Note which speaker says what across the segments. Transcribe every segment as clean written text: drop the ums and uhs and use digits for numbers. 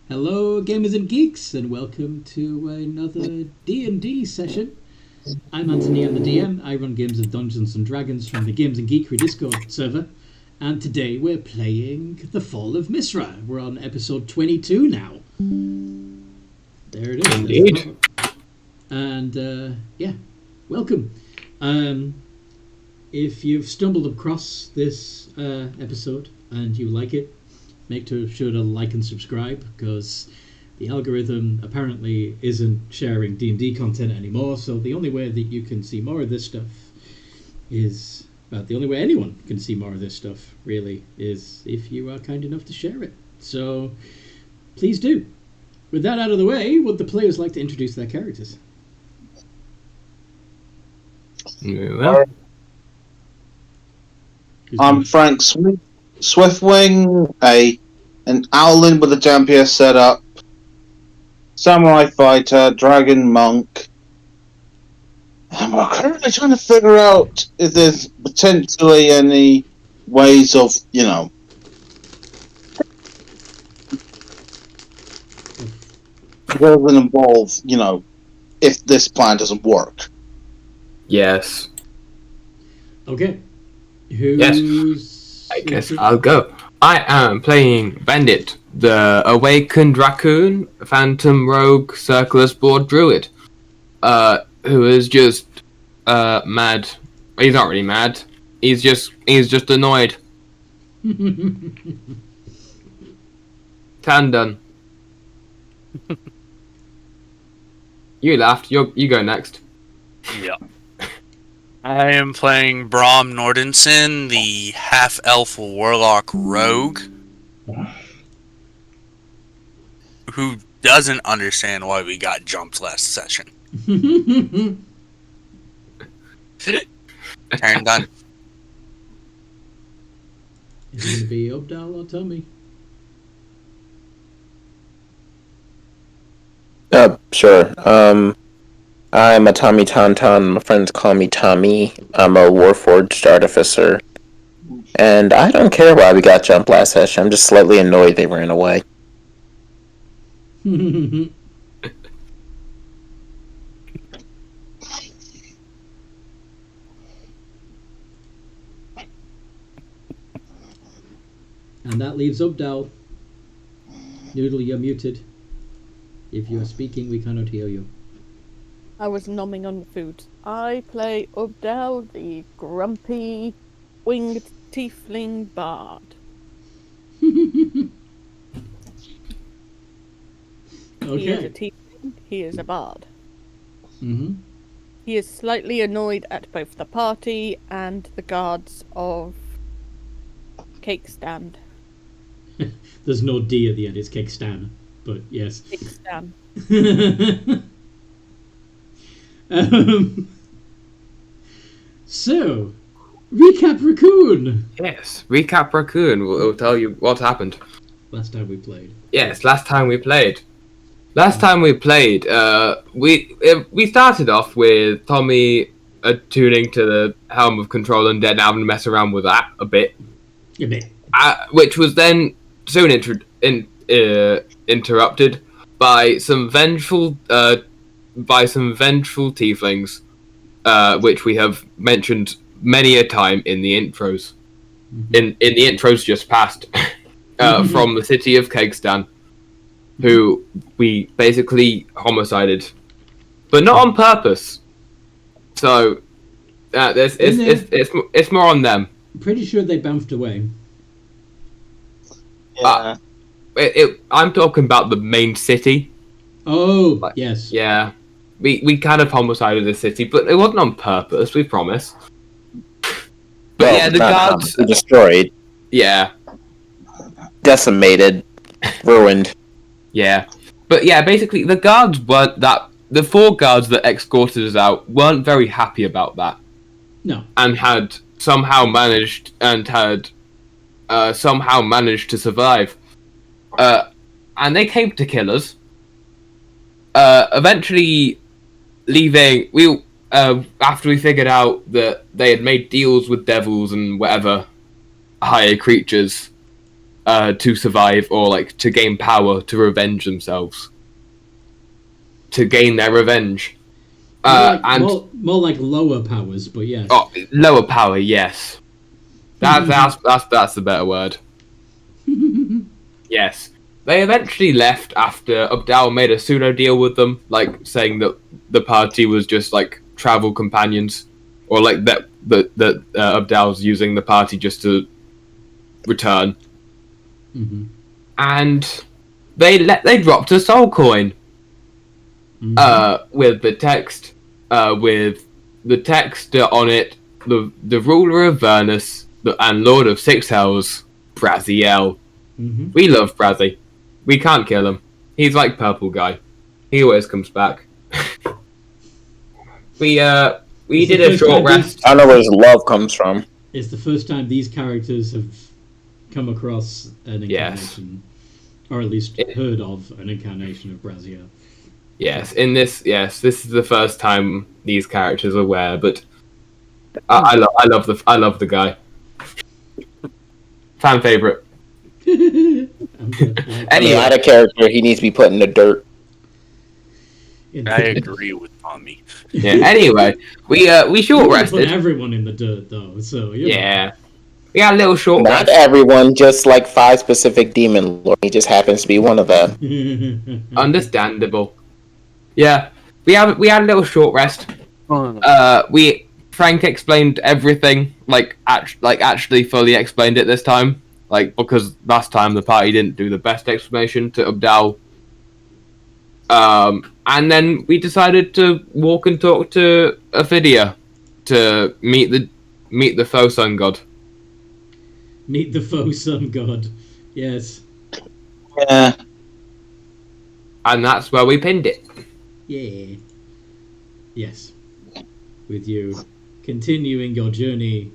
Speaker 1: Hello, gamers and geeks, and welcome to another D&D session. I'm Anthony, I'm the DM. I run games of Dungeons and Dragons from the Games and Geekery Discord server, and today we're playing the Fall of Misra. We're on episode 22 now. There it is.
Speaker 2: Indeed.
Speaker 1: And welcome. If you've stumbled across this episode and you like it, make sure to like and subscribe, because the algorithm apparently isn't sharing D&D content anymore, so the only way that you can see more of this stuff is... the only way anyone can see more of this stuff, really, is if you are kind enough to share it. So, please do. With that out of the way, would the players like to introduce their characters?
Speaker 2: Well,
Speaker 3: I'm Frank Swiftwing, an owlin with a Dampier setup, samurai fighter, dragon monk. And we're currently trying to figure out if there's potentially any ways of, it doesn't involve, if this plan doesn't work.
Speaker 2: yes.
Speaker 1: Okay. Who's...
Speaker 2: I guess I'll go. I am playing Bandit, the awakened raccoon, phantom rogue, circleless board druid, who is just mad. He's not really mad. He's just annoyed. Tan done. You laughed. You go next.
Speaker 4: Yeah. I am playing Brom Nordenson, the half-elf warlock rogue, who doesn't understand why we got jumped last session. Turn done.
Speaker 1: Is it going to be Obdal or Tommy?
Speaker 5: Sure. I'm a Tommy Tauntaun. My friends call me Tommy. I'm a Warforged artificer. And I don't care why we got jumped last session. I'm just slightly annoyed they ran away.
Speaker 1: And that leaves Obdal. Noodle, you're muted. If you are speaking, we cannot hear you.
Speaker 6: I was nomming on the food. I play Obdal, the grumpy, winged tiefling bard.
Speaker 1: Okay.
Speaker 6: He is a tiefling, he is a bard.
Speaker 1: Mm-hmm.
Speaker 6: He is slightly annoyed at both the party and the guards of Kaystahn.
Speaker 1: There's no D at the end, it's Kaystahn, but yes.
Speaker 6: Kaystahn.
Speaker 1: So, recap Raccoon.
Speaker 2: Yes, recap raccoon. We'll tell you what happened.
Speaker 1: Last time we played.
Speaker 2: Yes, last time we played, we started off with Tommy attuning to the helm of control and then having to mess around with that a bit.
Speaker 1: A bit.
Speaker 2: Which was then soon interrupted by some vengeful tieflings, which we have mentioned many a time in the intros.
Speaker 1: Mm-hmm.
Speaker 2: In the intros just past, from the city of Kaystahn, who we basically homicided, but not on purpose. So it's more on them.
Speaker 1: Pretty sure they bounced away.
Speaker 3: Yeah.
Speaker 2: I'm talking about the main city.
Speaker 1: Oh, yes.
Speaker 2: Yeah. We kind of homicided the city, but it wasn't on purpose, we promise. But yeah, the guards...
Speaker 5: destroyed.
Speaker 2: Yeah.
Speaker 5: Decimated. Ruined.
Speaker 2: Yeah. But yeah, basically, the guards weren't that... The 4 guards that escorted us out weren't very happy about that.
Speaker 1: No.
Speaker 2: And had somehow managed to survive. And they came to kill us. Eventually leaving, after we figured out that they had made deals with devils and whatever higher creatures, to survive or like to gain power to revenge themselves, to gain their revenge. And
Speaker 1: more like lower powers, but yes.
Speaker 2: oh, lower power, yes. That's the better word. Yes. They eventually left after Abdal made a pseudo deal with them, like saying that the party was just like travel companions, or like that Abdal's using the party just to return.
Speaker 1: Mm-hmm.
Speaker 2: And they dropped a soul coin. With the text on it, the ruler of Vernus and Lord of Six Hells, Braziel.
Speaker 1: Mm-hmm.
Speaker 2: We love Brazzy. We can't kill him. He's like Purple Guy. He always comes back. we did a short rest.
Speaker 5: I don't know where his love comes from.
Speaker 1: It's the first time these characters have come across an incarnation, or at least heard of an incarnation of Braziel.
Speaker 2: Yes, this is the first time these characters are aware, but I love the guy. Fan favorite.
Speaker 5: Anyway, out of character, he needs to be put in the dirt.
Speaker 4: I agree with Tommy.
Speaker 2: Yeah. Anyway, we short rested.
Speaker 1: Put everyone in the dirt though, so
Speaker 2: yeah. We got a little short
Speaker 5: Not
Speaker 2: rest.
Speaker 5: everyone, just like 5 specific demon lords. He just happens to be one of them.
Speaker 2: Understandable. Yeah, we had a little short rest. Frank explained everything, actually fully explained it this time, because last time the party didn't do the best explanation to Abdal. And then we decided to walk and talk to Ophidia to meet the faux sun god.
Speaker 1: Meet the faux sun god. Yes.
Speaker 3: Yeah.
Speaker 2: And that's where we pinned it.
Speaker 1: Yeah. Yes. With you continuing your journey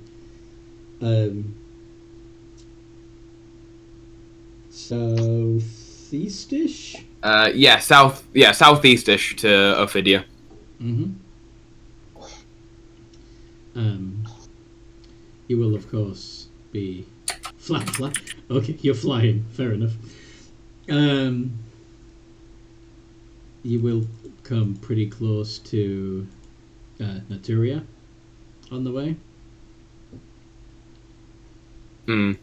Speaker 1: southeastish?
Speaker 2: Southeastish to Ophidia.
Speaker 1: Mm-hmm. You will of course be fly. Okay, you're flying. Fair enough. You will come pretty close to Naturia on the way.
Speaker 2: Hmm.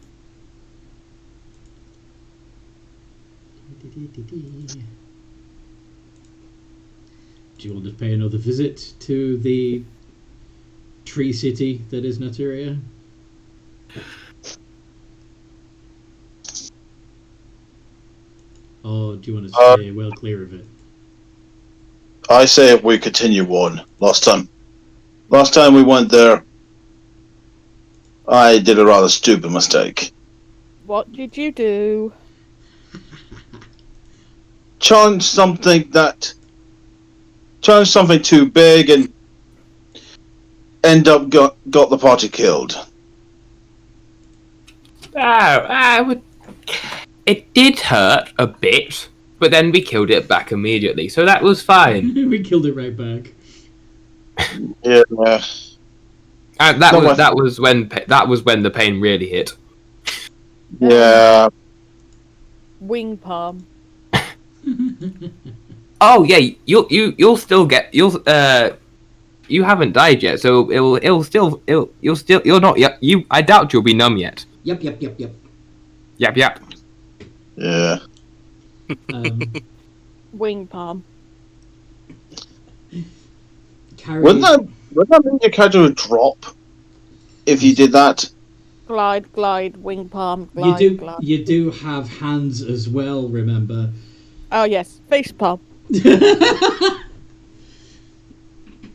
Speaker 1: Do you want to pay another visit to the tree city that is Naturia? Or do you want to stay well clear of it?
Speaker 3: I say if we continue on. Last time we went there, I did a rather stupid mistake.
Speaker 6: What did you do?
Speaker 3: Challenge something too big and end up got the party killed.
Speaker 2: It did hurt a bit, but then we killed it back immediately, so that was fine.
Speaker 1: We killed it right back.
Speaker 3: Yeah.
Speaker 2: That was when the pain really hit.
Speaker 3: Yeah.
Speaker 6: Wing palm.
Speaker 2: Oh yeah, you'll still get you haven't died yet, so you're not yet. I doubt you'll be numb yet.
Speaker 1: Yep.
Speaker 2: Yep.
Speaker 3: Yeah.
Speaker 6: Wing palm.
Speaker 3: Wouldn't that mean your character would drop if you did that?
Speaker 6: Glide, wing palm, glide.
Speaker 1: You do have hands as well, remember?
Speaker 6: Oh yes, face palm.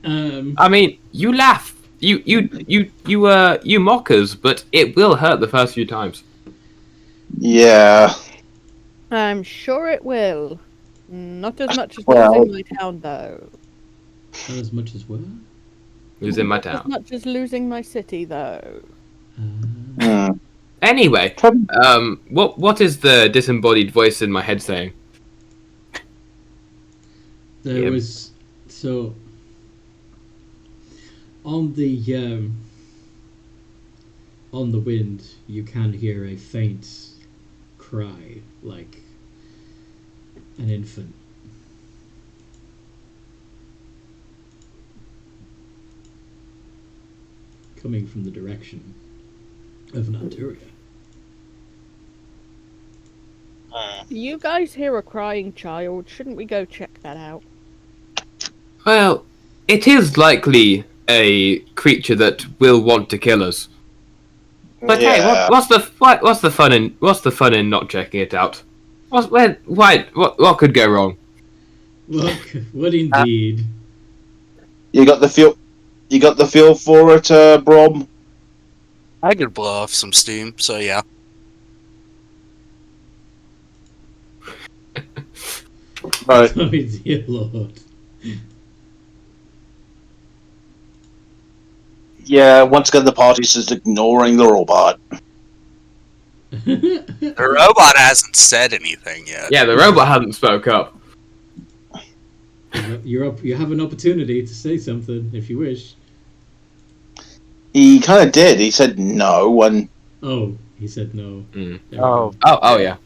Speaker 2: I mean, you laugh, you mock us, but it will hurt the first few times.
Speaker 3: Yeah.
Speaker 6: I'm sure it will. Not as much as losing my town, though.
Speaker 1: Not as much as what?
Speaker 2: Losing my
Speaker 6: Not
Speaker 2: town.
Speaker 6: as much as losing my city, though.
Speaker 2: Anyway, what is the disembodied voice in my head saying?
Speaker 1: There was on the wind you can hear a faint cry like an infant. Coming from the direction of Nanturia.
Speaker 6: You guys hear a crying child? Shouldn't we go check that out?
Speaker 2: Well, it is likely a creature that will want to kill us. But hey,
Speaker 3: Yeah.
Speaker 2: what's the fun in not checking it out? What could go wrong?
Speaker 1: What indeed?
Speaker 3: You got the feel. You got the feel for it, Brom.
Speaker 4: I could blow off some steam, so yeah.
Speaker 3: Right.
Speaker 1: Oh dear Lord.
Speaker 3: Yeah. Once again, the party's just ignoring the robot.
Speaker 4: The robot hasn't said anything yet.
Speaker 2: Yeah, the robot hasn't spoke up.
Speaker 1: You're up. You have an opportunity to say something if you wish.
Speaker 3: He kind of did. He said no, and
Speaker 1: Oh, he said no.
Speaker 2: Mm.
Speaker 1: There we go.
Speaker 2: Oh yeah.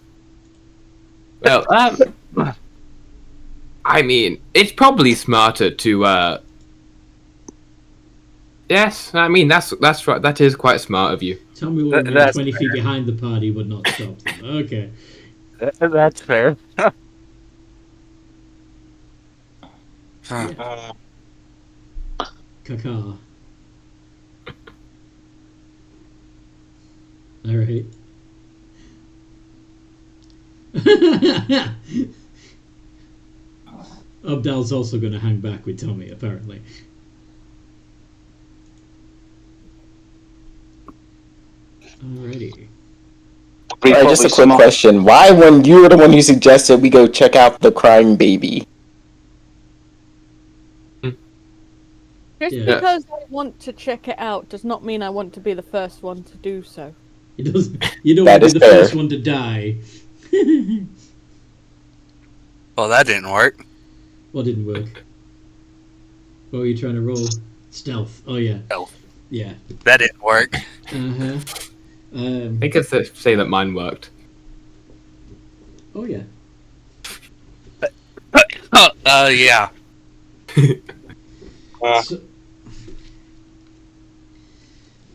Speaker 2: Well, I mean, it's probably smarter to. Yes, I mean that's right. That is quite smart of you.
Speaker 1: Tell me what
Speaker 7: That's
Speaker 1: 20 feet behind the party would not stop them. Okay.
Speaker 7: That's fair.
Speaker 4: Huh.
Speaker 1: Caca. Alright. Abdal's also going to hang back with Tommy, apparently. Alrighty.
Speaker 5: Alright, just a quick question. Why, when you were the one who suggested we go check out the crying baby?
Speaker 6: Just
Speaker 1: Yeah.
Speaker 6: because I want to check it out does not mean I want to be the first one to do so.
Speaker 1: He doesn't. You don't
Speaker 5: That
Speaker 1: want to
Speaker 5: is
Speaker 1: be the
Speaker 5: fair.
Speaker 1: first one to die.
Speaker 4: Well, that didn't work.
Speaker 1: What didn't work? What were you trying to roll? Stealth. Oh yeah.
Speaker 4: Stealth.
Speaker 1: Yeah.
Speaker 4: That didn't work.
Speaker 1: Uh-huh.
Speaker 2: I could say that mine worked.
Speaker 1: Oh yeah.
Speaker 4: Yeah.
Speaker 1: So,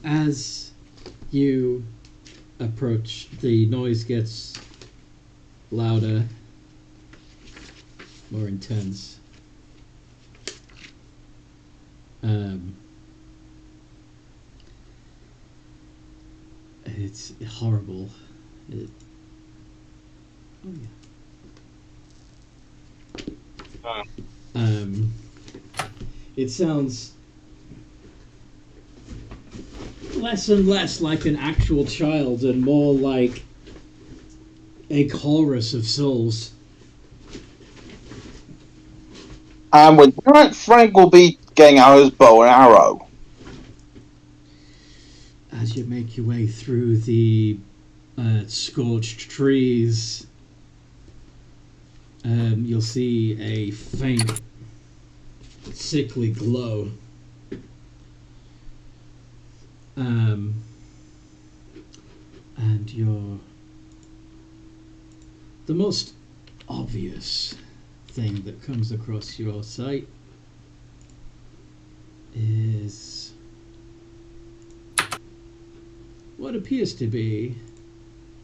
Speaker 1: as you approach, the noise gets louder, more intense. It's horrible. Oh yeah. It sounds less and less like an actual child and more like a chorus of souls.
Speaker 3: And with that, Frank will be getting out his bow and arrow.
Speaker 1: As you make your way through the scorched trees, you'll see a faint, sickly glow. And the most obvious thing that comes across your sight is what appears to be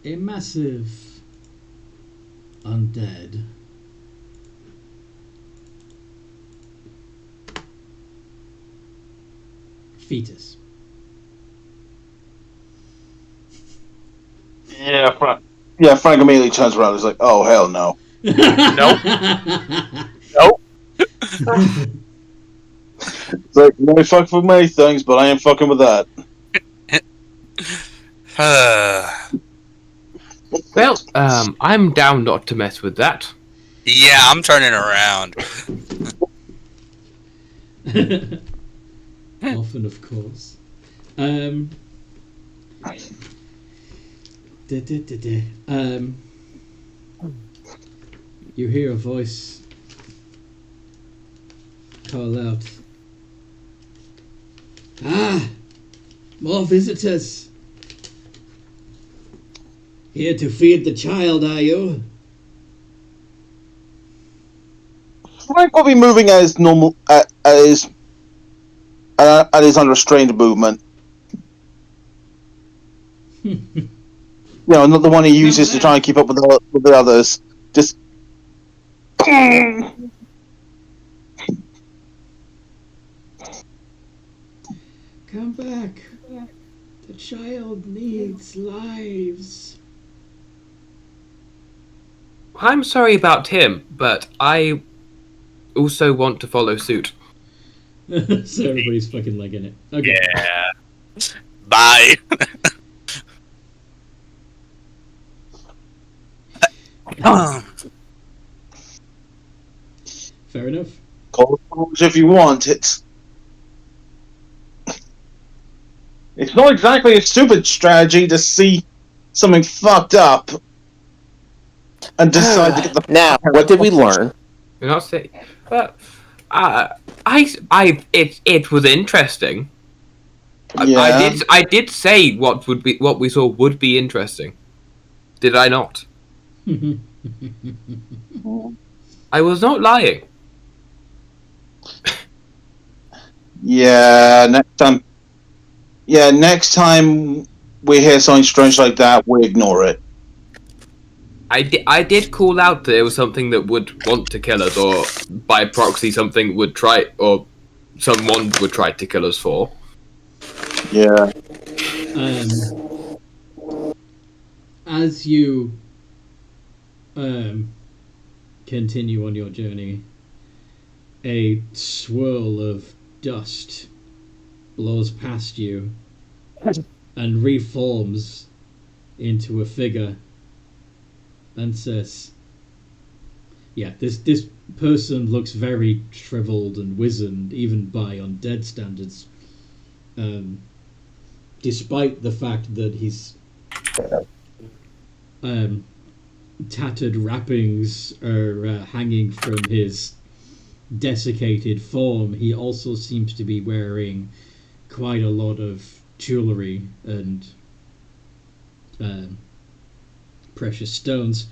Speaker 1: a massive undead fetus.
Speaker 3: Yeah, Frank. Yeah, Frank immediately turns around and is like, "Oh hell no!"
Speaker 7: Nope.
Speaker 3: It's like, you may fuck with many things, but I ain't fucking with that.
Speaker 2: Well, I'm down not to mess with that.
Speaker 4: Yeah, I'm turning around.
Speaker 1: Often, of course. You hear a voice call out, "Ah! More visitors! Here to feed the child, are you?
Speaker 3: Frank will be moving at his normal at his unrestrained movement. Not the one he uses to try and keep up with the others. Just.
Speaker 1: Come back. The child needs lives.
Speaker 2: I'm sorry about him, but I also want to follow suit.
Speaker 1: So everybody's fucking legging it. Okay.
Speaker 4: Yeah. Bye.
Speaker 1: Fair enough.
Speaker 3: Call it if you want. It's not exactly a stupid strategy to see something fucked up and decide to get the.
Speaker 5: Now, what did we learn?
Speaker 2: You're not saying, but it was interesting.
Speaker 3: Yeah.
Speaker 2: I did say what we saw would be interesting. Did I not? I was not lying.
Speaker 3: Yeah. Next time we hear something strange like that, we ignore it.
Speaker 2: I did call out that it was something that would want to kill us, or by proxy something would try, or someone would try to kill us for.
Speaker 3: Yeah.
Speaker 1: As you continue on your journey, a swirl of dust blows past you and reforms into a figure and says, yeah, this person looks very shriveled and wizened, even by undead standards, despite the fact that he's tattered wrappings are hanging from his desiccated form. He also seems to be wearing quite a lot of jewellery and precious stones,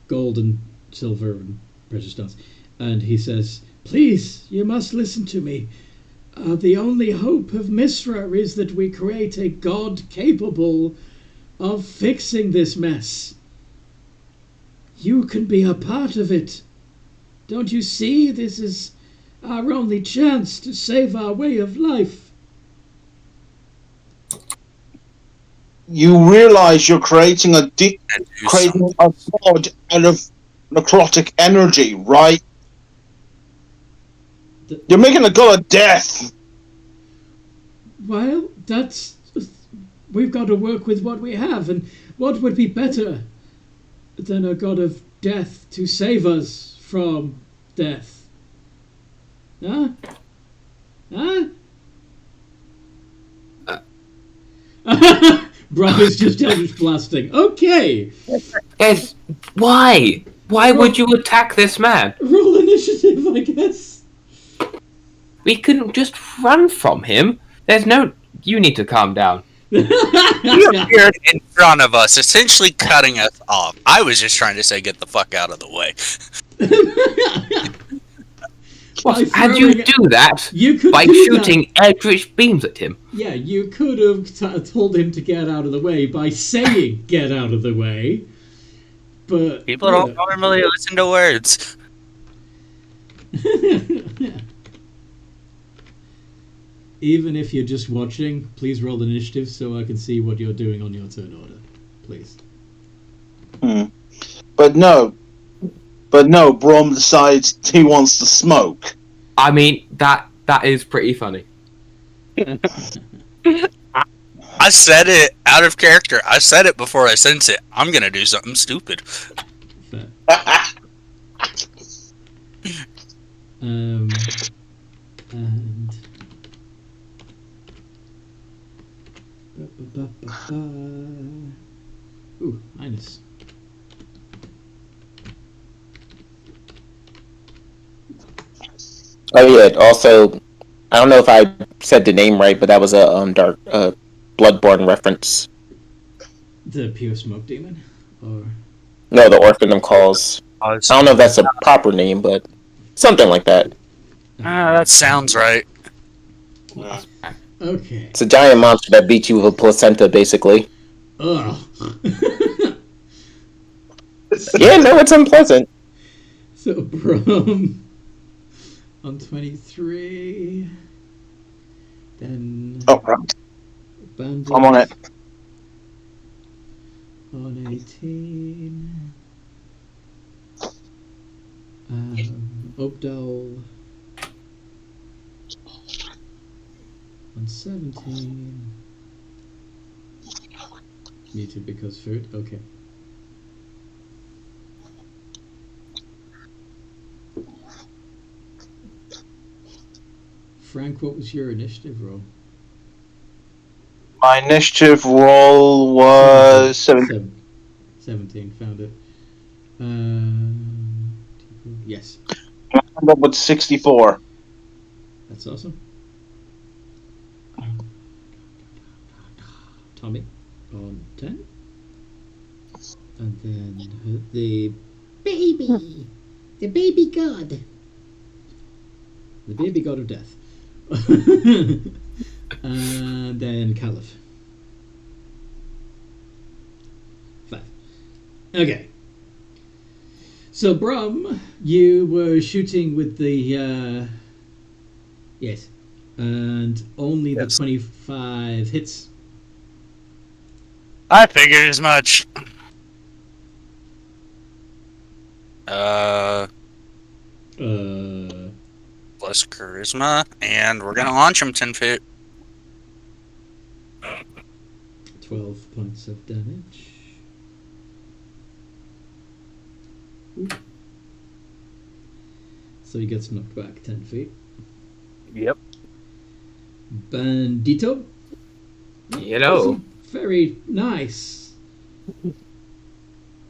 Speaker 1: gold and silver and precious stones. And he says, "Please, you must listen to me. The only hope of Misra is that we create a god capable of fixing this mess. You can be a part of it. Don't you see? This is our only chance to save our way of life."
Speaker 3: You realize you're creating a god out of necrotic energy, right? You're making a god of death.
Speaker 1: Well, we've got to work with what we have, and what would be better than a god of death to save us from death? Huh? Brian's just Eldritch blasting. Okay.
Speaker 2: Yes. Why? Why would you attack this man?
Speaker 1: Roll initiative, I guess.
Speaker 2: We couldn't just run from him. There's no. You need to calm down.
Speaker 4: He appeared in front of us, essentially cutting us off. I was just trying to say, get the fuck out of the way.
Speaker 2: How do you do that? By shooting eldritch beams at him.
Speaker 1: Yeah, you could have told him to get out of the way by saying "get out of the way," but
Speaker 4: People don't normally listen to words.
Speaker 1: Even if you're just watching, please roll initiative so I can see what you're doing on your turn order, please.
Speaker 3: But no, Brom decides he wants to smoke.
Speaker 2: I mean, that is pretty funny.
Speaker 4: I said it out of character. I said it before I sensed it. I'm gonna do something stupid.
Speaker 1: Fair. And ooh, minus.
Speaker 5: Oh yeah. Also, I don't know if I said the name right, but that was a dark Bloodborne reference.
Speaker 1: The pure smoke demon. Or
Speaker 5: No, the Orphanum Calls. I don't know if that's a proper name, but something like that.
Speaker 4: That sounds right.
Speaker 1: okay.
Speaker 5: It's a giant monster that beats you with a placenta, basically.
Speaker 1: Ugh.
Speaker 5: Yeah, no, it's unpleasant.
Speaker 1: So Brom on 23. Then
Speaker 3: Oh, right.
Speaker 1: Bandit
Speaker 3: I'm on it.
Speaker 1: on 18. Obdal on 17. Muted because food. Okay. Frank, what was your initiative roll?
Speaker 3: My initiative roll was 7.
Speaker 1: 17. Found it. Yes.
Speaker 3: I ended up with 64.
Speaker 1: That's awesome. Tommy on 10. And then the baby. The baby god. The baby god of death. And then Caliph. 5. Okay. So, Brum, you were shooting with the... yes. And only the 25 hits.
Speaker 4: I figured as much. Plus charisma, and we're gonna launch him 10 feet.
Speaker 1: 12 points of damage. Ooh. So he gets knocked back 10 feet.
Speaker 7: Yep.
Speaker 1: Bandito.
Speaker 2: Hello.
Speaker 1: Very nice.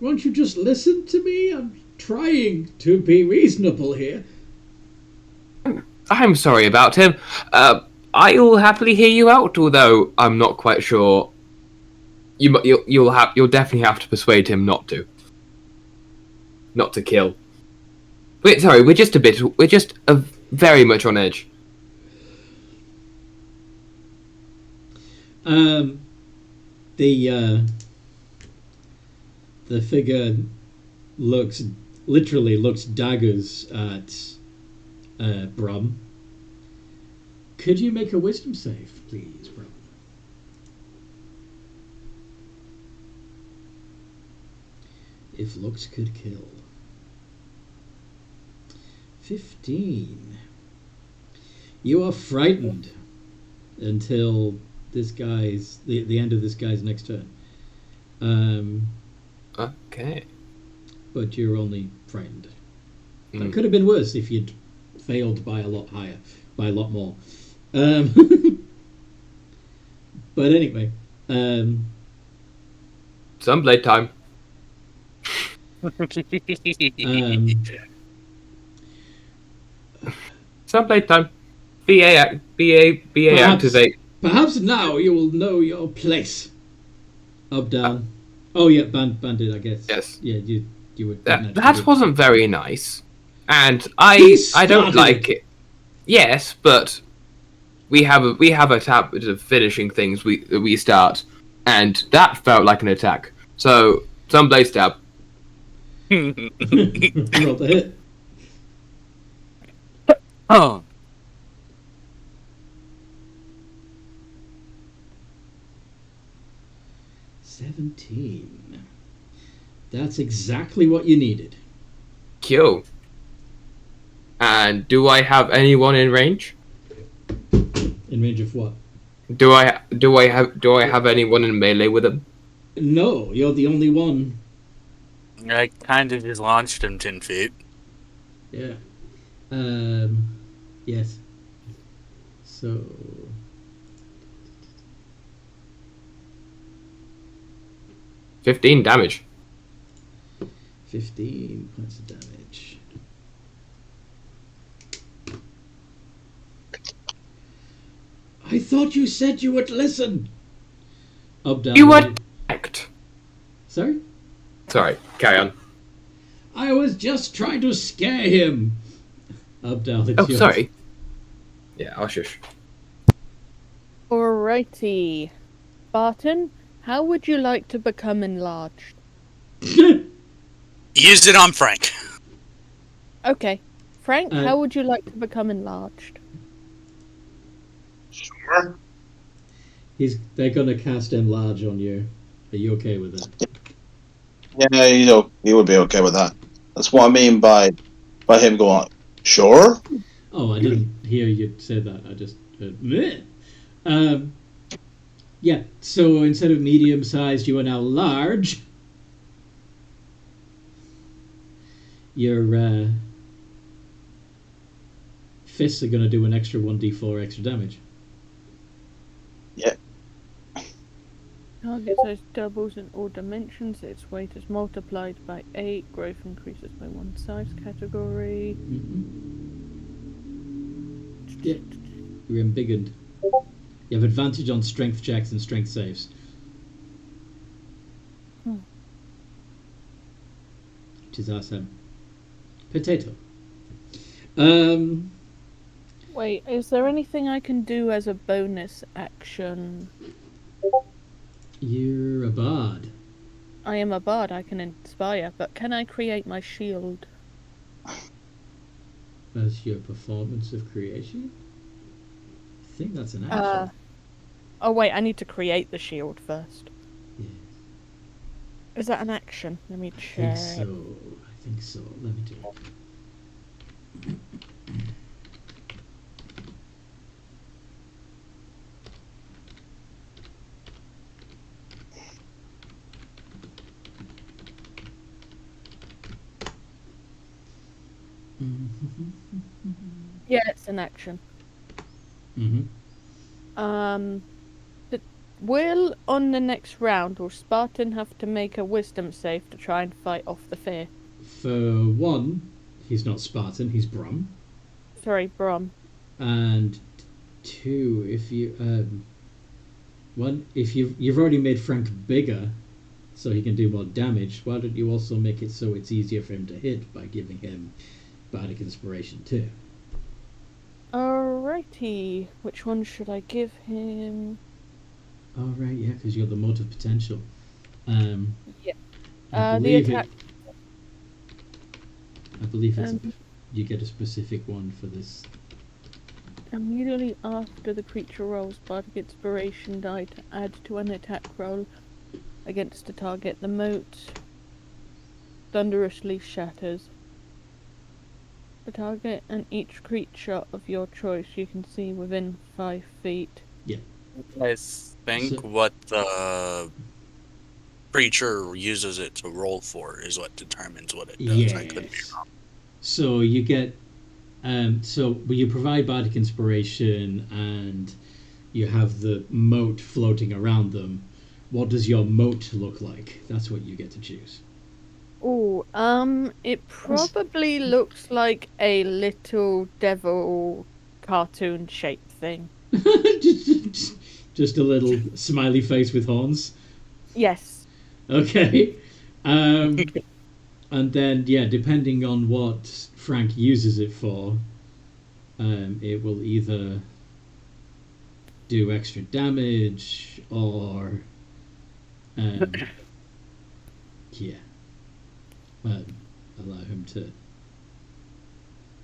Speaker 1: Won't you just listen to me? I'm trying to be reasonable here.
Speaker 2: I'm sorry about him. I'll happily hear you out, although I'm not quite sure. You'll definitely have to persuade him not to kill. Wait, sorry, we're just very much on edge.
Speaker 1: The figure literally looks daggers at Brum. Could you make a wisdom save, please, Brum? If looks could kill. 15. You are frightened until the end of this guy's next turn.
Speaker 2: Okay.
Speaker 1: But you're only frightened. That could have been worse if you'd failed by a lot more. But anyway,
Speaker 2: Sunblade time. Sunblade time. BA activate.
Speaker 1: Perhaps now you will know your place. Up, down. Oh yeah, bandit, I guess.
Speaker 2: Yes.
Speaker 1: Yeah, you were.
Speaker 2: That wasn't very nice, and I don't like it. Yes, but we have a habit of finishing things we start, and that felt like an attack. So Sunblade stab.
Speaker 1: Roll the hit.
Speaker 4: Oh.
Speaker 1: 17. That's exactly what you needed.
Speaker 2: Cool. And do I have anyone in range?
Speaker 1: In range of what?
Speaker 2: Do I have anyone in melee with him?
Speaker 1: No, you're the only one.
Speaker 4: I kind of just launched him 10 feet.
Speaker 1: Yeah. Yes. So
Speaker 2: 15 damage.
Speaker 1: 15 points of damage. I thought you said you would listen. Up, down.
Speaker 2: You attacked.
Speaker 1: Sorry?
Speaker 2: Sorry, carry on.
Speaker 1: I was just trying to scare him. Abdal, it's
Speaker 2: Oh,
Speaker 1: yours.
Speaker 2: sorry. Yeah, I'll shush.
Speaker 6: Alrighty. Barton, how would you like to become enlarged?
Speaker 4: Use it on Frank.
Speaker 6: Okay. Frank,
Speaker 1: Uh,
Speaker 6: how would you like to become enlarged?
Speaker 3: Sure.
Speaker 1: They're gonna cast enlarge on you. Are you okay with it?
Speaker 3: Yeah, he would be okay with that. That's what I mean by him going, sure?
Speaker 1: Oh, I didn't hear you say that. I just heard, meh. Yeah, so instead of medium sized, you are now large. Your fists are going to do an extra 1d4 extra damage.
Speaker 6: Target size doubles in all dimensions. Its weight is multiplied by 8. Growth increases by 1 size category.
Speaker 1: Yeah, you're embiggened. You have advantage on strength checks and strength saves. Which is awesome. Potato.
Speaker 6: Wait, is there anything I can do as a bonus action?
Speaker 1: You're a bard.
Speaker 6: I am a bard, I can inspire, but can I create my shield?
Speaker 1: As your performance of creation? I think that's an action.
Speaker 6: Oh wait, I need to create the shield first.
Speaker 1: Yeah.
Speaker 6: Is that an action? Let me
Speaker 1: I
Speaker 6: check.
Speaker 1: think so. Let me do it.
Speaker 6: Yeah, it's an action. Will on the next round, will Spartan have to make a wisdom save to try and fight off the fear?
Speaker 1: For one, he's not Spartan, he's Brum.
Speaker 6: Sorry, Brom.
Speaker 1: And two, if you've already made Frank bigger, so he can do more damage, why don't you also make it so it's easier for him to hit by giving him Bardic Inspiration too?
Speaker 6: Alrighty, which one should I give him?
Speaker 1: Oh right, yeah, because you got the motive potential.
Speaker 6: Yeah.
Speaker 1: I
Speaker 6: The attack.
Speaker 1: believe it's you get a specific one for this.
Speaker 6: Immediately after the creature rolls Bardic Inspiration die to add to an attack roll against the target, the moat thunderously shatters. The target and each creature of your choice you can see within 5 feet.
Speaker 4: I think what the creature uses it to roll for is what determines what it does. I could be wrong.
Speaker 1: So you get you provide Bardic Inspiration and you have the moat floating around them. What does your moat look like? That's what you get to choose.
Speaker 6: Oh, it probably looks like a little devil cartoon shaped thing.
Speaker 1: just a little smiley face with horns.
Speaker 6: Yes.
Speaker 1: Okay. And then, yeah, depending on what Frank uses it for, it will either do extra damage or, allow him to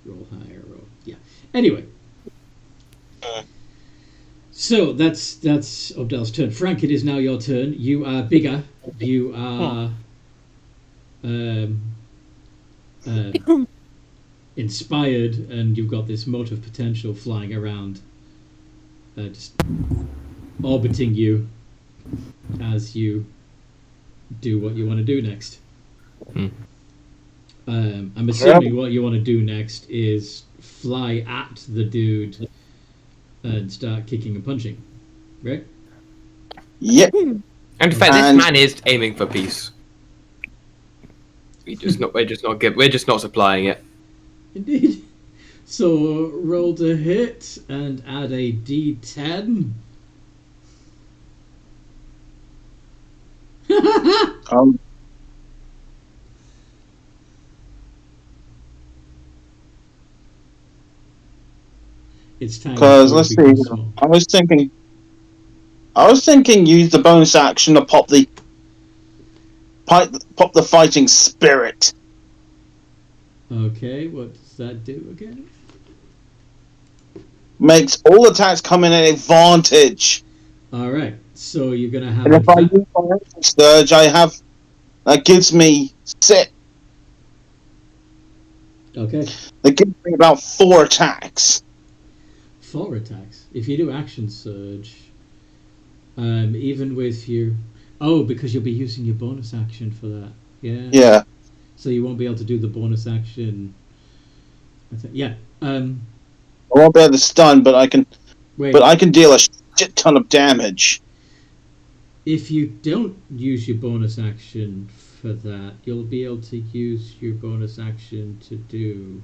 Speaker 1: roll higher. Anyway. So that's Obdel's turn. Frank, it is now your turn. You are bigger. You are inspired, and you've got this motive potential flying around, just orbiting you as you do what you want to do next. I'm assuming what you want to do next is fly at the dude and start kicking and punching, right?
Speaker 3: Yep.
Speaker 2: And in fact, this man is aiming for peace. We're just not supplying it.
Speaker 1: Indeed. So roll to hit and add a D10. It's tiny.
Speaker 3: Because
Speaker 1: So
Speaker 3: let's
Speaker 1: it
Speaker 3: see,
Speaker 1: becomes small.
Speaker 3: I was thinking use the bonus action to pop the fighting spirit.
Speaker 1: Okay, what does that do again?
Speaker 3: Makes all attacks come in at advantage.
Speaker 1: All right, so you're gonna have
Speaker 3: And if I
Speaker 1: advantage.
Speaker 3: use my surge, that gives me six.
Speaker 1: Okay,
Speaker 3: That gives me about 4 attacks.
Speaker 1: 4 attacks. If you do action surge, even with your because you'll be using your bonus action for that. Yeah.
Speaker 3: Yeah.
Speaker 1: So you won't be able to do the bonus action. Yeah.
Speaker 3: I won't be able to stun, but I can.
Speaker 1: Wait.
Speaker 3: But I can deal a shit ton of damage.
Speaker 1: If you don't use your bonus action for that, you'll be able to use your bonus action to do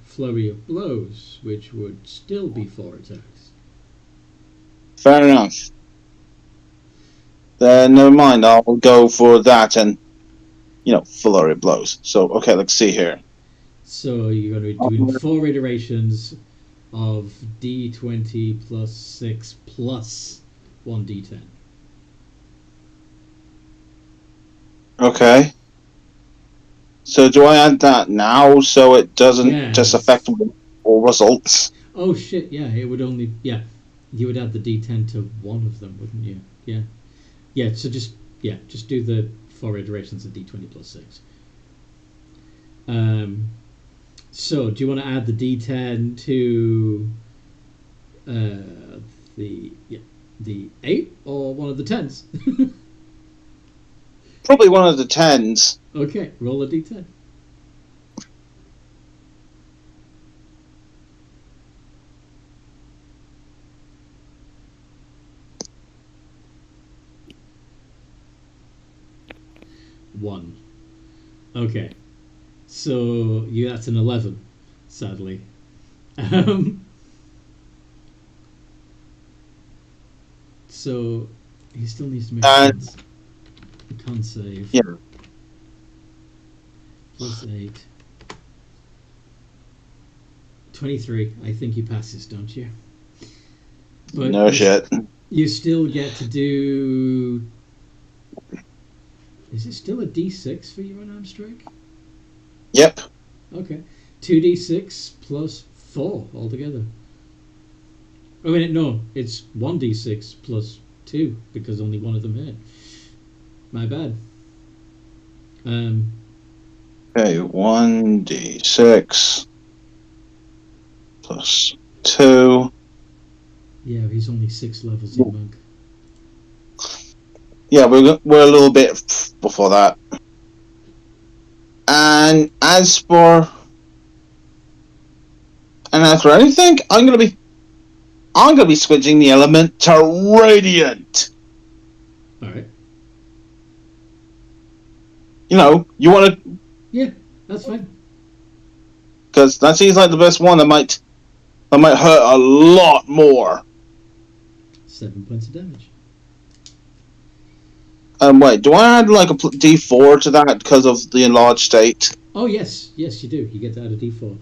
Speaker 1: flurry of blows, which would still be 4 attacks.
Speaker 3: Fair enough. Then never mind. I'll go for that and flurry of blows. So okay, let's see here.
Speaker 1: So you're going to be doing 4 iterations of D20 plus 6 plus 1d10.
Speaker 3: Okay. So do I add that now so it doesn't just affect all results?
Speaker 1: Oh shit! Yeah, it would only you would add the D10 to one of them, wouldn't you? Yeah. So just do the 4 iterations of D20 plus 6. So do you want to add the D10 to the 8 or one of the 10s?
Speaker 3: Probably one of the 10s.
Speaker 1: Okay, roll a D10. One. Okay. So that's an 11, sadly. So he still needs to make a con save.
Speaker 3: Yeah.
Speaker 1: Plus 8. 23. I think you pass this, don't you? But
Speaker 3: no shit.
Speaker 1: You still get to do... Is it still a D6 for your unarmed strike?
Speaker 3: Yep.
Speaker 1: Okay. 2d6 plus 4 altogether. I mean, no, it's 1d6 plus 2 because only one of them hit. My bad.
Speaker 3: Okay, 1d6 plus 2.
Speaker 1: Yeah, he's only 6 levels in monk.
Speaker 3: Yeah, we're a little bit before that. And as for anything, I'm gonna be switching the element to radiant.
Speaker 1: All right.
Speaker 3: You want to?
Speaker 1: Yeah, that's fine.
Speaker 3: Because that seems like the best one. That might hurt a lot more.
Speaker 1: 7 points of damage.
Speaker 3: Wait, do I add like a D4 to that because of the enlarged state?
Speaker 1: Oh yes, you do. You get to add a D4.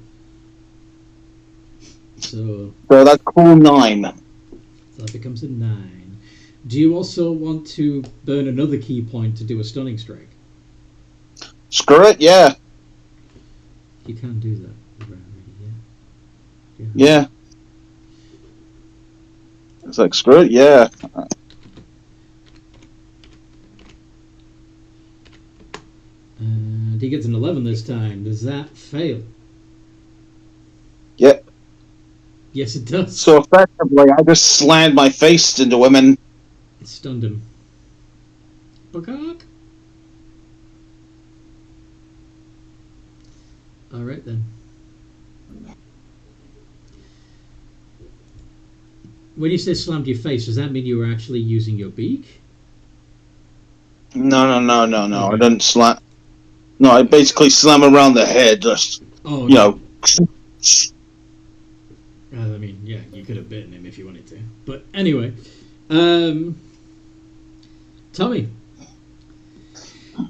Speaker 1: So
Speaker 3: that's cool 9.
Speaker 1: So that becomes a 9. Do you also want to burn another key point to do a stunning strike?
Speaker 3: Screw it, yeah.
Speaker 1: You can do that.
Speaker 3: Yeah. It's like, screw it, yeah.
Speaker 1: And he gets an 11 this time. Does that fail?
Speaker 3: Yep.
Speaker 1: Yes, it does.
Speaker 3: So effectively, I just slammed my face into him and...
Speaker 1: It stunned him. Bukak? Alright then. When you say slammed your face, does that mean you were actually using your beak?
Speaker 3: No. Okay. I didn't slam... No, I basically slam around the head, just...
Speaker 1: Oh,
Speaker 3: you know...
Speaker 1: I mean, yeah, you could have bitten him if you wanted to. But anyway, Tommy,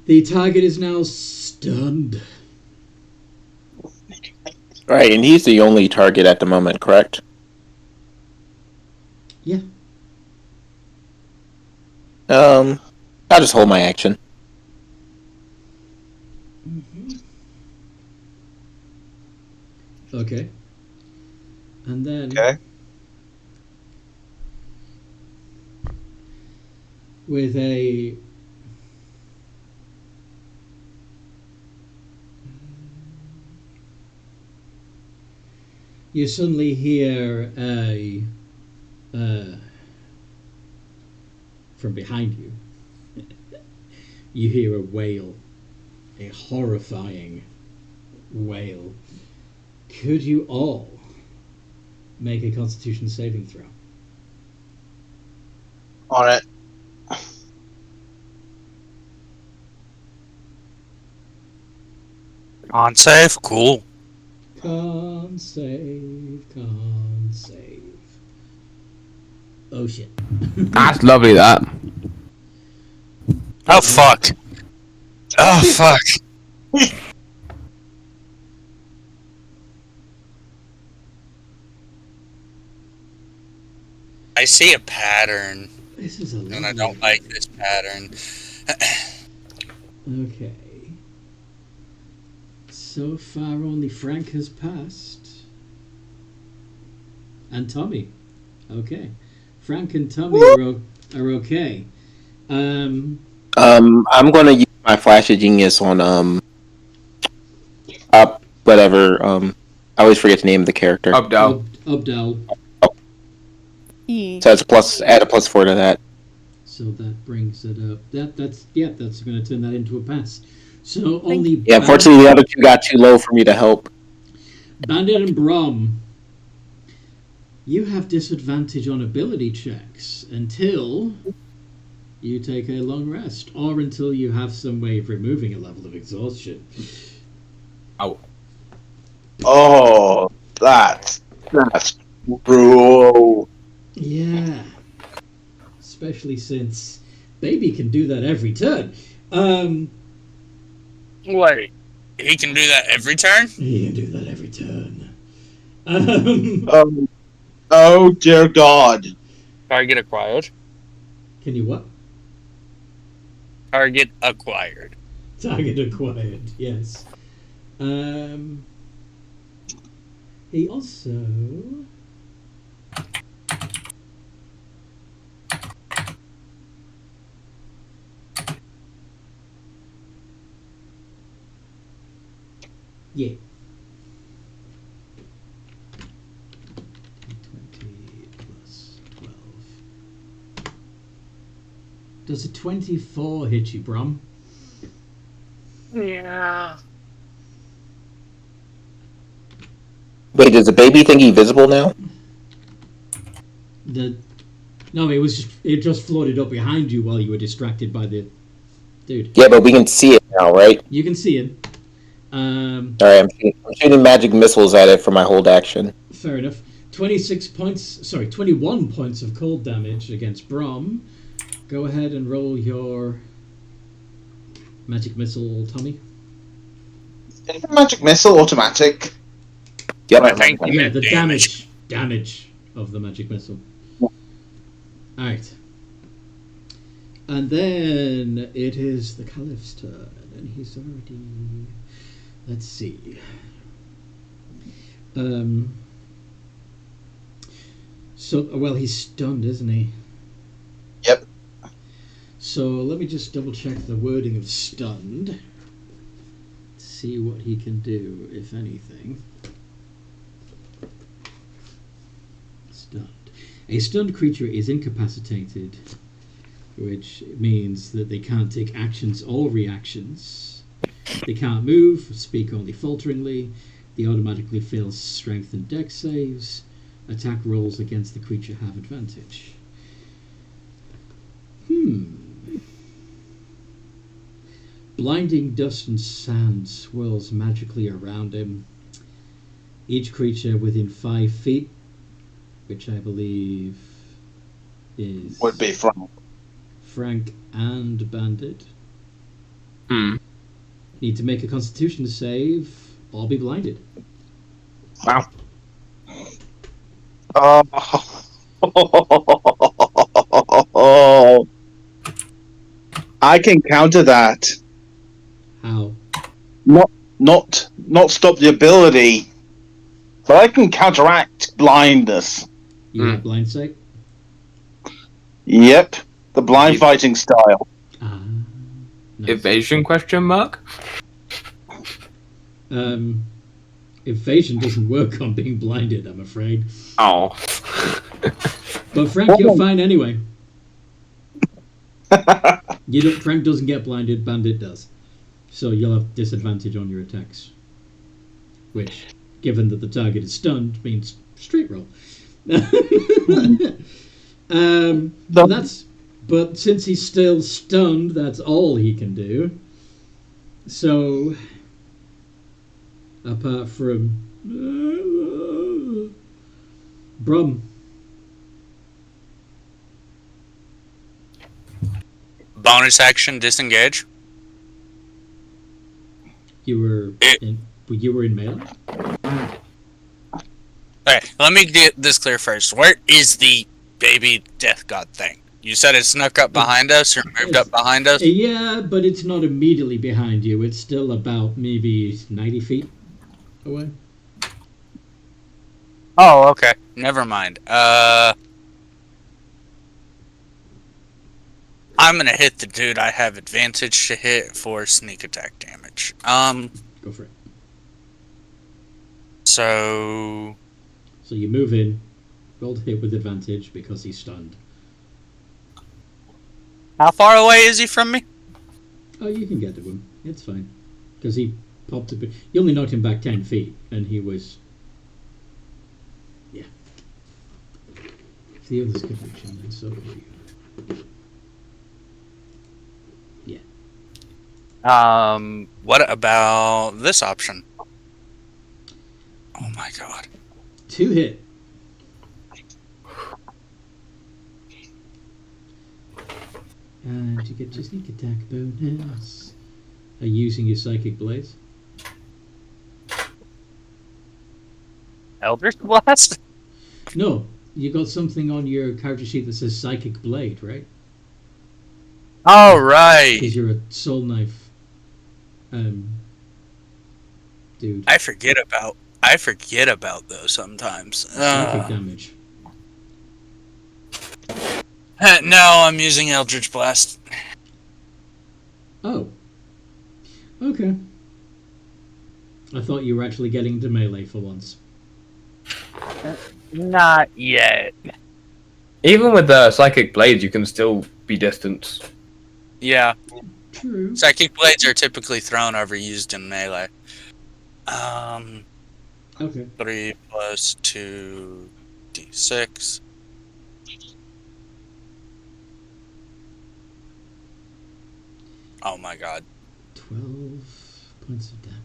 Speaker 1: the target is now stunned.
Speaker 5: Right, and he's the only target at the moment, correct?
Speaker 1: Yeah.
Speaker 5: I'll just hold my action.
Speaker 1: Okay. And then
Speaker 3: Okay.
Speaker 1: with a you suddenly hear a from behind you. You hear a wail, a horrifying wail. Could you all make a Constitution saving throw?
Speaker 3: On it.
Speaker 4: On save, cool.
Speaker 1: Con save, con save. Oh shit.
Speaker 2: That's lovely, that.
Speaker 4: Oh fuck. Oh fuck. I see a pattern,
Speaker 1: This is a
Speaker 4: and I
Speaker 1: lovely
Speaker 4: don't like this pattern.
Speaker 1: Okay. So far, only Frank has passed. And Tommy. Okay. Frank and Tommy are okay.
Speaker 5: I'm gonna use my flash of genius on whatever. I always forget the name of the character.
Speaker 2: Updell.
Speaker 1: Ubdal.
Speaker 6: E.
Speaker 5: So it's add a +4 to that.
Speaker 1: So that brings it up. That's going to turn that into a pass. So only
Speaker 5: Yeah, unfortunately the other two got too low for me to help.
Speaker 1: Bandit and Brom. You have disadvantage on ability checks until you take a long rest, or until you have some way of removing a level of exhaustion.
Speaker 3: Oh, that's brutal.
Speaker 1: Yeah. Especially since Baby can do that every turn.
Speaker 4: Wait, he can do that every turn?
Speaker 1: He can do that every turn.
Speaker 3: Oh dear God.
Speaker 4: Target acquired.
Speaker 1: Can you what?
Speaker 4: Target acquired.
Speaker 1: Target acquired, yes. He also... Yeah. 20 plus 12. Does a 24 hit you, Brom?
Speaker 4: Yeah.
Speaker 5: Wait, does the baby think he's visible now?
Speaker 1: No, it just floated up behind you while you were distracted by the dude.
Speaker 5: Yeah, but we can see it now, right?
Speaker 1: You can see him.
Speaker 5: Alright, I'm shooting magic missiles at it for my hold action.
Speaker 1: Fair enough. 21 points of cold damage against Brom. Go ahead and roll your magic missile, Tommy.
Speaker 3: Is the magic missile automatic?
Speaker 5: Yep.
Speaker 4: I think you
Speaker 1: Yeah,
Speaker 4: meant
Speaker 1: the
Speaker 4: damage.
Speaker 1: damage of the magic missile.
Speaker 3: Yeah.
Speaker 1: Alright. And then it is the Caliph's turn, and he's already... Let's see. Well, he's stunned, isn't he?
Speaker 3: Yep.
Speaker 1: So let me just double check the wording of stunned. See what he can do, if anything. Stunned. A stunned creature is incapacitated, which means that they can't take actions or reactions. They can't move, speak only falteringly. They automatically fail strength and dex saves. Attack rolls against the creature have advantage. Blinding dust and sand swirls magically around him. Each creature within 5 feet, which I believe is...
Speaker 3: Would be from.
Speaker 1: Frank and Bandit.
Speaker 2: Hmm.
Speaker 1: Need to make a Constitution save or be blinded.
Speaker 2: Wow.
Speaker 3: Oh, I can counter that.
Speaker 1: How?
Speaker 3: Not stop the ability, but I can counteract blindness.
Speaker 1: You have blind sight?
Speaker 3: Yep, the blind
Speaker 2: You-
Speaker 3: fighting style.
Speaker 1: Ah. Nice.
Speaker 2: Evasion question mark?
Speaker 1: Evasion doesn't work on being blinded, I'm afraid.
Speaker 2: Oh.
Speaker 1: But Frank, you're fine anyway. Frank doesn't get blinded, Bandit does. So you'll have disadvantage on your attacks. Which, given that the target is stunned, means straight roll. But since he's still stunned, that's all he can do. So, apart from Brum,
Speaker 4: Bonus action, disengage.
Speaker 1: you were in melee.
Speaker 4: Okay, let me get this clear first. Where is the baby death god thing? You said it snuck up behind us or moved up behind us?
Speaker 1: Yeah, but it's not immediately behind you. It's still about maybe 90 feet away.
Speaker 4: Oh, okay. Never mind. I'm gonna hit the dude I have advantage to hit for sneak attack damage.
Speaker 1: Go for it.
Speaker 4: So
Speaker 1: So you move in, roll to hit with advantage because he's stunned.
Speaker 4: how far away is he from me?
Speaker 1: Oh, you can get to him. It's fine. Because he popped a bit. You only knocked him back 10 feet, and he was. Yeah. If the others could reach him, then so could you.
Speaker 4: What about this option? Oh my god.
Speaker 1: 2 hit. And you get your sneak attack bonus. Are you using your psychic blaze?
Speaker 4: Eldritch Blast?
Speaker 1: No, you got something on your character sheet that says psychic blade, right?
Speaker 4: All right.
Speaker 1: Because you're a soul knife. Dude.
Speaker 4: I forget about those sometimes.
Speaker 1: Psychic damage.
Speaker 4: No, I'm using Eldritch Blast.
Speaker 1: Oh. Okay. I thought you were actually getting into melee for once.
Speaker 7: Not yet.
Speaker 2: Even with the psychic blades, you can still be distanced.
Speaker 4: Yeah.
Speaker 1: True.
Speaker 4: Psychic blades are typically thrown over used in melee.
Speaker 1: Okay.
Speaker 4: 3 plus 2 d6. Oh my god.
Speaker 1: 12 points of damage.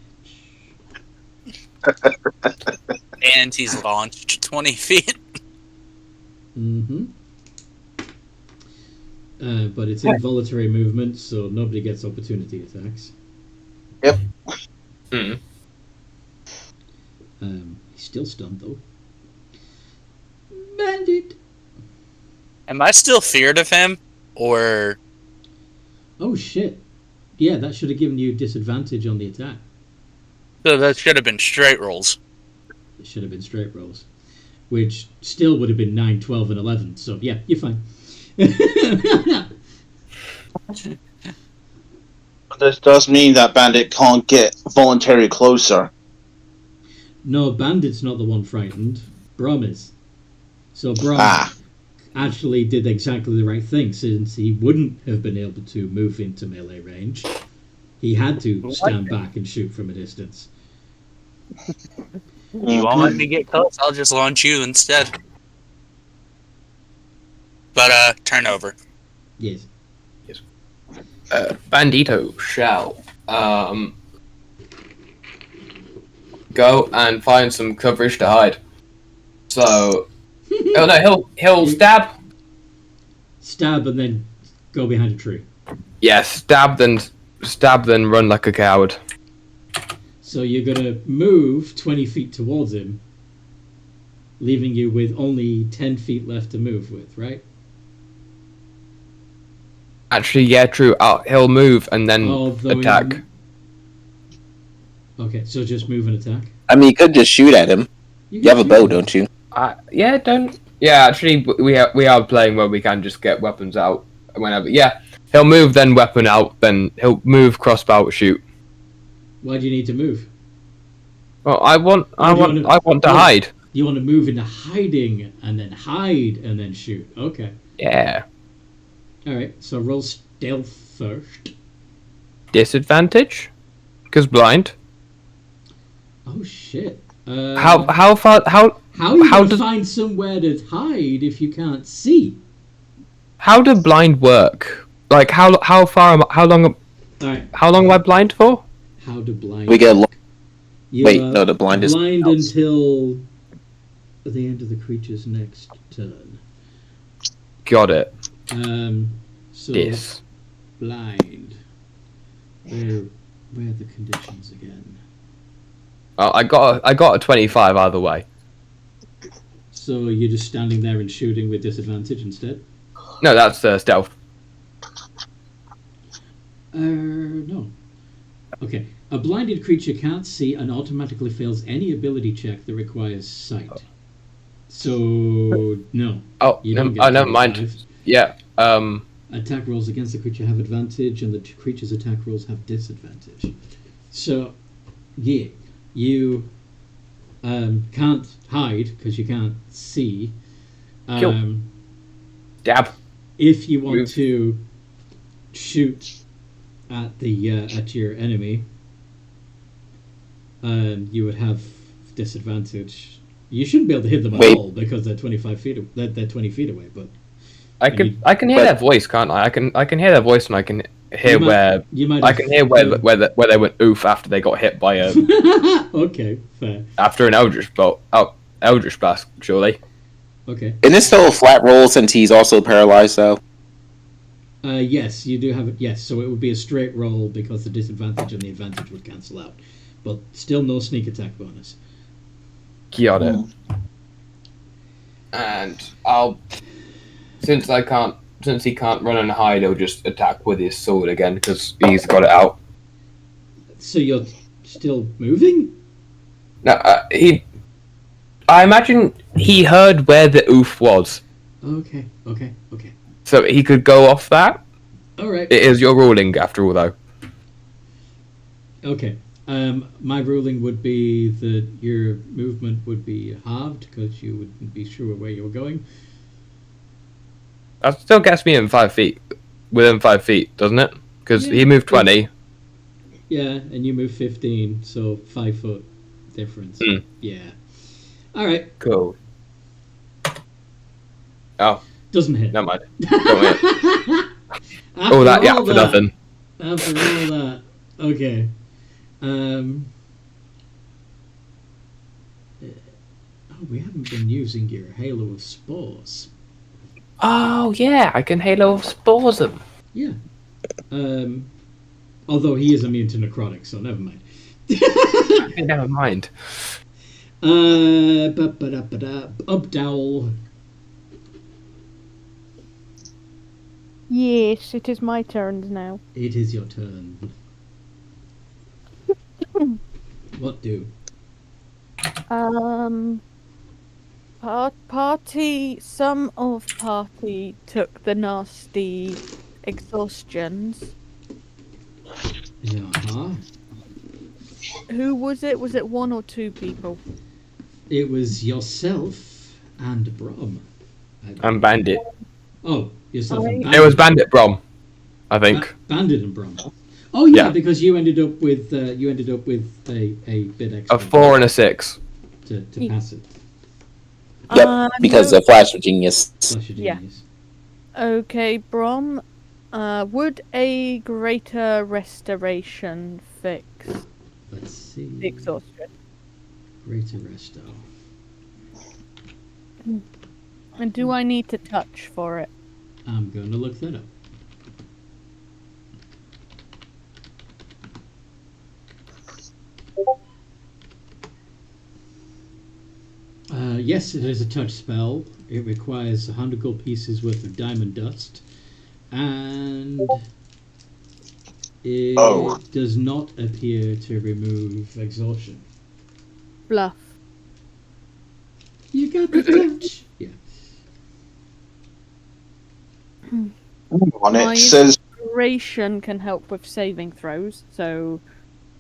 Speaker 4: And he's launched 20 feet.
Speaker 1: Mm-hmm. But it's involuntary movement, so nobody gets opportunity attacks.
Speaker 3: Yep.
Speaker 1: He's still stunned, though. Bandit!
Speaker 4: Am I still feared of him? Or...
Speaker 1: Oh, shit. Yeah, that should have given you disadvantage on the attack.
Speaker 4: So that should have been straight rolls.
Speaker 1: It should have been straight rolls. Which still would have been 9, 12, and 11. So, yeah, you're fine.
Speaker 3: This does mean that Bandit can't get voluntary closer.
Speaker 1: No, Bandit's not the one frightened. Brum is. So Brum actually did exactly the right thing, since he wouldn't have been able to move into melee range. He had to stand back and shoot from a distance.
Speaker 4: You won't let me get close, I'll just launch you instead. But, turn over.
Speaker 1: Yes.
Speaker 2: Bandito shall go and find some coverage to hide. So, oh no, he'll stab.
Speaker 1: Stab and then go behind a tree.
Speaker 2: Yeah, stab then run like a coward.
Speaker 1: So you're gonna move 20 feet towards him, leaving you with only 10 feet left to move with, right?
Speaker 2: Actually, yeah, true. He'll move and then
Speaker 1: Although
Speaker 2: attack.
Speaker 1: Okay, so just move and attack.
Speaker 5: I mean, you could just shoot at him.
Speaker 1: You
Speaker 5: You have a
Speaker 1: can
Speaker 5: bow,
Speaker 1: shoot him.
Speaker 5: don't you?
Speaker 2: Yeah, don't. Yeah, actually, we are playing where we can just get weapons out whenever. Yeah, he'll move, then weapon out, then he'll move, crossbow, shoot.
Speaker 1: Why do you need to move?
Speaker 2: Well, I want to hide.
Speaker 1: You want to move into hiding and then hide and then shoot. Okay.
Speaker 2: Yeah.
Speaker 1: All right. So roll stealth first.
Speaker 2: Disadvantage, because blind.
Speaker 1: Oh shit.
Speaker 2: How far? How
Speaker 1: are you gonna
Speaker 2: does-
Speaker 1: find somewhere to hide if you can't see?
Speaker 2: How do blind work? Like how far? How long?
Speaker 1: All right.
Speaker 2: How long am I blind for?
Speaker 1: How do blind?
Speaker 5: We get.
Speaker 1: You
Speaker 5: Wait,
Speaker 1: are
Speaker 5: no, the blind is.
Speaker 1: blind until the end of the creature's next turn.
Speaker 2: Got it.
Speaker 1: So
Speaker 2: This.
Speaker 1: blind. Where are the conditions again?
Speaker 2: Oh, I got a 25 either way.
Speaker 1: So you're just standing there and shooting with disadvantage instead?
Speaker 2: No, that's stealth.
Speaker 1: No. Okay. A blinded creature can't see and automatically fails any ability check that requires sight. So no.
Speaker 2: Oh,
Speaker 1: You don't
Speaker 2: never
Speaker 1: get
Speaker 2: mind.
Speaker 1: 25.
Speaker 2: Yeah.
Speaker 1: Attack rolls against the creature have advantage, and the creature's attack rolls have disadvantage. So, yeah, you can't hide because you can't see.
Speaker 2: Kill. Dab.
Speaker 1: If you want
Speaker 2: Move.
Speaker 1: to shoot at the at your enemy, you would have disadvantage. You shouldn't be able to hit them at
Speaker 5: Wait.
Speaker 1: all because they're 25 feet. They're 20 feet away. But
Speaker 2: I can hear their voice, can't I? I can hear their voice, and I can hear where
Speaker 1: you might.
Speaker 2: I can hear where they went oof after they got hit by a
Speaker 1: Okay, fair.
Speaker 2: after an Eldritch bolt. Oh, Eldritch blast, surely.
Speaker 1: Okay.
Speaker 5: Isn't it still a flat roll since he's also paralyzed, though?
Speaker 1: Yes, you do have it. Yes, so it would be a straight roll because the disadvantage and the advantage would cancel out, but still no sneak attack bonus.
Speaker 2: Got it. And since he can't run and hide, he'll just attack with his sword again because he's got it out.
Speaker 1: So you're still moving?
Speaker 2: No, I imagine he heard where the oof was,
Speaker 1: Okay.
Speaker 2: so he could go off that.
Speaker 1: All right.
Speaker 2: It is your ruling, after all, though.
Speaker 1: Okay. My ruling would be that your movement would be halved because you wouldn't be sure where you were going.
Speaker 2: That still gets me in 5 feet, within 5 feet, doesn't it? Because
Speaker 1: Yeah.
Speaker 2: he moved 20.
Speaker 1: Yeah, and you move 15, so 5 foot difference.
Speaker 2: Hmm.
Speaker 1: Yeah. All right.
Speaker 2: Cool. Oh,
Speaker 1: Doesn't hit.
Speaker 2: never mind. Don't hit.
Speaker 1: After
Speaker 2: Oh, that, yeah,
Speaker 1: all
Speaker 2: for
Speaker 1: that-
Speaker 2: nothing.
Speaker 1: After all that, okay. We haven't been using your Halo of Spores.
Speaker 2: Oh, yeah, I can Halo Spores him.
Speaker 1: Yeah. Although he is immune to necrotic, so never mind.
Speaker 2: Never mind.
Speaker 1: Updowl.
Speaker 6: Yes, it is my turn now.
Speaker 1: It is your turn. What do?
Speaker 6: Some of party took the nasty exhaustions.
Speaker 1: Uh-huh.
Speaker 6: Who was it? Was it 1 or 2 people?
Speaker 1: It was yourself and Brom.
Speaker 2: And Bandit.
Speaker 1: Oh, yourself and
Speaker 6: I-
Speaker 1: Bandit.
Speaker 2: It was Bandit Brom, I think.
Speaker 1: Bandit and Brom. Oh yeah,
Speaker 2: Yeah.
Speaker 1: because you ended up with a bit extra
Speaker 2: A 4 and a 6.
Speaker 1: to pass it.
Speaker 5: Yep, because
Speaker 6: no.
Speaker 5: the Flash of Genius.
Speaker 1: Flash of
Speaker 6: Yeah.
Speaker 1: genius.
Speaker 6: Okay, Brom. Would a greater restoration fix
Speaker 1: Let's see.
Speaker 6: the exhaustion?
Speaker 1: Greater resto.
Speaker 6: And do I need to touch for it?
Speaker 1: I'm going to look that up. Yes, it is a touch spell. It requires 100 gold pieces worth of diamond dust, and it does not appear to remove exhaustion.
Speaker 6: Bluff.
Speaker 1: You got the touch. Yeah.
Speaker 3: On it
Speaker 6: My
Speaker 3: says
Speaker 6: inspiration can help with saving throws, so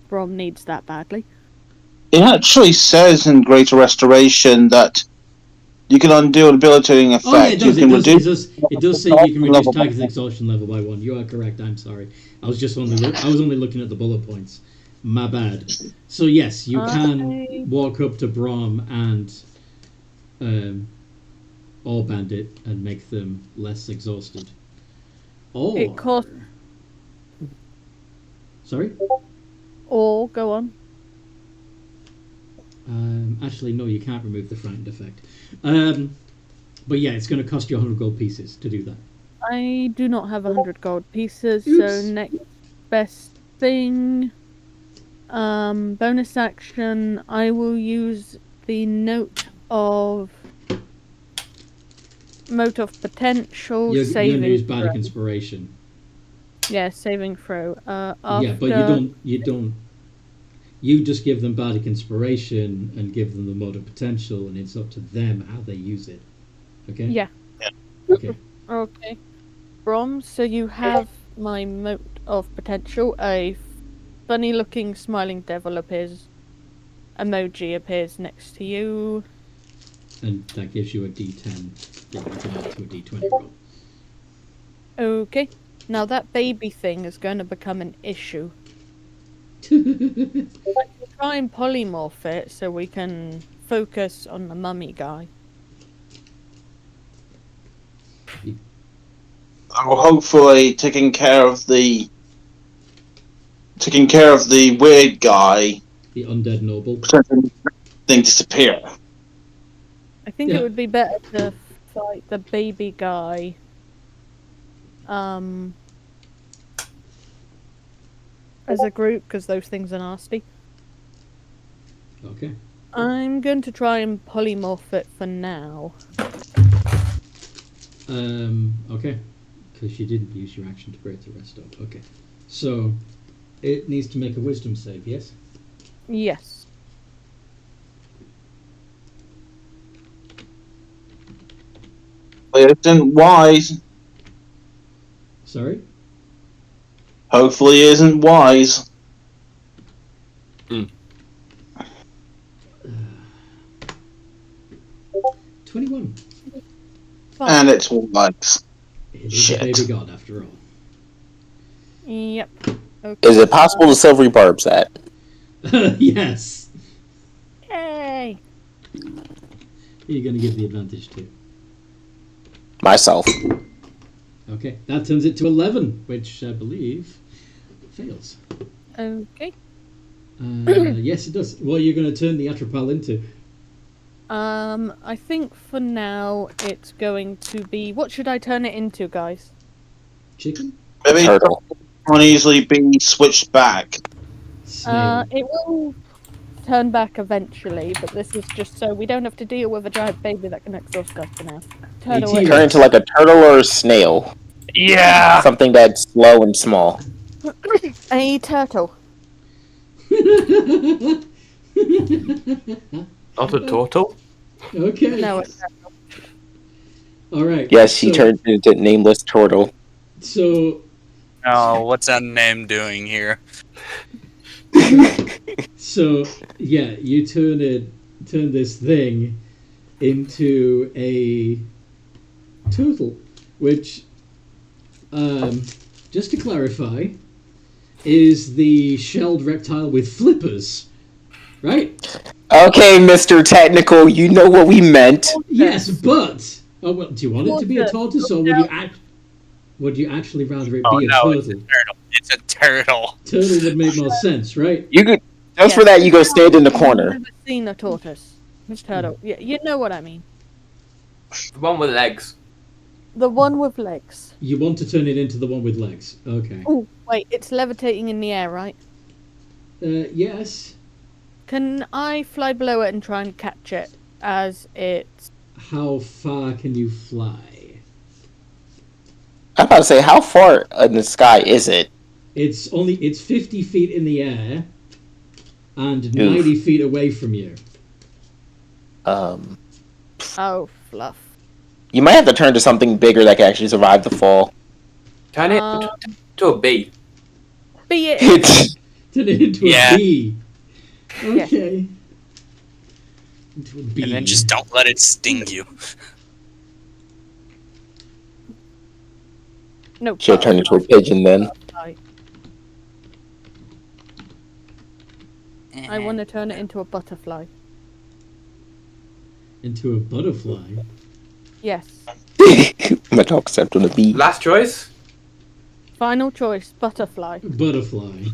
Speaker 6: Brom needs that badly.
Speaker 3: it actually says in Greater Restoration that you can undo an debilitating effect.
Speaker 1: Oh yeah, it does.
Speaker 3: You can reduce.
Speaker 1: It does say you can reduce target's exhaustion level by 1. You are correct. I'm sorry. I was only looking at the bullet points. My bad. So yes, you can walk up to Brom and or Bandit and make them less exhausted. Or
Speaker 6: It costs.
Speaker 1: Sorry.
Speaker 6: Or go on.
Speaker 1: Actually, no, you can't remove the frightened effect. But yeah, it's going to cost you 100 gold pieces to do that.
Speaker 6: I do not have 100 gold pieces,
Speaker 1: Oops.
Speaker 6: so next best thing. Bonus action, I will use the note of potential
Speaker 1: You're
Speaker 6: saving
Speaker 1: going to use Bardic
Speaker 6: throw.
Speaker 1: Inspiration.
Speaker 6: Yeah, saving throw.
Speaker 1: Yeah, but you don't. You just give them Bardic Inspiration and give them the mode of potential, and it's up to them how they use it. Okay?
Speaker 6: Yeah.
Speaker 1: Okay.
Speaker 6: Okay. Brom, so you have my mote of potential. A funny-looking smiling devil emoji appears next to you.
Speaker 1: And that gives you a D10 that you can add to a D20 roll.
Speaker 6: Okay. Now that baby thing is going to become an issue. Try and polymorph it so we can focus on the mummy guy.
Speaker 3: Well, hopefully taking care of the weird guy.
Speaker 1: The undead noble.
Speaker 3: Thing disappear.
Speaker 6: I think it would be better to fight the baby guy. As a group, because those things are nasty.
Speaker 1: Okay.
Speaker 6: I'm going to try and polymorph it for now.
Speaker 1: Okay. Because you didn't use your action to break the rest up. Okay. So, it needs to make a wisdom save, yes?
Speaker 6: Yes.
Speaker 3: It isn't wise.
Speaker 1: Sorry?
Speaker 3: Hopefully it isn't wise.
Speaker 1: 21.
Speaker 3: And it's wise.
Speaker 1: It is
Speaker 3: Shit.
Speaker 1: a baby god after all.
Speaker 6: Yep. Okay.
Speaker 5: Is it possible to silvery barbs that?
Speaker 1: Yes.
Speaker 6: Yay!
Speaker 1: Who are you going to give the advantage to?
Speaker 5: Myself.
Speaker 1: Okay, that turns it to 11, which I believe fails.
Speaker 6: Okay.
Speaker 1: Yes, it does. What are you going to turn the Atropal into?
Speaker 6: I think for now it's going to be... What should I turn it into, guys?
Speaker 1: Chicken?
Speaker 3: Maybe it
Speaker 5: Turtle.
Speaker 3: can easily be switched back.
Speaker 1: Snail.
Speaker 6: It will turn back eventually, but this is just so we don't have to deal with a giant baby that can exhaust us for now. Turtle
Speaker 1: T-Rex.
Speaker 5: Turn into like a turtle or a snail.
Speaker 7: Yeah.
Speaker 5: Something that's slow and small.
Speaker 6: A turtle.
Speaker 2: Not a turtle.
Speaker 1: Okay.
Speaker 6: No, it's
Speaker 1: All right.
Speaker 5: Yes, she
Speaker 1: so,
Speaker 5: turned into a nameless turtle.
Speaker 1: So,
Speaker 4: Oh, what's that name doing here?
Speaker 1: so yeah, you turn this thing into a turtle, which, just to clarify, is the shelled reptile with flippers, right?
Speaker 5: Okay, Mr. Technical, you know what we meant.
Speaker 1: Yes, but well, do you want it to be a tortoise, or would you actually rather it
Speaker 4: Oh
Speaker 1: be a
Speaker 4: no,
Speaker 1: turtle?
Speaker 4: it's a turtle. It's a turtle.
Speaker 1: Turtle would make more sense, right?
Speaker 5: You could just for that you go stand in the corner.
Speaker 6: I've never seen a tortoise. It's turtle. Yeah, you know what I mean.
Speaker 2: The one with legs.
Speaker 6: The one with legs.
Speaker 1: You want to turn it into the one with legs. Okay.
Speaker 6: Oh, wait, it's levitating in the air, right?
Speaker 1: Yes.
Speaker 6: Can I fly below it and try and catch it as it's
Speaker 1: How far can you fly?
Speaker 5: I'm about to say, how far in the sky is it?
Speaker 1: It's 50 feet in the air and
Speaker 5: Oof.
Speaker 1: 90 feet away from you.
Speaker 6: oh fluff.
Speaker 5: You might have to turn to something bigger that can actually survive the fall.
Speaker 2: Turn it to a bee.
Speaker 6: Be it.
Speaker 5: It's
Speaker 1: Turn it into
Speaker 4: Yeah.
Speaker 1: a bee. Okay. Into a bee.
Speaker 4: And then just don't let it sting you.
Speaker 6: No.
Speaker 5: should turn into a pigeon then.
Speaker 6: I want to turn it into a butterfly.
Speaker 1: Into a butterfly.
Speaker 6: Yes.
Speaker 5: My dog stepped on a bee.
Speaker 2: Last choice.
Speaker 6: Final choice, butterfly.
Speaker 1: Butterfly.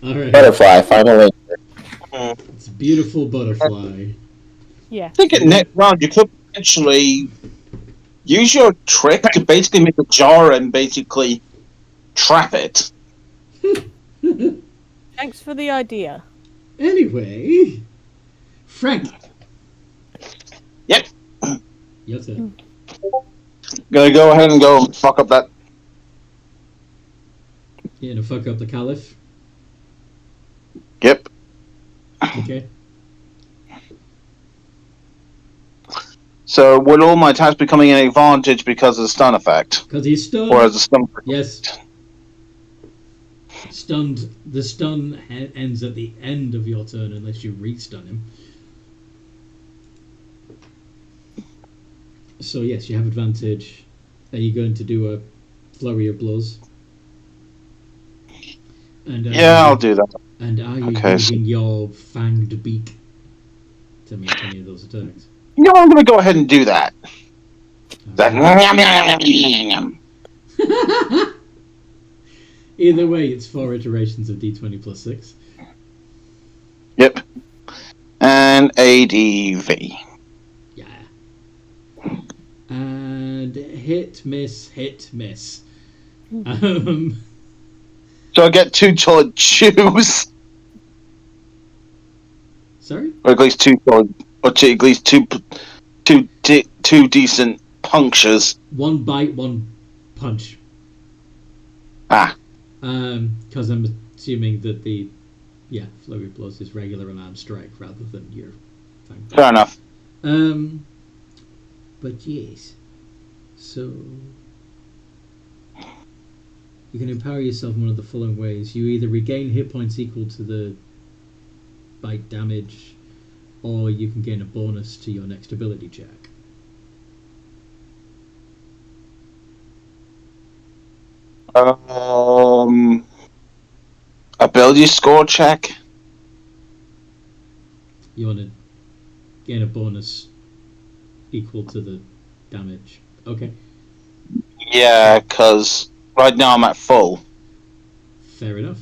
Speaker 1: Alright.
Speaker 5: Butterfly, finally.
Speaker 1: It's a beautiful butterfly.
Speaker 6: Yeah.
Speaker 3: I think at next round you could potentially use your trick to basically make a jar and basically trap it.
Speaker 6: Thanks for the idea.
Speaker 1: Anyway, Frank.
Speaker 3: Yep.
Speaker 1: Your turn.
Speaker 3: Gonna go ahead and go fuck up that.
Speaker 1: You gonna fuck up the Caliph?
Speaker 3: Yep.
Speaker 1: Okay.
Speaker 3: So will all my attacks becoming an advantage because of the stun effect?
Speaker 1: Because he's stunned.
Speaker 3: Or as a stun?
Speaker 1: Yes. Stunned. The stun ends at the end of your turn unless you re-stun him. So yes, you have advantage. Are you going to do a flurry of blows? And
Speaker 3: Yeah, I'll do that.
Speaker 1: And are you
Speaker 3: Okay,
Speaker 1: using your fanged beak to make any of those attacks?
Speaker 3: You know, I'm gonna go ahead and do that. That.
Speaker 1: Either way, it's 4 iterations of D20 plus 6.
Speaker 3: Yep. And ADV.
Speaker 1: Yeah. And hit, miss, hit, miss.
Speaker 3: So I get two to choose,
Speaker 1: Sorry?
Speaker 3: or at least two decent punctures.
Speaker 1: One bite, one punch.
Speaker 3: Ah,
Speaker 1: Because I'm assuming that the flurry of blows is regular unarmed strike rather than your fang.
Speaker 3: fair enough.
Speaker 1: But yes. So you can empower yourself in one of the following ways. You either regain hit points equal to the bite damage, or you can gain a bonus to your next ability check.
Speaker 3: Ability score check.
Speaker 1: You want to gain a bonus equal to the damage. Okay,
Speaker 3: Yeah, because right now I'm at full.
Speaker 1: fair enough.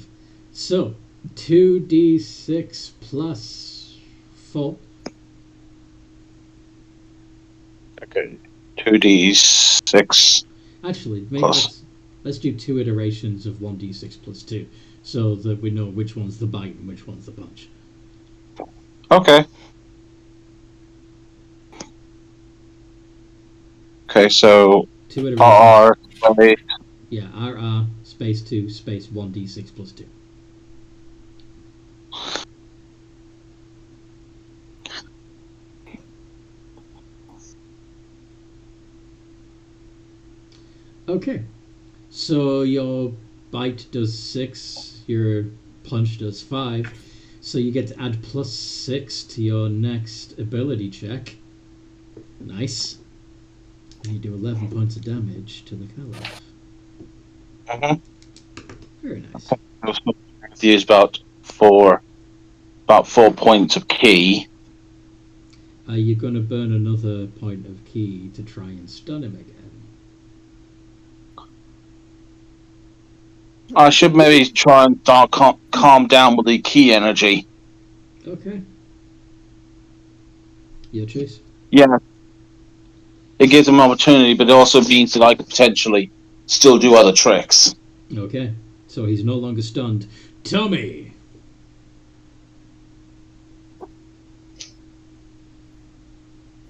Speaker 1: So 2d6 plus 4.
Speaker 3: Okay. 2d6.
Speaker 1: Actually, maybe
Speaker 3: Plus.
Speaker 1: let's do 2 iterations of 1d6 plus 2, so that we know which one's the bite and which one's the punch.
Speaker 3: Okay. Okay, so
Speaker 1: 2 iterations.
Speaker 3: R.
Speaker 1: Yeah, RR space 2 space 1d6 plus 2. Okay, so your bite does 6, your punch does 5, so you get to add plus 6 to your next ability check. Nice. And you do 11 points of damage to the Caliph. Very nice.
Speaker 3: Use about 4 points of key.
Speaker 1: Are you going to burn another point of key to try and stun him again?
Speaker 3: I should maybe try and calm down with the key energy.
Speaker 1: Okay. Your choice.
Speaker 3: Yeah. It gives him an opportunity, but it also means that I could potentially still do other tricks.
Speaker 1: Okay. So he's no longer stunned. Tommy!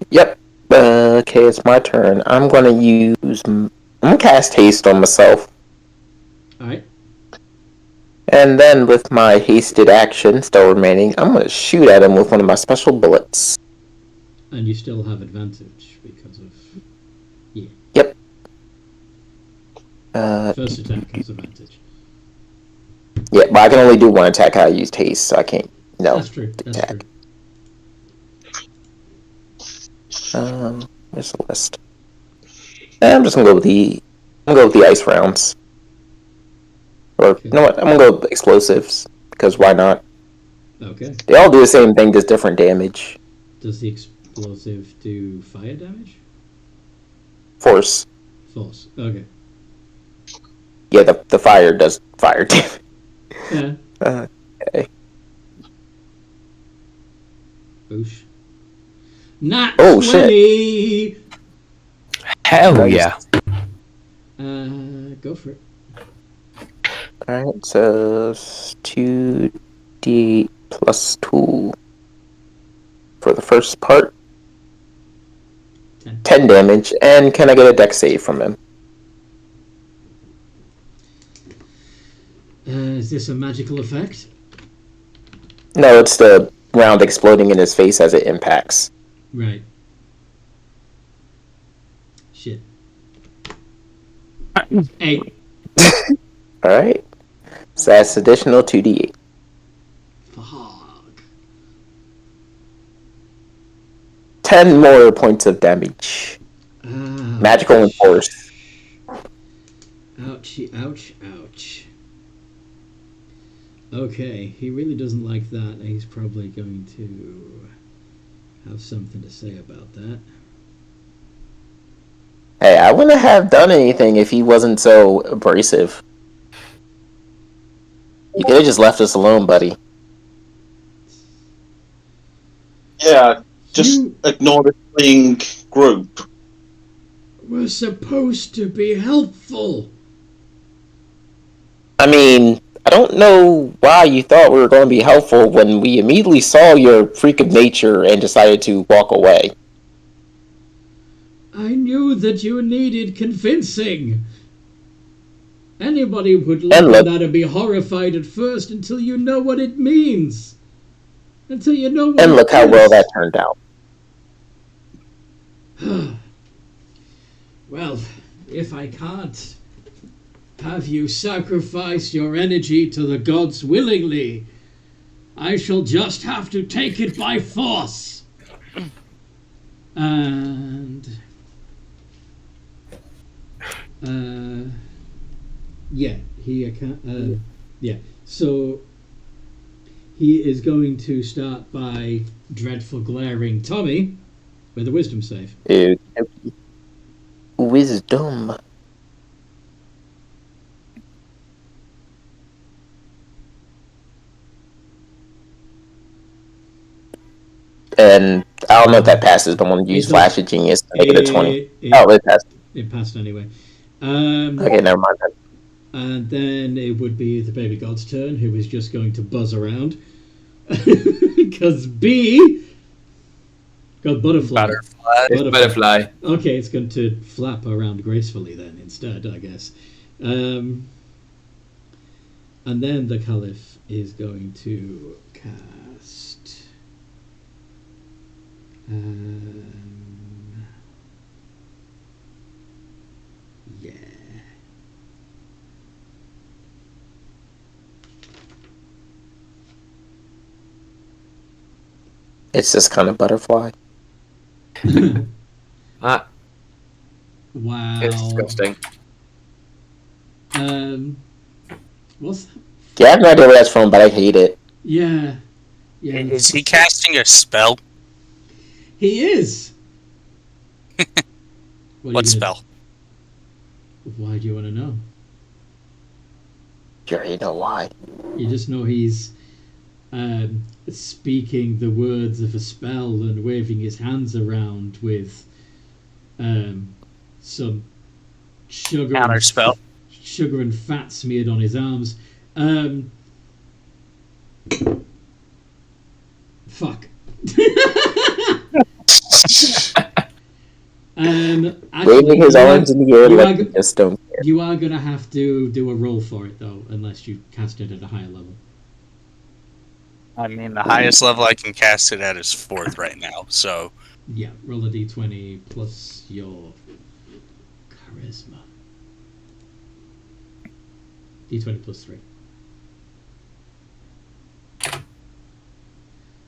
Speaker 5: Yep. Okay, it's my turn. I'm gonna cast haste on myself.
Speaker 1: Alright.
Speaker 5: And then with my hasted action still remaining, I'm gonna shoot at him with one of my special bullets.
Speaker 1: And you still have advantage because of... Yeah.
Speaker 5: Yep.
Speaker 1: First attack has advantage.
Speaker 5: Yeah, but I can only do one attack. I used haste, so I can't,
Speaker 1: That's true. That's
Speaker 5: attack.
Speaker 1: true.
Speaker 5: There's a list. I'm just gonna go with the ice rounds. Or
Speaker 1: Okay.
Speaker 5: you know what? I'm gonna go with explosives because why not?
Speaker 1: Okay.
Speaker 5: They all do the same thing, just different damage.
Speaker 1: Does the explosive do fire damage?
Speaker 5: Force.
Speaker 1: Force. Okay.
Speaker 5: Yeah, the fire does fire damage.
Speaker 1: Yeah.
Speaker 5: Okay.
Speaker 1: Boosh. Not
Speaker 5: Oh,
Speaker 1: 20!
Speaker 2: Hell
Speaker 5: Nice.
Speaker 2: yeah.
Speaker 1: Go for it.
Speaker 5: Alright, so 2d plus 2 for the first part. 10 damage, and can I get a dex save from him?
Speaker 1: Is this a magical effect?
Speaker 5: No, it's the round exploding in his face as it impacts.
Speaker 1: Right. Shit. 8.
Speaker 5: Alright. So that's additional 2d8.
Speaker 1: Fuck.
Speaker 5: 10 more points of damage. Magical and force.
Speaker 1: Ouchie, ouch, ouch. Okay, he really doesn't like that, and he's probably going to have something to say about that.
Speaker 5: Hey, I wouldn't have done anything if he wasn't so abrasive. You could have just left us alone, buddy.
Speaker 3: Yeah, just
Speaker 1: You
Speaker 3: ignore the fleeing group.
Speaker 1: were supposed to be helpful.
Speaker 5: I mean, I don't know why you thought we were going to be helpful when we immediately saw your freak of nature and decided to walk away.
Speaker 1: I knew that you needed convincing. Anybody would look
Speaker 5: And
Speaker 1: at
Speaker 5: look-
Speaker 1: that and be horrified at first until you know what it means. Until you know what
Speaker 5: And
Speaker 1: it
Speaker 5: look how
Speaker 1: is.
Speaker 5: well that turned out.
Speaker 1: Well, if I can't have you sacrifice your energy to the gods willingly, I shall just have to take it by force. And yeah, so he is going to start by dreadful glaring Tommy with a wisdom save.
Speaker 5: Wisdom. And I don't know if that passes, but I'm going to use
Speaker 1: It
Speaker 5: Flash of Genius to make it a 20.
Speaker 1: It
Speaker 5: It passed.
Speaker 1: passed anyway.
Speaker 5: Okay, never mind then.
Speaker 1: And then it would be the baby god's turn, who is just going to buzz around. Because B got butterfly.
Speaker 2: Butterfly.
Speaker 1: Okay, it's going to flap around gracefully then instead, I guess. And then the Caliph is going to cast. Yeah.
Speaker 5: It's just kind of butterfly.
Speaker 2: Ah,
Speaker 1: Wow.
Speaker 2: it's disgusting.
Speaker 1: What's that?
Speaker 5: Yeah, I have no idea where that's from, but I hate it.
Speaker 1: Yeah. Yeah.
Speaker 4: Is he casting a spell?
Speaker 1: He is.
Speaker 4: What spell?
Speaker 1: Why do you want to know?
Speaker 5: You already know why.
Speaker 1: You just know he's speaking the words of a spell and waving his hands around with some sugar
Speaker 4: Counter spell.
Speaker 1: sugar and fat smeared on his arms. Fuck. Actually,
Speaker 5: Waving his arms in the air
Speaker 1: you
Speaker 5: like
Speaker 1: are,
Speaker 5: he just don't care.
Speaker 1: you are going to have to do a roll for it, though, unless you cast it at a higher level.
Speaker 4: I mean, the highest level I can cast it at is 4th right now, so...
Speaker 1: Yeah, roll a d20 plus your charisma. D20 plus 3.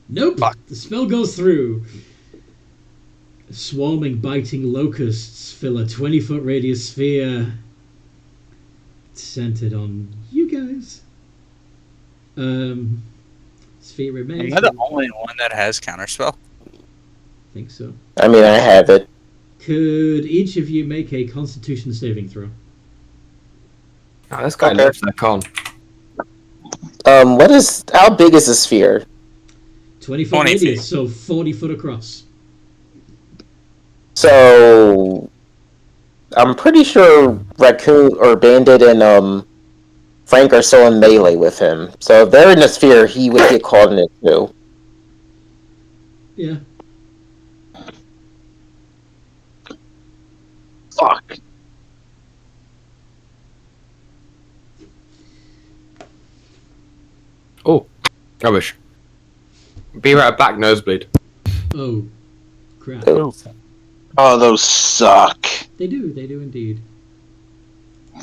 Speaker 1: Nope!
Speaker 4: Fuck.
Speaker 1: The spell goes through. Swarming, biting locusts fill a 20-foot radius sphere centered on you guys. Sphere
Speaker 4: Am
Speaker 1: remains.
Speaker 4: I the only one that has counterspell?
Speaker 1: I think so.
Speaker 5: I mean, I have it.
Speaker 1: Could each of you make a Constitution saving throw?
Speaker 2: Oh, this guy
Speaker 5: Okay.
Speaker 2: loves their con.
Speaker 5: How big is the sphere?
Speaker 1: 20-foot
Speaker 4: 20
Speaker 1: radius,
Speaker 4: feet.
Speaker 1: so 40 foot across.
Speaker 5: So, I'm pretty sure Raccoon or Bandit and Frank are still in melee with him. So if they're in the sphere, he would get caught in it too.
Speaker 1: Yeah.
Speaker 3: Fuck.
Speaker 2: Oh, rubbish. Be right back, nosebleed.
Speaker 1: Oh, crap.
Speaker 5: Ooh.
Speaker 3: Oh, those suck.
Speaker 1: They do indeed.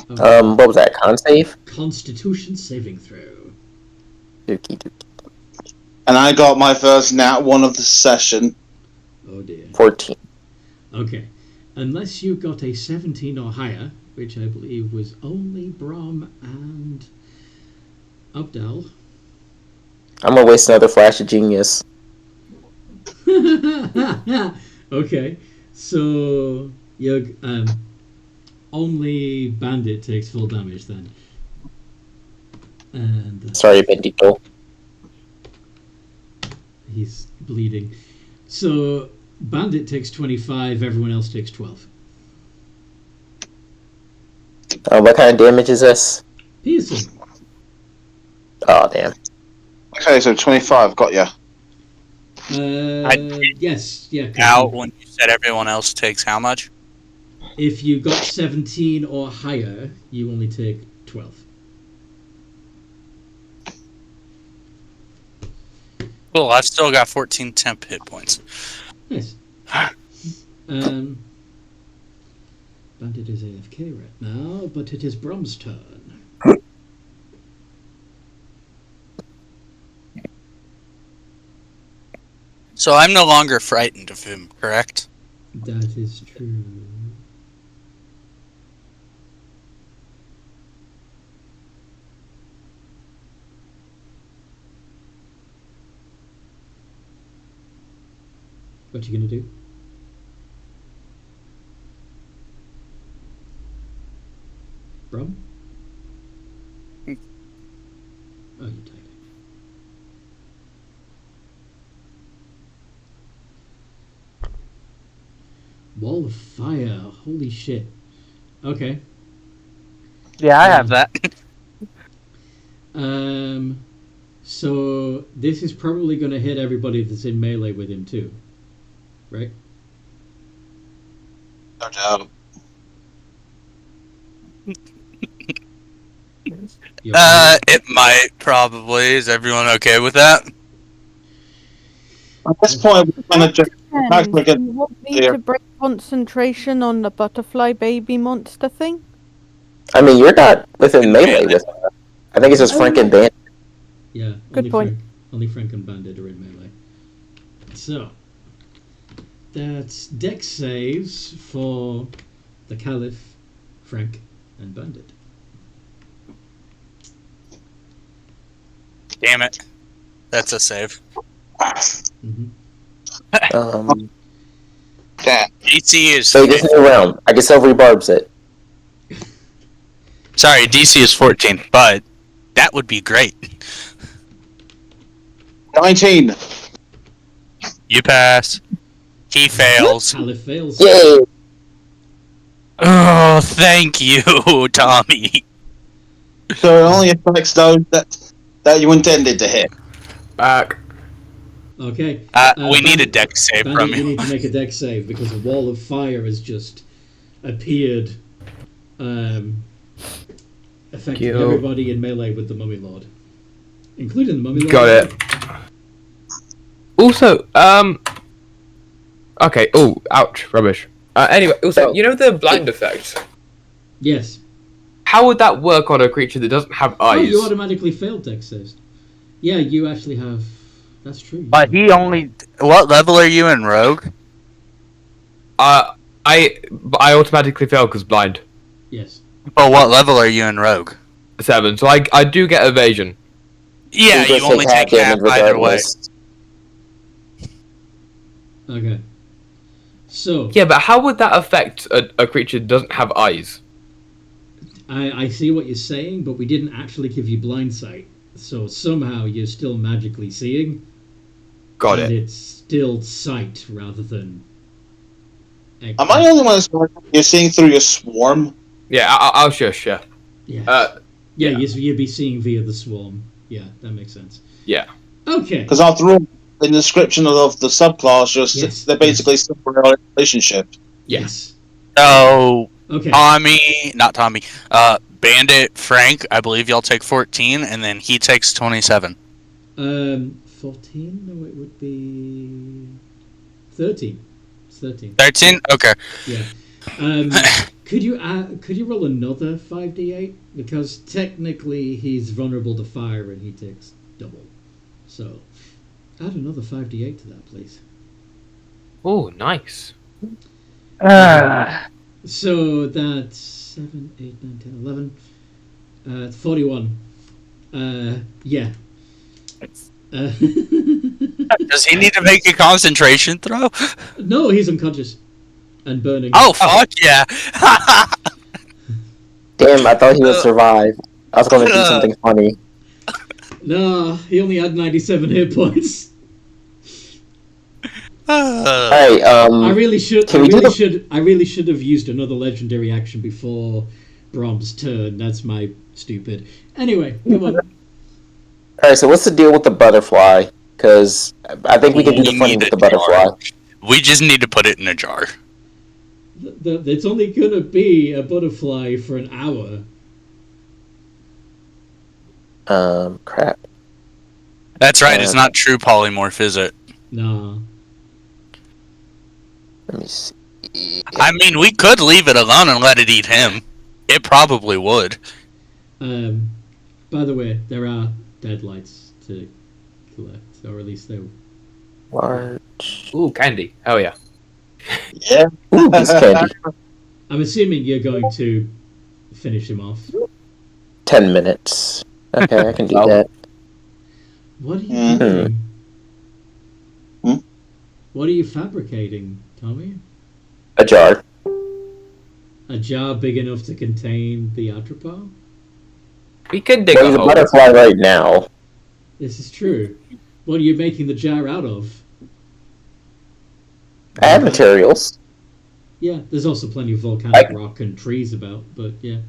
Speaker 1: Okay.
Speaker 5: What was that? Con save?
Speaker 1: Constitution saving throw.
Speaker 5: Dookie dookie.
Speaker 3: And I got my first nat 1 of the session.
Speaker 1: Oh dear.
Speaker 5: 14.
Speaker 1: Okay. Unless you got a 17 or higher, which I believe was only Brom and Abdal.
Speaker 5: I'm gonna waste another flash of genius.
Speaker 1: Okay. So you're only Bandit takes full damage then. And
Speaker 5: Sorry, Bendito.
Speaker 1: he's bleeding. So Bandit takes 25, everyone else takes 12.
Speaker 5: What kind of damage is this?
Speaker 1: Pearson.
Speaker 5: Oh, damn.
Speaker 3: Okay, so 25, got ya.
Speaker 1: Yes, yeah. 'cause
Speaker 4: Now, when you said everyone else takes how much?
Speaker 1: if you got 17 or higher, you only take 12.
Speaker 4: Cool, I've still got 14 temp hit points.
Speaker 1: Nice. Bandit is AFK right now, but it is Brom's turn.
Speaker 4: So I'm no longer frightened of him, correct?
Speaker 1: That is true. What you gonna do? Brom? Oh, you're typing. Wall of fire. Holy shit. Okay.
Speaker 7: Yeah, I have that.
Speaker 1: So this is probably going to hit everybody that's in melee with him too, right?
Speaker 3: No doubt.
Speaker 1: You okay?
Speaker 4: It might, probably. Is everyone okay with that?
Speaker 3: At this point, we're kind of just
Speaker 6: And
Speaker 3: like a
Speaker 6: you want me
Speaker 3: deer.
Speaker 6: to break concentration on the butterfly baby monster thing?
Speaker 5: I mean, you're not within melee with him. I think it's just Frank and Bandit.
Speaker 1: Yeah.
Speaker 6: Good point.
Speaker 1: Only Frank and Bandit are in melee. So that's dex saves for the Caliph, Frank, and Bandit.
Speaker 4: Damn it. That's a save.
Speaker 1: Mm-hmm.
Speaker 3: Damn.
Speaker 4: DC is...
Speaker 5: So this new round. I guess I'll rebarbs it.
Speaker 4: Sorry, DC is 14, but that would be great.
Speaker 3: 19.
Speaker 4: You pass. He fails.
Speaker 1: Caliph fails.
Speaker 5: Yay!
Speaker 4: Oh, thank you, Tommy.
Speaker 3: So it only affects those that you intended to hit.
Speaker 2: Back.
Speaker 1: Okay.
Speaker 4: We need a deck save
Speaker 1: Bandit,
Speaker 4: from
Speaker 1: you
Speaker 4: you.
Speaker 1: need to make a deck save because a wall of fire has just appeared, affecting everybody in melee with the Mummy Lord, including the Mummy Lord.
Speaker 2: Got it. Also, okay. Oh, ouch, rubbish. Anyway, also, you know the blind effect.
Speaker 1: Yes.
Speaker 2: How would that work on a creature that doesn't have eyes?
Speaker 1: Oh, you automatically failed deck saves. Yeah, you actually have. That's true.
Speaker 7: But he only. What level are you in, Rogue?
Speaker 2: I automatically fail because blind.
Speaker 1: Yes.
Speaker 7: But what level are you in, Rogue?
Speaker 2: 7, so I do get evasion.
Speaker 4: Yeah, you only take half either way.
Speaker 1: Okay. So.
Speaker 2: Yeah, but how would that affect a creature that doesn't have eyes?
Speaker 1: I see what you're saying, but we didn't actually give you blind sight. So somehow you're still magically seeing.
Speaker 2: Got
Speaker 1: and
Speaker 2: it.
Speaker 1: It's still sight rather than.
Speaker 3: Am I the only one you're seeing through your swarm?
Speaker 2: Yeah, I'll shush. Yeah.
Speaker 1: Yeah. You'd be seeing via the swarm. Yeah, that makes sense.
Speaker 2: Yeah.
Speaker 1: Okay.
Speaker 3: Because after all, in the description of the subclass, they're basically still in a relationship.
Speaker 1: Yes.
Speaker 7: So,
Speaker 1: Okay.
Speaker 7: not Tommy, Bandit, Frank, I believe y'all take 14, and then he takes 27.
Speaker 1: 14? No, it would be 13. It's 13.
Speaker 7: 13? Okay.
Speaker 1: Yeah. Could you roll another 5d8? Because technically he's vulnerable to fire and he takes double. So add another 5d8 to that, please.
Speaker 2: Oh, nice.
Speaker 1: So that's 7, 8, 9, 10, 11. 41. Yeah.
Speaker 7: Does he need to make a concentration throw?
Speaker 1: No, he's unconscious and burning.
Speaker 7: Oh, fuck yeah.
Speaker 5: Damn, I thought he would survive. I was going to do something funny.
Speaker 1: No, he only had 97 hit points.
Speaker 5: Alright,
Speaker 1: I really should have used another legendary action before Brom's turn. That's my stupid. Anyway, come on.
Speaker 5: Alright, so what's the deal with the butterfly? Because I think we can do the funny with the butterfly.
Speaker 7: We just need to put it in a jar.
Speaker 1: It's only gonna be a butterfly for an hour.
Speaker 5: Crap.
Speaker 7: That's right, it's not true polymorph, is it?
Speaker 1: Nah.
Speaker 5: Let me see.
Speaker 7: I mean, we could leave it alone and let it eat him. It probably would.
Speaker 1: By the way, there are deadlights to collect, or at least they.
Speaker 5: Large.
Speaker 2: Ooh, candy. Oh yeah.
Speaker 3: Yeah.
Speaker 5: Ooh, piece of candy.
Speaker 1: I'm assuming you're going to finish him off.
Speaker 5: 10 minutes. Okay, I can do that.
Speaker 1: What are you doing?
Speaker 3: Hmm?
Speaker 1: What are you fabricating, Tommy?
Speaker 5: A jar.
Speaker 1: A jar big enough to contain the atropine?
Speaker 2: We could dig
Speaker 5: Well,
Speaker 2: a
Speaker 5: he's a
Speaker 2: hole.
Speaker 5: butterfly right now.
Speaker 1: This is true. What are you making the jar out of?
Speaker 5: I have materials.
Speaker 1: Yeah, there's also plenty of volcanic rock and trees about, but yeah.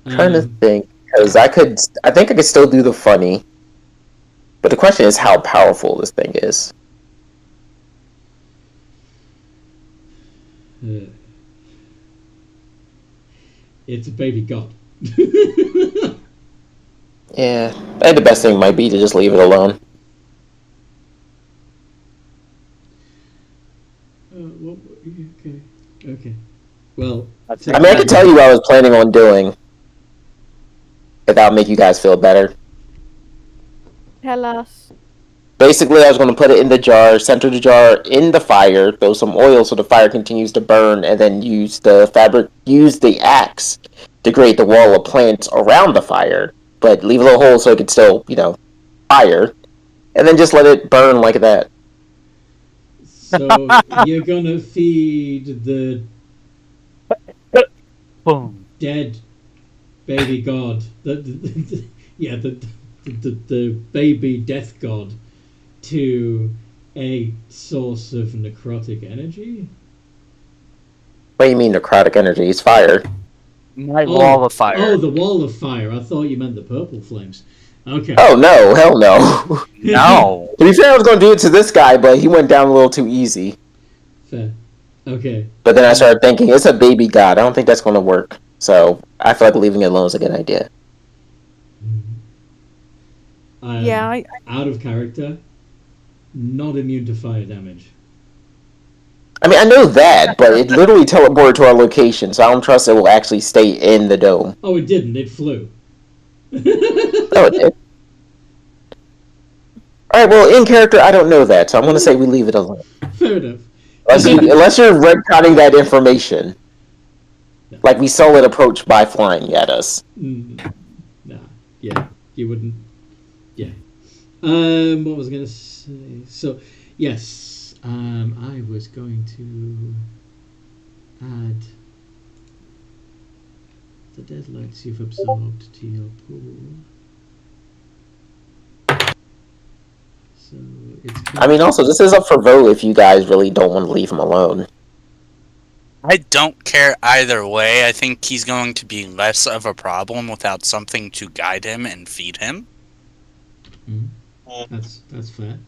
Speaker 5: Trying to think, because I think I could still do the funny, but the question is how powerful this thing is.
Speaker 1: It's a baby god.
Speaker 5: Yeah, I think the best thing might be to just leave it alone.
Speaker 1: Okay. Well,
Speaker 5: I mean, I could tell you what I was planning on doing, if that'll make you guys feel better.
Speaker 6: Tell us.
Speaker 5: Basically, I was going to put it in the jar, center the jar in the fire, throw some oil so the fire continues to burn, and then use the axe to create the wall of plants around the fire, but leave a little hole so it could still, fire, and then just let it burn like that.
Speaker 1: so you're gonna feed the
Speaker 7: Boom.
Speaker 1: dead baby god, the baby death god, to a source of necrotic energy?
Speaker 5: What do you mean necrotic energy? It's fire.
Speaker 7: My wall of fire.
Speaker 1: Oh, the wall of fire. I thought you meant the purple flames. Okay.
Speaker 5: Oh no, hell no.
Speaker 7: No.
Speaker 5: To be fair, I was going to do it to this guy, but he went down a little too easy.
Speaker 1: Fair. Okay.
Speaker 5: But then I started thinking, it's a baby god. I don't think that's going to work. So I feel like leaving it alone is a good idea.
Speaker 6: Yeah,
Speaker 1: Out of character, not immune to fire damage.
Speaker 5: I mean, I know that, but it literally teleported to our location, so I don't trust it will actually stay in the dome.
Speaker 1: Oh, it didn't. It flew.
Speaker 5: Oh, it did. Alright, well, in character, I don't know that, so I'm going to say we leave it alone.
Speaker 1: Fair enough.
Speaker 5: Unless you're retconning that information.
Speaker 1: No.
Speaker 5: Like we saw it approach by flying at us.
Speaker 1: Nah. Yeah. You wouldn't. Yeah. What was I going to say? So, yes. I was going to add the deadlights you've absorbed to your pool. So it's.
Speaker 5: I mean, also, this is up for vote if you guys really don't want to leave him alone.
Speaker 7: I don't care either way. I think he's going to be less of a problem without something to guide him and feed him.
Speaker 1: That's fair.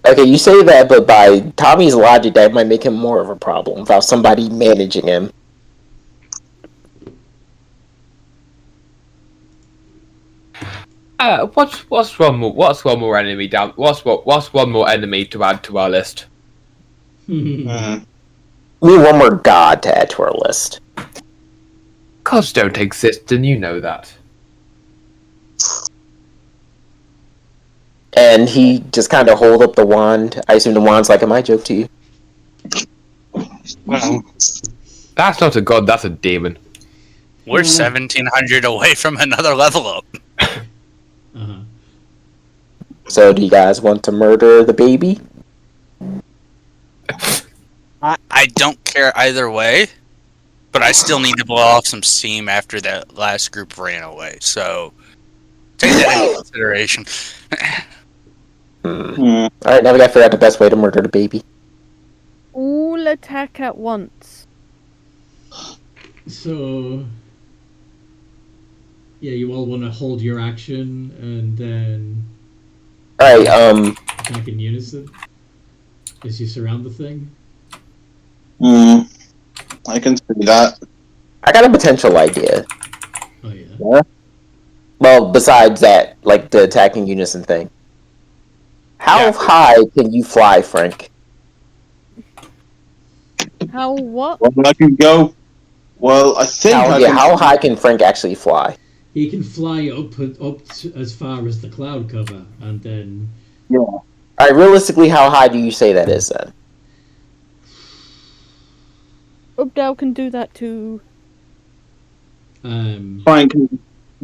Speaker 5: Okay, you say that, but by Tommy's logic, that might make him more of a problem without somebody managing him.
Speaker 2: What's one more enemy down? What's one more enemy to add to our list?
Speaker 5: We need one more god to add to our list.
Speaker 2: Gods don't exist, and you know that.
Speaker 5: And he just kind of hold up the wand. I assume the wand's like, am I a joke to you?
Speaker 2: That's not a god, that's a demon.
Speaker 7: We're 1,700 away from another level up.
Speaker 1: Uh-huh.
Speaker 5: So do you guys want to murder the baby?
Speaker 7: I don't care either way, but I still need to blow off some steam after that last group ran away. So take that into consideration.
Speaker 5: Alright, now we gotta figure out the best way to murder the baby.
Speaker 6: all attack at once.
Speaker 1: So, yeah, you all want to hold your action and then
Speaker 5: Alright,
Speaker 1: attack in unison as you surround the thing.
Speaker 3: I can see that.
Speaker 5: I got a potential idea.
Speaker 1: Oh yeah.
Speaker 3: Yeah.
Speaker 5: Well, besides that, like the attacking unison thing. How high can you fly, Frank?
Speaker 6: How what?
Speaker 3: Well, I can go. Well, I think.
Speaker 5: How high can Frank actually fly?
Speaker 1: He can fly up as far as the cloud cover, and then
Speaker 3: Yeah.
Speaker 5: Alright, realistically, how high do you say that is then?
Speaker 6: Ubdal can do that too.
Speaker 3: Frank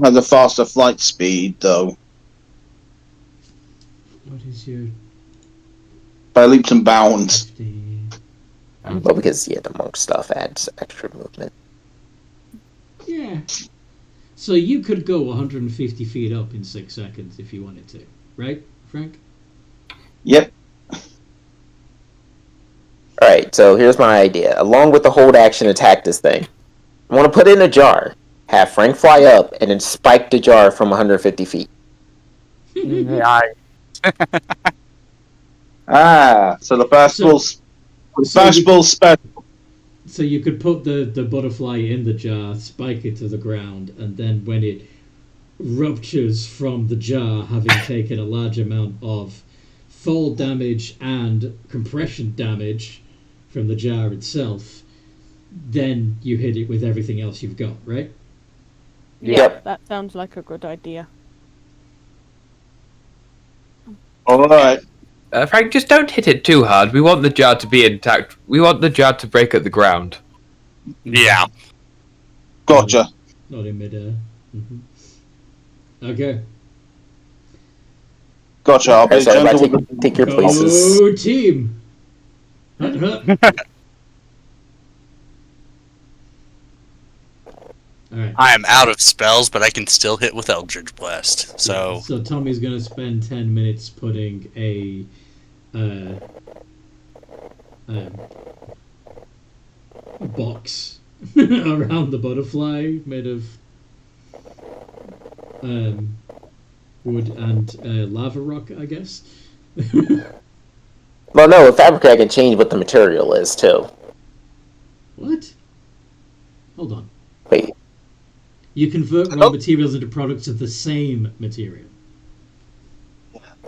Speaker 3: has a faster flight speed, though,
Speaker 1: what is your
Speaker 3: by leaps and bounds.
Speaker 1: 50?
Speaker 5: Well, because, yeah, the monk stuff adds extra movement.
Speaker 1: Yeah. So you could go 150 feet up in 6 seconds if you wanted to, right, Frank?
Speaker 3: Yep.
Speaker 5: Alright, so here's my idea. Along with the hold action attack this thing, I want to put it in a jar, have Frank fly up, and then spike the jar from 150 feet.
Speaker 3: So the first ball special.
Speaker 1: So you could put the butterfly in the jar, spike it to the ground, and then when it ruptures from the jar, having taken a large amount of fall damage and compression damage from the jar itself, then you hit it with everything else you've got, right?
Speaker 5: Yep.
Speaker 6: That sounds like a good idea.
Speaker 3: Alright.
Speaker 2: Frank, just don't hit it too hard. We want the jar to be intact. We want the jar to break at the ground.
Speaker 7: Yeah.
Speaker 3: Gotcha.
Speaker 1: Not in midair. Okay.
Speaker 3: Gotcha. I'll be
Speaker 5: Alright, so
Speaker 3: gentle
Speaker 5: everybody
Speaker 3: with
Speaker 5: take your places.
Speaker 1: Go team! Hut, hut. Alright.
Speaker 7: I am out of spells, but I can still hit with Eldritch Blast. So
Speaker 1: So Tommy's going to spend 10 minutes putting a box around the butterfly made of wood and lava rock, I guess.
Speaker 5: Well, no, with fabricate I can change what the material is too.
Speaker 1: What? Hold on.
Speaker 5: Wait,
Speaker 1: You convert raw materials into products of the same material.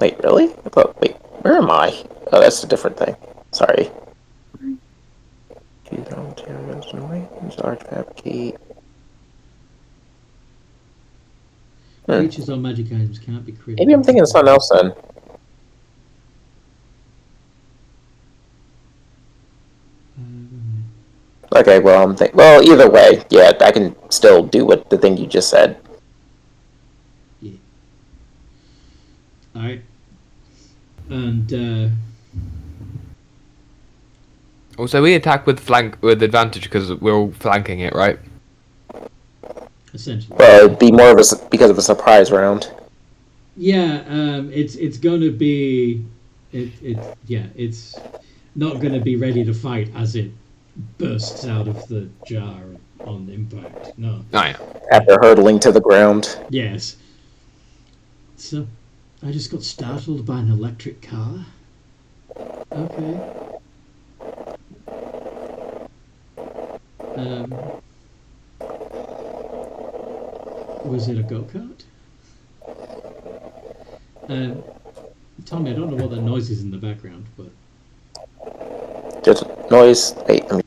Speaker 5: wait, really? I thought, wait, where am I? Oh, that's a different thing. Sorry. Choose raw materials and items, large fabricate.
Speaker 1: Creatures or magic items can't be created.
Speaker 5: Maybe I'm thinking of something else then. Okay, well, well, either way, yeah, I can still do what the thing you just said.
Speaker 1: Yeah. Alright. And,
Speaker 2: Also, we attack with advantage because we're all flanking it, right?
Speaker 1: essentially.
Speaker 5: Well, it'd be more of because of a surprise round.
Speaker 1: Yeah, it's gonna be... it's not gonna be ready to fight as it bursts out of the jar on impact. No.
Speaker 2: Oh, yeah.
Speaker 5: After hurtling to the ground.
Speaker 1: Yes. So, I just got startled by an electric car. Okay. Was it a go-kart? Tommy, I don't know what that noise is in the background, but...
Speaker 5: Just noise. Wait, let me...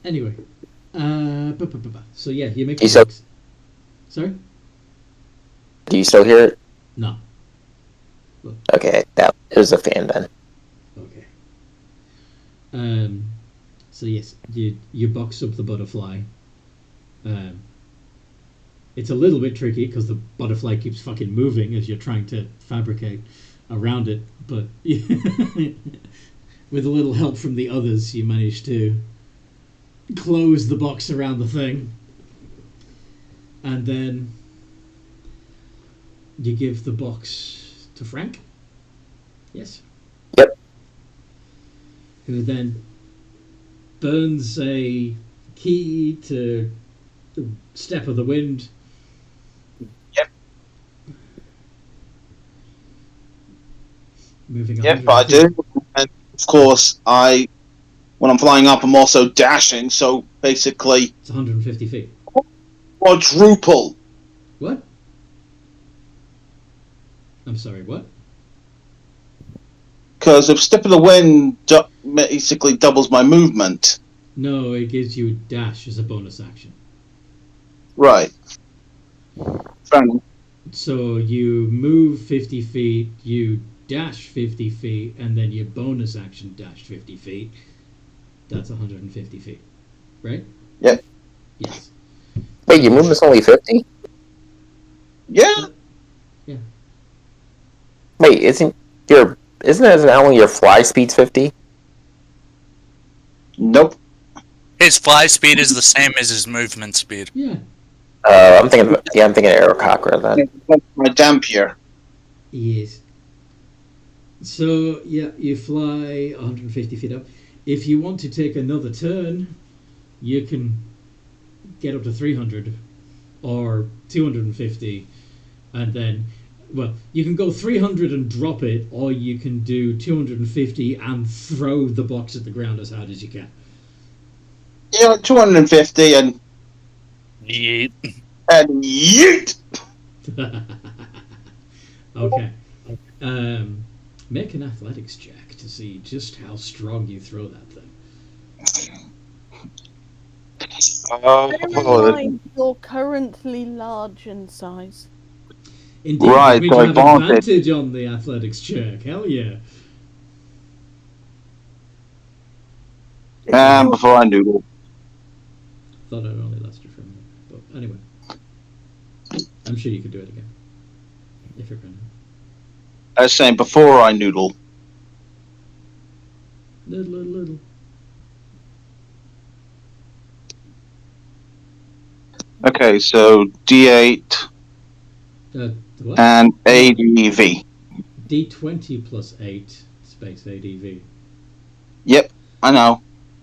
Speaker 1: Anyway. So yeah, you make...
Speaker 5: You still...
Speaker 1: Sorry?
Speaker 5: Do you still hear it?
Speaker 1: No.
Speaker 5: Okay, that is a fan then.
Speaker 1: Okay. So yes, you box up the butterfly. It's a little bit tricky because the butterfly keeps fucking moving as you're trying to fabricate around it, but with a little help from the others, you manage to close the box around the thing, and then you give the box to Frank. Yes.
Speaker 5: Yep.
Speaker 1: Who then burns a key to the step of the wind.
Speaker 3: Yep.
Speaker 1: Moving on.
Speaker 3: Yep, I do. And of course, when I'm flying up, I'm also dashing, so basically...
Speaker 1: It's 150 feet.
Speaker 3: Quadruple!
Speaker 1: What? I'm sorry, what?
Speaker 3: Because a step of the wind basically doubles my movement.
Speaker 1: No, it gives you a dash as a bonus action.
Speaker 3: Right. Fine.
Speaker 1: So you move 50 feet, you dash 50 feet, and then your bonus action dash 50 feet. That's 150 feet. Right?
Speaker 3: Yep.
Speaker 1: Yes.
Speaker 5: Wait, your movement's only 50?
Speaker 3: Yeah.
Speaker 1: Yeah.
Speaker 5: Wait, isn't it only your fly speed's 50?
Speaker 3: Nope.
Speaker 7: His fly speed is the same as his movement speed.
Speaker 1: Yeah.
Speaker 5: I'm thinking of Aerococra then.
Speaker 3: My dampier.
Speaker 1: Yes. So, yeah, you fly 150 feet up. If you want to take another turn, you can get up to 300 or 250, and then, well, you can go 300 and drop it, or you can do 250 and throw the box at the ground as hard as you can.
Speaker 3: Yeah, 250 and
Speaker 7: Yeet.
Speaker 3: yeet!
Speaker 1: Okay. Make an athletics check to see just how strong you throw that thing.
Speaker 6: Bear in mind, you're currently large in size.
Speaker 1: Indeed,
Speaker 3: Right,
Speaker 1: we
Speaker 3: so
Speaker 1: have
Speaker 3: advantage.
Speaker 1: advantage on the athletics check. Hell yeah.
Speaker 3: And before I noodle.
Speaker 1: Thought it only lasted for a minute. But anyway. I'm sure you could do it again. If you're gonna.
Speaker 3: I was saying before I noodle.
Speaker 1: Little.
Speaker 3: Okay, so D8
Speaker 1: What?
Speaker 3: and ADV.
Speaker 1: D20 plus 8 space ADV.
Speaker 3: Yep, I know.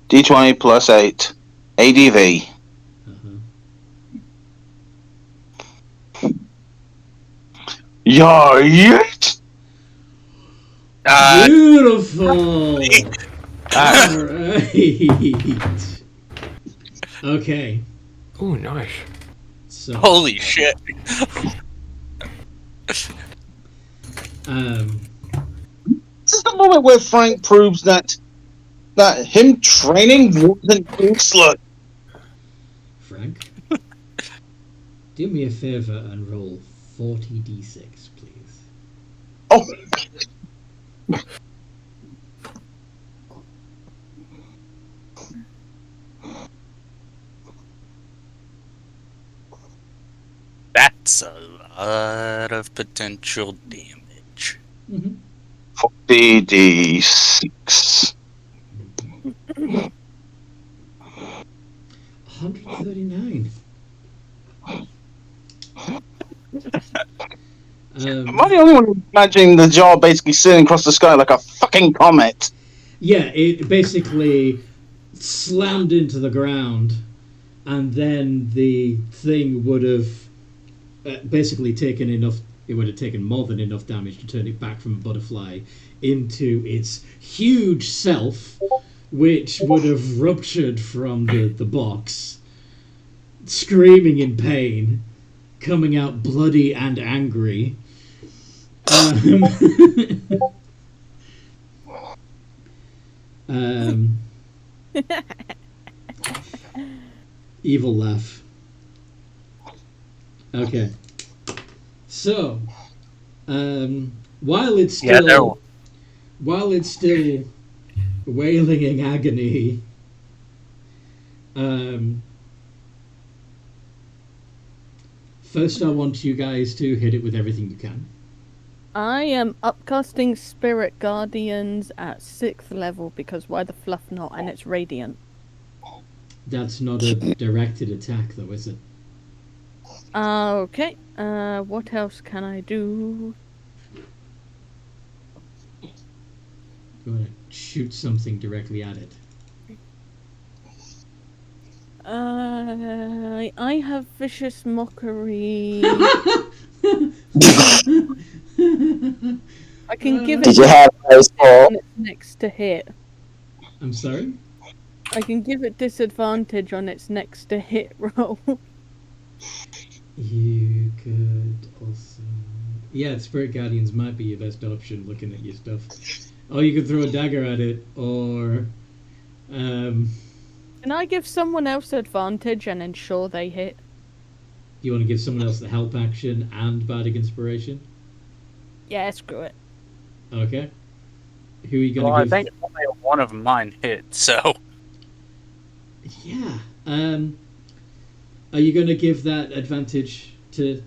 Speaker 3: D20 plus 8 ADV.
Speaker 1: Uh-huh.
Speaker 3: Yeah, yet.
Speaker 1: Beautiful. Alright. Okay.
Speaker 2: Oh, nice.
Speaker 1: So.
Speaker 7: Holy shit.
Speaker 3: This is the moment where Frank proves that him training wasn't useless.
Speaker 1: Frank, do me a favor and roll 40d6, please.
Speaker 3: Oh,
Speaker 7: That's a lot of potential damage.
Speaker 3: 40d6.
Speaker 1: 139.
Speaker 3: Am I the only one imagining the jar basically sailing across the sky like a fucking comet?
Speaker 1: Yeah, it basically slammed into the ground, and then the thing would have basically taken enough. It would have taken more than enough damage to turn it back from a butterfly into its huge self, which would have ruptured from the box, screaming in pain, coming out bloody and angry. Evil laugh. Okay. So, while it's still wailing in agony, first I want you guys to hit it with everything you can.
Speaker 6: I am upcasting Spirit Guardians at 6th level because why the fluff not? And it's radiant.
Speaker 1: That's not a directed attack, though, is it?
Speaker 6: Okay. What else can I do?
Speaker 1: You want to shoot something directly at it.
Speaker 6: I have Vicious Mockery. I can give it.
Speaker 5: Did you have ice ball?
Speaker 6: When it's next to hit.
Speaker 1: I'm sorry?
Speaker 6: I can give it disadvantage on its next to hit roll.
Speaker 1: You could also... Yeah, Spirit Guardians might be your best option looking at your stuff. Or you could throw a dagger at it, or...
Speaker 6: Can I give someone else advantage and ensure they hit?
Speaker 1: You want to give someone else the help action and Bardic Inspiration?
Speaker 6: Yeah, screw it.
Speaker 1: Okay. Who are you going to
Speaker 7: Well, I
Speaker 1: give...
Speaker 7: think only one of mine hit, so...
Speaker 1: Yeah. Are you going to give that advantage to...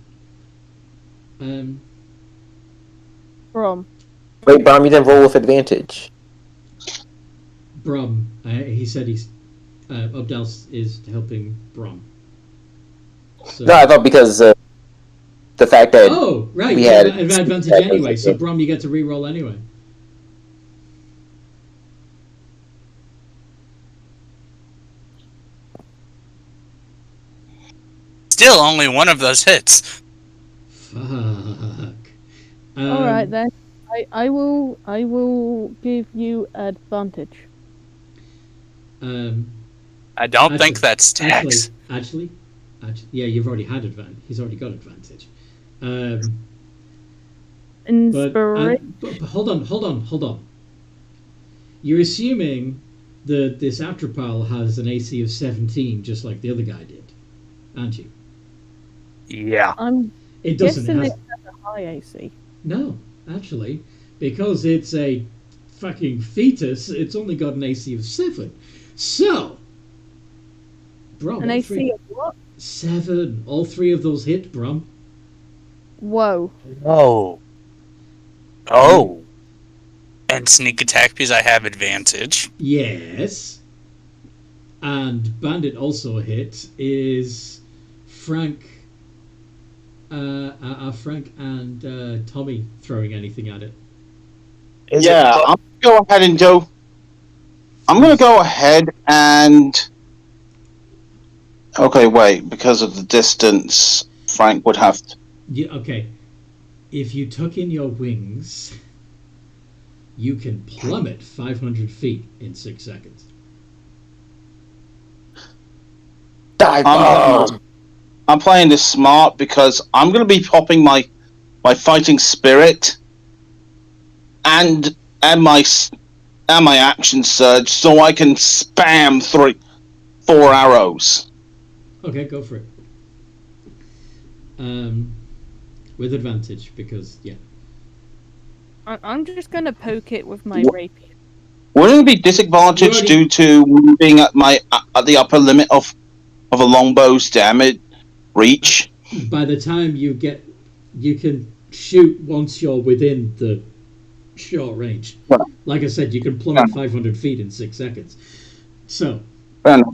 Speaker 6: Brom.
Speaker 5: Wait, Brom, you didn't roll with advantage.
Speaker 1: Brom. He said he's... Obdal is helping Brom. So...
Speaker 5: No, I thought because the fact that
Speaker 1: Oh, right.
Speaker 5: we
Speaker 1: You
Speaker 5: had
Speaker 1: have advantage anyway, so Brom, you get to re-roll anyway.
Speaker 7: Still, only one of those hits.
Speaker 1: Fuck.
Speaker 6: Alright then. I will give you advantage.
Speaker 7: I don't think that stacks.
Speaker 1: Actually, yeah, you've already had advantage. He's already got advantage.
Speaker 6: Inspiration.
Speaker 1: But hold on. You're assuming that this Atropal has an AC of 17, just like the other guy did, aren't you?
Speaker 7: Yeah.
Speaker 6: I'm
Speaker 1: It doesn't.
Speaker 6: guessing
Speaker 1: It
Speaker 6: it
Speaker 1: has...
Speaker 6: has a high AC.
Speaker 1: No, actually, because it's a fucking fetus, it's only got an AC of 7. So, Brom,
Speaker 6: An AC of what?
Speaker 1: 7. All 3 of those hit, Brom.
Speaker 6: Whoa.
Speaker 7: Oh. Oh. And sneak attack because I have advantage.
Speaker 1: Yes. And Bandit also hit. Is Frank... are Frank and Tommy throwing anything at it?
Speaker 7: Is
Speaker 3: Yeah,
Speaker 7: it-
Speaker 3: I'm gonna go ahead and go. I'm gonna go ahead and. Okay, wait. Because of the distance, Frank would have to.
Speaker 1: Yeah, okay. If you tuck in your wings, you can plummet 500 feet in 6 seconds.
Speaker 5: Dive bomb!
Speaker 3: I'm playing this smart because I'm going to be popping my fighting spirit and my action surge so I can spam 4 arrows.
Speaker 1: Okay, go for it. With advantage, because, yeah.
Speaker 6: I'm just going to poke it with my
Speaker 3: What?
Speaker 6: rapier.
Speaker 3: Wouldn't it be disadvantaged due to moving at the upper limit of a longbow's damage reach?
Speaker 1: By the time you can shoot once you're within the short range.
Speaker 3: Well,
Speaker 1: Like I said, you can plummet 500 feet in 6 seconds. So,
Speaker 3: ADV.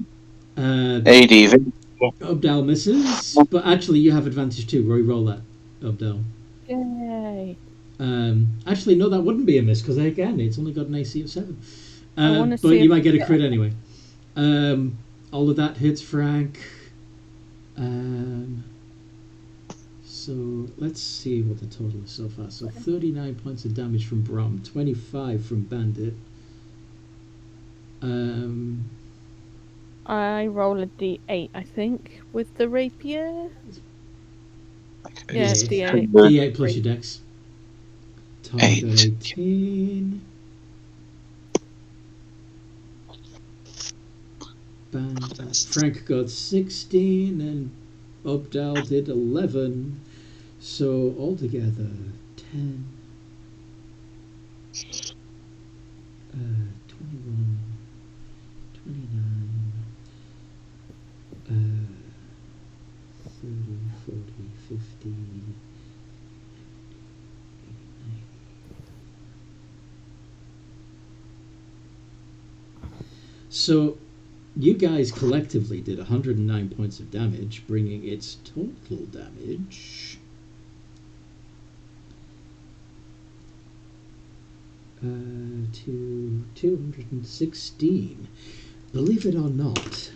Speaker 1: Obdal misses, but actually you have advantage too. Roll that, Obdal.
Speaker 6: Yay.
Speaker 1: Actually, no, that wouldn't be a miss because again, it's only got an AC of 7.
Speaker 6: wanna
Speaker 1: But
Speaker 6: see
Speaker 1: you
Speaker 6: if-
Speaker 1: might get a crit anyway. All of that hits Frank. So let's see what the total is so far. So 39 points of damage from Brom, 25 from Bandit.
Speaker 6: I roll a d8, I think, with the rapier. Yeah, it's d8.
Speaker 1: D8 plus your dex. Tom got
Speaker 3: 8.
Speaker 1: 18. Frank got 16 and Obdal did 11. So altogether 10. 21, 29, 30, 40, 50. So, you guys collectively did 109 points of damage, bringing its total damage to 216. Believe it or not,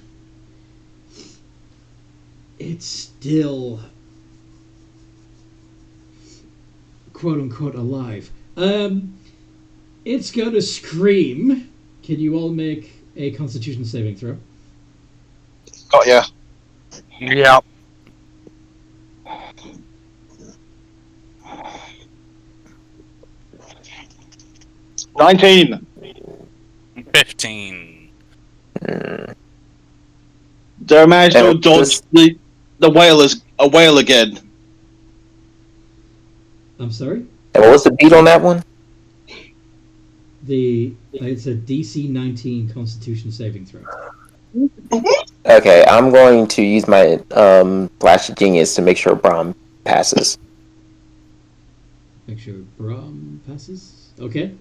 Speaker 1: it's still quote unquote alive. It's gonna scream. Can you all make a Constitution saving throw?
Speaker 3: Got ya.
Speaker 7: Yep.
Speaker 3: 19.
Speaker 7: 15.
Speaker 3: Did I manage to dodge the whale again?
Speaker 1: I'm sorry?
Speaker 5: And what was the beat on that one?
Speaker 1: It's a DC 19 Constitution saving throw.
Speaker 5: Okay, I'm going to use my Flash of Genius to make sure Brahm passes.
Speaker 1: Make sure Brom passes. Okay.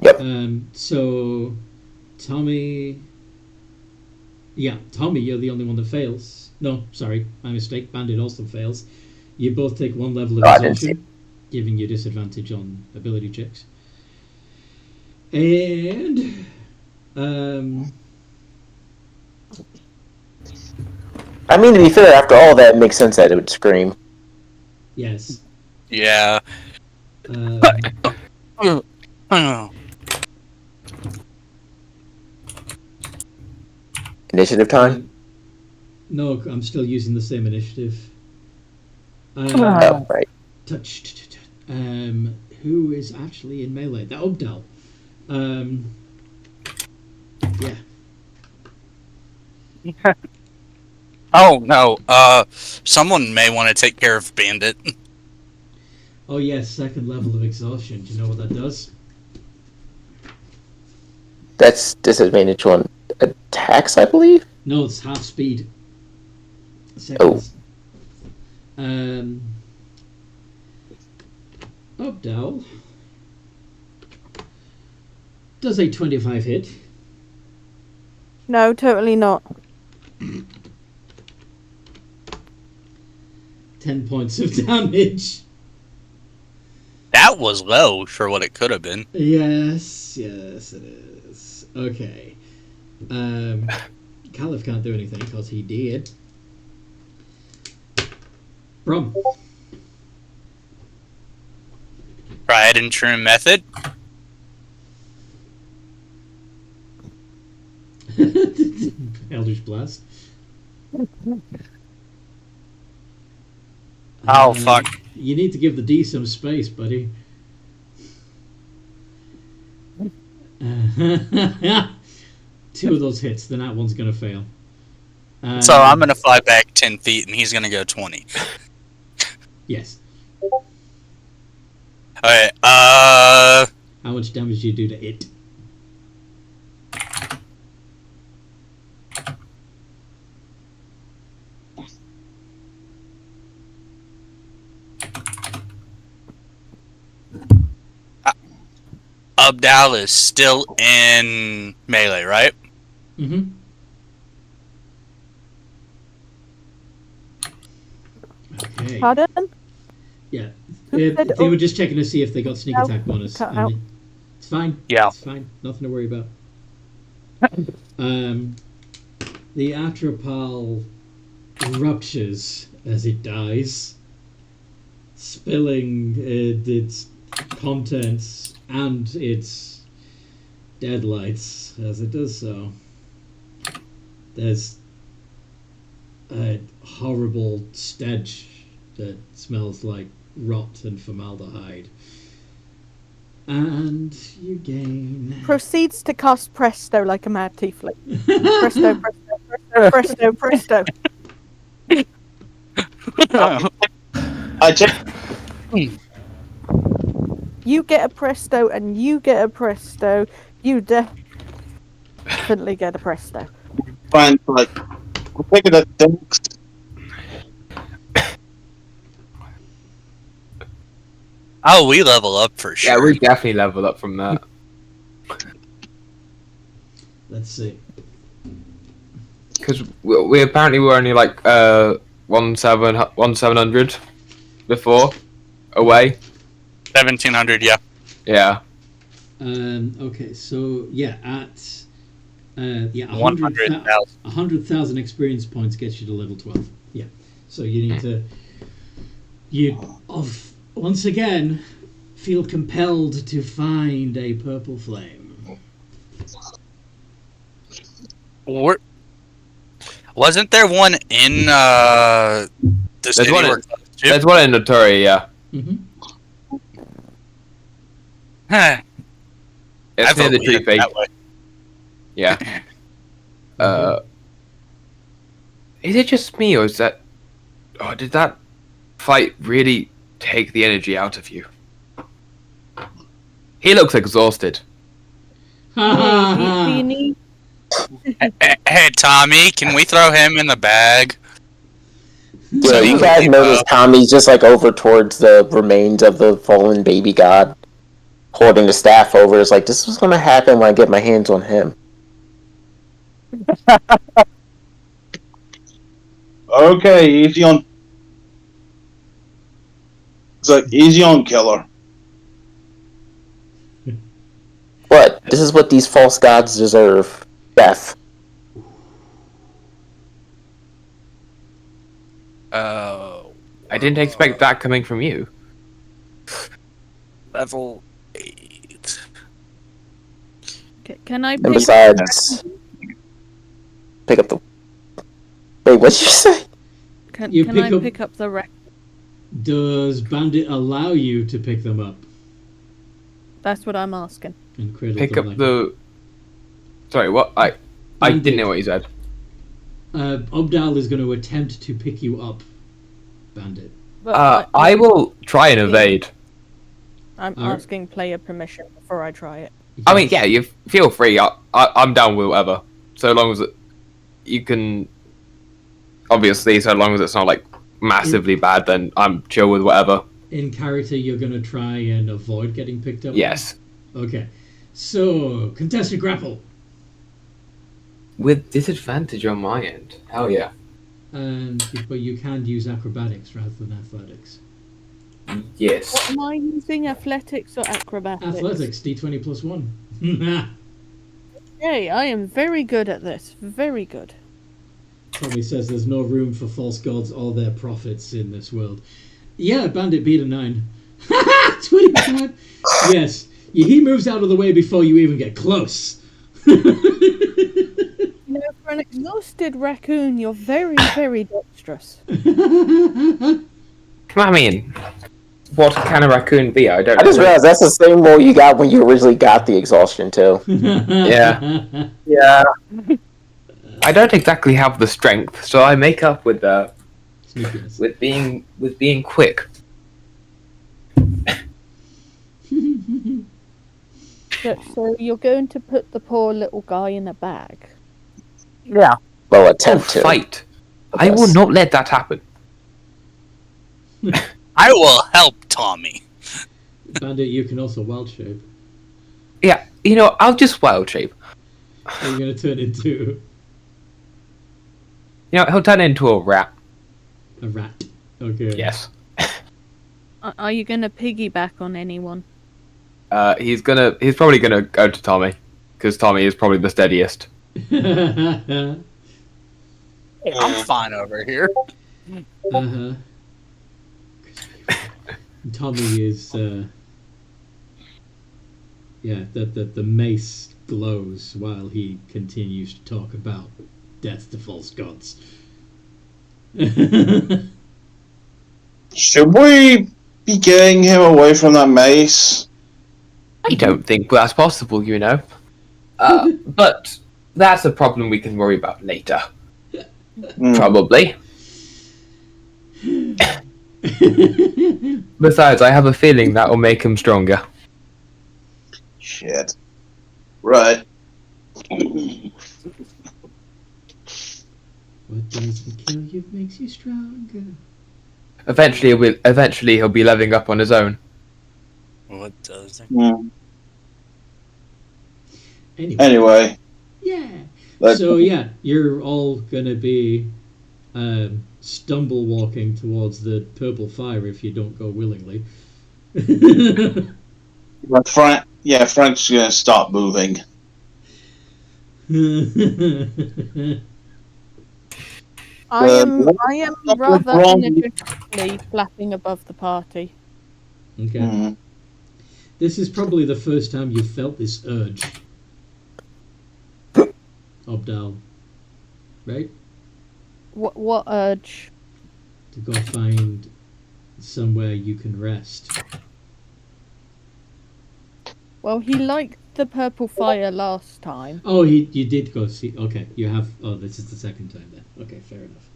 Speaker 5: Yep.
Speaker 1: So, Tommy... Yeah, Tommy, you're the only one that fails. No, sorry, my mistake. Bandit also fails. You both take 1 level of
Speaker 5: I didn't see
Speaker 1: exhaustion, giving you disadvantage on ability checks. And...
Speaker 5: I mean, to be fair, after all that, it makes sense that it would scream.
Speaker 1: yes.
Speaker 7: Yeah.
Speaker 5: Initiative time?
Speaker 1: No, I'm still using the same initiative.
Speaker 5: Oh, right.
Speaker 1: Touched. Who is actually in melee? The Obdal. Yeah.
Speaker 7: Oh no. Someone may want to take care of Bandit.
Speaker 1: Oh yes, 2nd level of exhaustion. Do you know what that does?
Speaker 5: That's disadvantage on attacks, I believe?
Speaker 1: No, it's half speed. Seconds. Obdal does a 25 hit.
Speaker 6: No, totally not.
Speaker 1: 10 points of damage.
Speaker 7: That was low for what it could have been.
Speaker 1: Yes, it is. Okay. Caliph can't do anything because he did. Brom.
Speaker 7: Tried and true method.
Speaker 1: Eldritch Blast.
Speaker 7: Oh, fuck.
Speaker 1: You need to give the D some space, buddy. Two of those hits, then that one's going to fail.
Speaker 7: So I'm going to fly back 10 feet, and he's going to go 20.
Speaker 1: Yes.
Speaker 7: Alright,
Speaker 1: How much damage do you do to it?
Speaker 7: Abdal is still in melee, right?
Speaker 1: Mm-hmm. Okay.
Speaker 6: Pardon?
Speaker 1: Yeah.
Speaker 6: Who said
Speaker 1: They were just checking to see if they got sneak
Speaker 6: No,
Speaker 1: attack bonus.
Speaker 6: cut
Speaker 1: and
Speaker 6: out.
Speaker 1: It's fine.
Speaker 7: Yeah.
Speaker 1: It's fine. Nothing to worry about. The Atropal ruptures as it dies, spilling its contents and its deadlights as it does so. There's a horrible stench that smells like rot and formaldehyde. And you gain...
Speaker 6: Proceeds to cast Presto like a mad tiefling. Presto, presto, presto, presto.
Speaker 3: I just
Speaker 6: You get a Presto and you get a Presto. You definitely get a Presto.
Speaker 3: find like I'm thinking of things.
Speaker 7: Oh, we level up for sure.
Speaker 2: Yeah, we definitely leveled up from that.
Speaker 1: Let's see.
Speaker 2: Because we apparently were only like 1700 before away.
Speaker 7: 1700, yeah.
Speaker 2: Yeah.
Speaker 1: Okay, so yeah, at
Speaker 7: 100,000.
Speaker 1: 100,000 experience points gets you to level 12. Yeah, so you need to once again feel compelled to find a purple flame.
Speaker 7: Wasn't there one in the city?
Speaker 2: There's one in Notori, yeah.
Speaker 1: Mm-hmm.
Speaker 2: It's near the tree fake.
Speaker 7: That way.
Speaker 2: Yeah. Is it just me, or is that... Oh, did that fight really take the energy out of you? He looks exhausted.
Speaker 6: Do you need?
Speaker 7: Hey, Tommy, can we throw him in the bag?
Speaker 5: So you guys notice Tommy's just like over towards the remains of the fallen baby god, holding the staff over. It's like, this is gonna happen when I get my hands on him.
Speaker 3: Okay, easy on. It's like easy on, killer.
Speaker 5: What? This is what these false gods deserve. Death.
Speaker 7: Oh.
Speaker 2: I didn't expect that coming from you.
Speaker 7: Level 8.
Speaker 6: Can I
Speaker 5: And
Speaker 6: pick?
Speaker 5: besides, pick up the. Wait, what'd you say?
Speaker 6: Can
Speaker 1: You
Speaker 6: I
Speaker 1: pick
Speaker 6: pick up the wreck?
Speaker 1: Does Bandit allow you to pick them up?
Speaker 6: That's what I'm asking.
Speaker 1: And cradle
Speaker 2: Pick
Speaker 1: them
Speaker 2: up
Speaker 1: like-
Speaker 2: the... Sorry, what? I didn't know what you said.
Speaker 1: Obdal is going to attempt to pick you up, Bandit.
Speaker 6: But
Speaker 2: I will try and evade.
Speaker 6: I'm
Speaker 1: Alright.
Speaker 6: asking player permission before I try it.
Speaker 2: I mean, yeah, you feel free. I'm down with whatever. So long as you can... Obviously, so long as it's not, like, massively bad, then I'm chill with whatever.
Speaker 1: In character, you're going to try and avoid getting picked up?
Speaker 2: Yes.
Speaker 1: Okay. So, contested grapple.
Speaker 2: With disadvantage on my end. Hell yeah.
Speaker 1: But you can use acrobatics rather than athletics.
Speaker 2: Yes.
Speaker 6: What am I using? Athletics or acrobatics?
Speaker 1: Athletics, d20 plus 1.
Speaker 6: Hey, I am very good at this. Very good.
Speaker 1: Probably says there's no room for false gods or their prophets in this world. Yeah, Bandit beat a 9. 25. Yes, he moves out of the way before you even get close.
Speaker 6: You know, for an exhausted raccoon, you're very, very dexterous.
Speaker 2: I mean, what can a raccoon be? I don't know.
Speaker 5: I just realized that's the same roll you got when you originally got the exhaustion too.
Speaker 2: Yeah. Yeah. I don't exactly have the strength, so I make up with being quick.
Speaker 6: So you're going to put the poor little guy in a bag?
Speaker 7: Yeah.
Speaker 5: Well, attempt to
Speaker 2: Fight. I will
Speaker 5: Yes.
Speaker 2: not let that happen.
Speaker 7: I will help Tommy.
Speaker 1: Bandit, you can also wild shape.
Speaker 2: Yeah, I'll just wild shape.
Speaker 1: What are you going to turn into?
Speaker 2: He'll turn into a rat.
Speaker 1: A rat. Okay.
Speaker 2: Yes.
Speaker 6: Are you going to piggyback on anyone?
Speaker 2: He's probably gonna go to Tommy, because Tommy is probably the steadiest.
Speaker 1: Uh-huh.
Speaker 7: Hey, I'm fine over here.
Speaker 1: Tommy is, the mace glows while he continues to talk about death to false gods.
Speaker 3: Should we be getting him away from that mace?
Speaker 2: I don't think that's possible, But that's a problem we can worry about later. Probably. Besides, I have a feeling that will make him stronger.
Speaker 3: Shit. Right.
Speaker 1: What doesn't kill you makes you stronger.
Speaker 2: Eventually he'll be leveling up on his own.
Speaker 4: What does it?
Speaker 3: Anyway.
Speaker 1: Yeah.
Speaker 3: Let's-
Speaker 1: So yeah, you're all gonna be stumble walking towards the purple fire if you don't go willingly.
Speaker 3: Frank's gonna start moving.
Speaker 6: I am rather
Speaker 3: wrong?
Speaker 6: energetically flapping above the party.
Speaker 1: Okay. This is probably the first time you've felt this urge. Obdal. Right?
Speaker 6: What urge?
Speaker 1: To go find somewhere you can rest.
Speaker 6: Well, he liked the purple fire last time.
Speaker 1: Oh, you did go see. Okay, you have. Oh, this is the second time then. Okay, fair enough.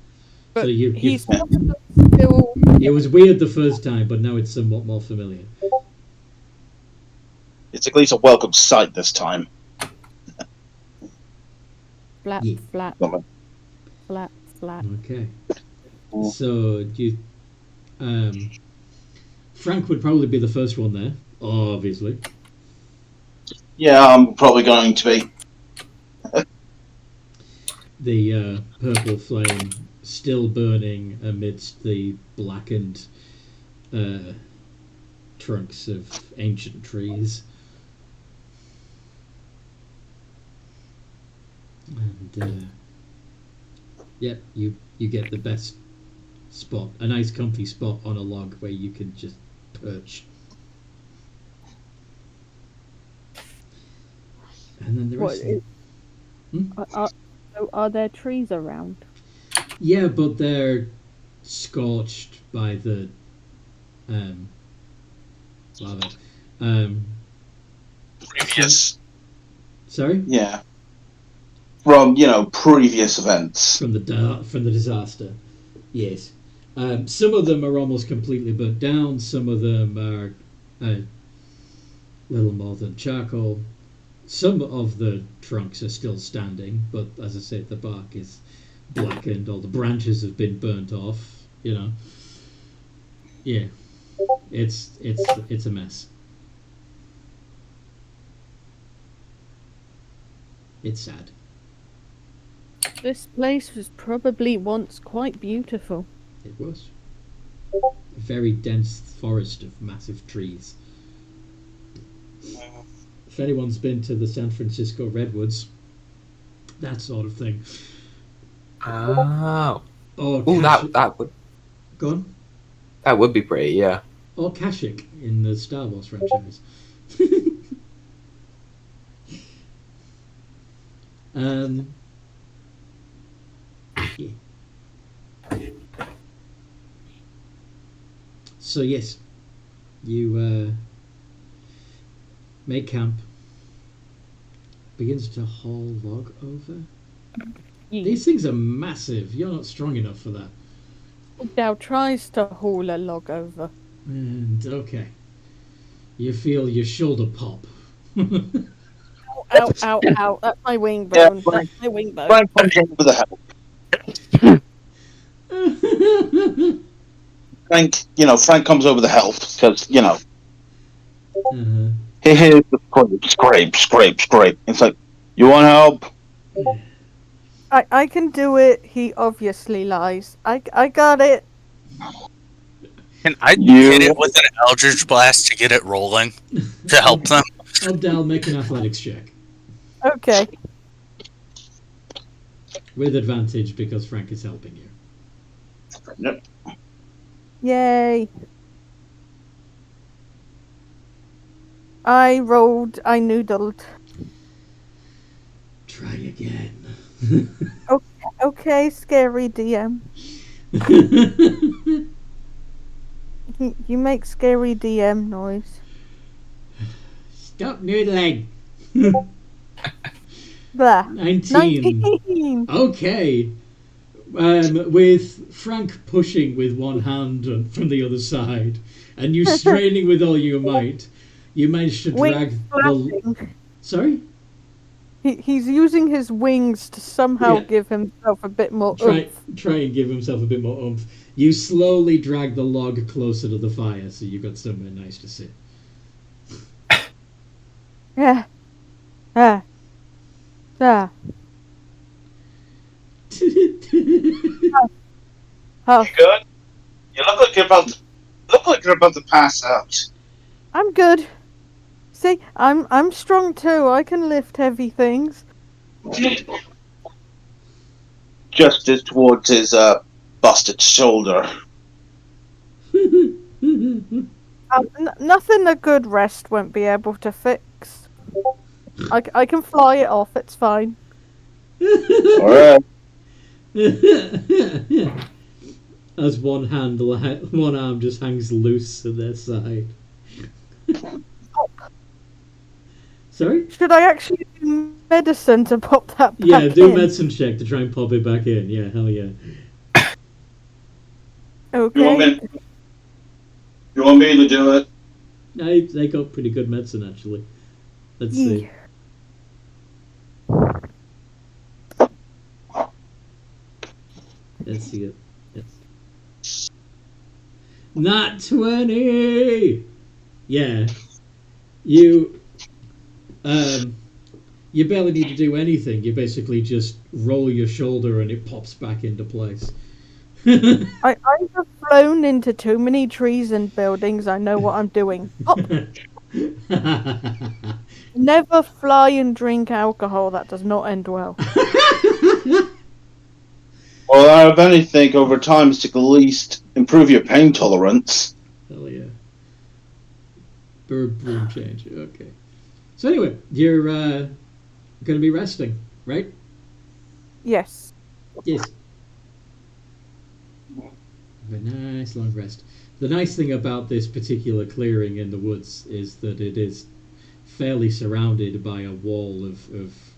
Speaker 6: But
Speaker 1: so you.
Speaker 6: he's probably still...
Speaker 1: It was weird the first time, but now it's somewhat more familiar.
Speaker 3: It's at least a welcome sight this time.
Speaker 6: Flap,
Speaker 1: Yeah.
Speaker 6: flap, flap, flap.
Speaker 1: Okay. So you. Frank would probably be the first one there, obviously.
Speaker 3: Yeah, I'm probably going to be.
Speaker 1: The purple flame still burning amidst the blackened trunks of ancient trees. And yep, you get the best spot, a nice comfy spot on a log where you can just perch. And then the rest of
Speaker 6: Are there trees around?
Speaker 1: Yeah, but they're scorched by the lava.
Speaker 3: Previous.
Speaker 1: Sorry?
Speaker 3: Yeah. From, previous events.
Speaker 1: From the disaster. Yes. Some of them are almost completely burnt down. Some of them are little more than charcoal. Some of the trunks are still standing, but as I said, the bark is blackened. All the branches have been burnt off. Yeah, it's a mess. It's sad.
Speaker 6: This place was probably once quite beautiful.
Speaker 1: It was a very dense forest of massive trees. If anyone's been to the San Francisco redwoods, that sort of thing.
Speaker 2: Oh.
Speaker 1: Oh,
Speaker 2: Oh, that would
Speaker 1: go on.
Speaker 2: That would be pretty, yeah.
Speaker 1: or Kashyyyk in the Star Wars franchise. um, yeah. So yes, you make camp. Begins to haul log over. These things are massive. You're not strong enough for that.
Speaker 6: Dow tries to haul a log over.
Speaker 1: And okay, you feel your shoulder pop.
Speaker 6: Ow, ow, ow. That's my wing
Speaker 3: Yeah,
Speaker 6: bone. That's my wing bone.
Speaker 3: Frank comes over the help. Frank comes over the help because he hears the scrape. It's like, you want help?
Speaker 6: I can do it. He obviously lies. I got it.
Speaker 7: Can I hit it with an Eldritch Blast to get it rolling? To help them?
Speaker 1: Dal, make an athletics check.
Speaker 6: Okay.
Speaker 1: With advantage because Frank is helping you.
Speaker 3: Yep.
Speaker 6: Yay. I noodled.
Speaker 1: Try again.
Speaker 6: Okay, scary DM. You make scary DM noise.
Speaker 1: Stop noodling.
Speaker 6: Blah.
Speaker 1: 19. Okay. With Frank pushing with one hand from the other side, and you straining with all your might, you managed to drag the... Sorry?
Speaker 6: He's using his wings to somehow give himself a bit more oomph.
Speaker 1: Try and give himself a bit more oomph. You slowly drag the log closer to the fire, so you've got somewhere nice to sit.
Speaker 6: Yeah.
Speaker 3: You good? You look like you're about to pass out.
Speaker 6: I'm good. See, I'm strong too. I can lift heavy things.
Speaker 3: Gestures towards his busted shoulder.
Speaker 6: Nothing a good rest won't be able to fix. I can fly it off. It's fine.
Speaker 3: All right.
Speaker 1: As one arm just hangs loose at their side. Sorry?
Speaker 6: Should I actually do medicine to pop that back in?
Speaker 1: Yeah, do a medicine check to try and pop it back in. Yeah, hell yeah.
Speaker 6: Okay.
Speaker 3: You want me to do it?
Speaker 1: They got pretty good medicine, actually. Let's see. Let's see it. Yes. Not 20! Yeah. You barely need to do anything. You basically just roll your shoulder and it pops back into place.
Speaker 6: I've flown into too many trees and buildings. I know what I'm doing. Oh. Never fly and drink alcohol. That does not end well.
Speaker 3: Well, out of anything, over time, to at least improve your pain tolerance.
Speaker 1: Hell yeah. Broom change. Okay. So anyway, you're going to be resting, right?
Speaker 6: Yes.
Speaker 1: Yes. Have a nice long rest. The nice thing about this particular clearing in the woods is that it is fairly surrounded by a wall of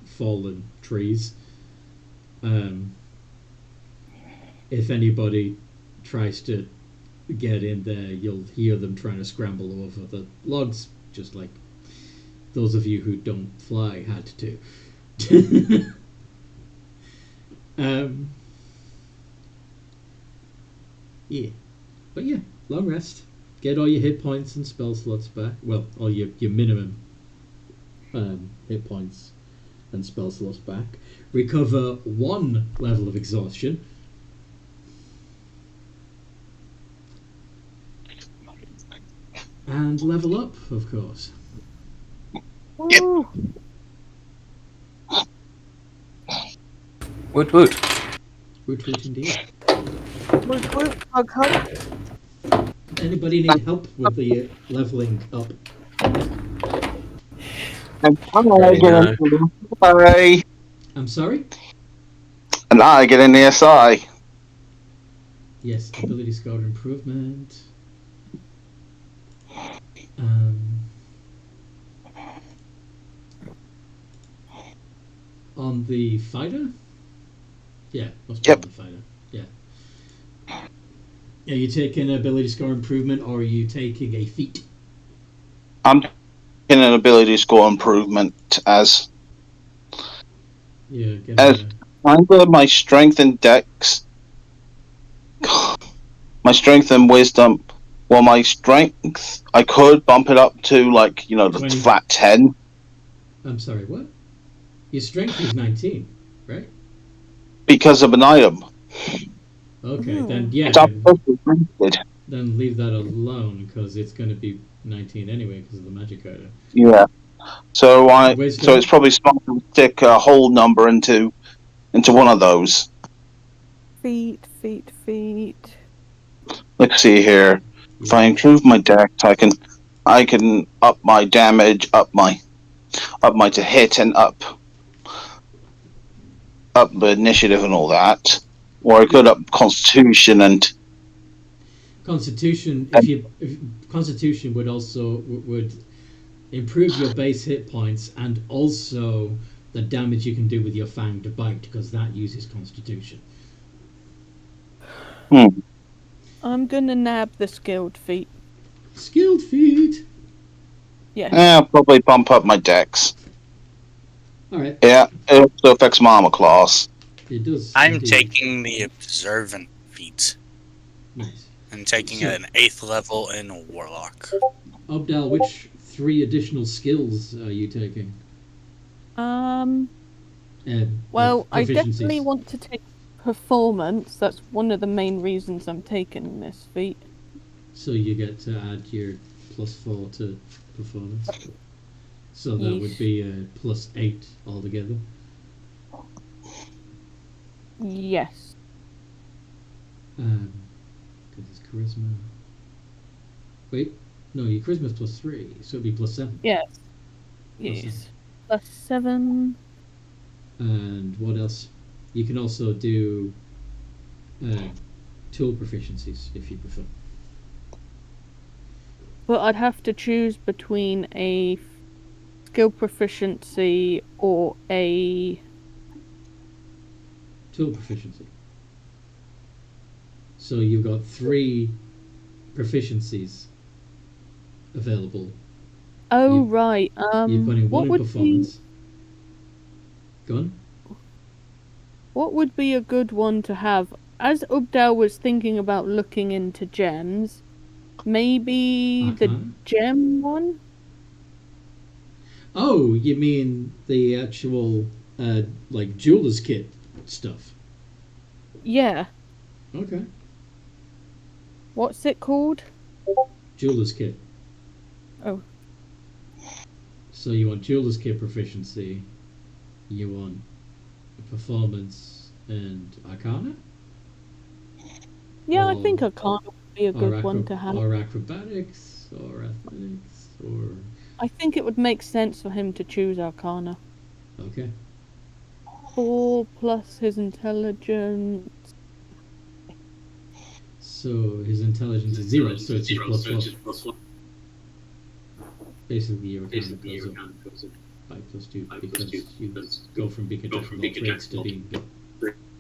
Speaker 1: fallen trees. If anybody tries to get in there, you'll hear them trying to scramble over the logs, just like those of you who don't fly had to. Yeah. But yeah, long rest. Get all your hit points and spell slots back. Well, all your minimum hit points and spell slots back. Recover 1 level of exhaustion. And level up, of course.
Speaker 6: Woo.
Speaker 2: Woot woot.
Speaker 1: Woot woot indeed.
Speaker 6: Woot woot, hug hug.
Speaker 1: Anybody need help with the leveling up?
Speaker 3: And
Speaker 2: Ready now.
Speaker 1: I'm sorry?
Speaker 3: And I get an ESI.
Speaker 1: Yes, ability score improvement. On the fighter? Yeah, must be
Speaker 3: Yep.
Speaker 1: on the fighter. Yeah. Are you taking ability score improvement or are you taking a feat?
Speaker 3: I'm getting an ability score improvement as
Speaker 1: Yeah, get
Speaker 3: as either my strength and dex, my strength and wisdom. Well, my strength, I could bump it up to like the
Speaker 1: 20.
Speaker 3: flat 10
Speaker 1: I'm sorry, what? Your strength is 19, right?
Speaker 3: because of an item.
Speaker 1: Okay, then yeah,
Speaker 3: It's upgraded.
Speaker 1: then leave that alone because it's going to be 19 anyway because of the magic item.
Speaker 3: Yeah. So
Speaker 1: Wisdom?
Speaker 3: it's probably smart to stick a whole number into one of those.
Speaker 6: Feet.
Speaker 3: Let's see here. If I improve my dex, I can up my damage, up my to hit, and up the initiative and all that. Or I could up Constitution and
Speaker 1: Constitution. If Constitution would also would improve your base hit points and also the damage you can do with your fanged bite because that uses Constitution.
Speaker 6: I'm gonna nab the skilled feat.
Speaker 1: Skilled feat.
Speaker 6: Yeah.
Speaker 3: I'll probably bump up my dex.
Speaker 1: All right.
Speaker 3: Yeah, it also affects my armor class.
Speaker 1: It does.
Speaker 7: I'm
Speaker 1: indeed.
Speaker 7: taking the observant feat.
Speaker 1: Nice.
Speaker 7: I'm taking an 8th level in Warlock.
Speaker 1: Obdal, which 3 additional skills are you taking?
Speaker 6: Well, I
Speaker 1: proficiencies.
Speaker 6: definitely want to take performance. That's one of the main reasons I'm taking this feat.
Speaker 1: So you get to add your +4 to performance. So that
Speaker 6: Yes.
Speaker 1: would be +8 altogether.
Speaker 6: Yes.
Speaker 1: Because it's charisma. Wait, no, your charisma's +3, so it'd be +7.
Speaker 6: Yes.
Speaker 1: Plus
Speaker 6: Yes. +7.
Speaker 1: And what else? You can also do tool proficiencies if you prefer.
Speaker 6: But I'd have to choose between a skill proficiency or a...
Speaker 1: Tool proficiency. So you've got 3 proficiencies available.
Speaker 6: Oh,
Speaker 1: You-
Speaker 6: right.
Speaker 1: You're putting
Speaker 6: What
Speaker 1: one in
Speaker 6: would be...
Speaker 1: performance. Go on.
Speaker 6: What would be a good one to have? As Ubdal was thinking about looking into gems, maybe the
Speaker 1: Arcana?
Speaker 6: gem one?
Speaker 1: Oh, you mean the actual like jeweler's kit stuff?
Speaker 6: Yeah.
Speaker 1: Okay.
Speaker 6: What's it called?
Speaker 1: Jeweler's kit.
Speaker 6: Oh.
Speaker 1: So you want jeweler's kit proficiency, you want performance and arcana?
Speaker 6: Yeah, I
Speaker 1: Or-
Speaker 6: think Arcana would be a good
Speaker 1: or
Speaker 6: one to have.
Speaker 1: Or acrobatics, or athletics, or...
Speaker 6: I think it would make sense for him to choose Arcana.
Speaker 1: Okay.
Speaker 6: 4 plus his intelligence.
Speaker 1: So his intelligence is 0, so it's his +1. Basically, your arcana goes up by +2 because you go from being a jack of all trades to being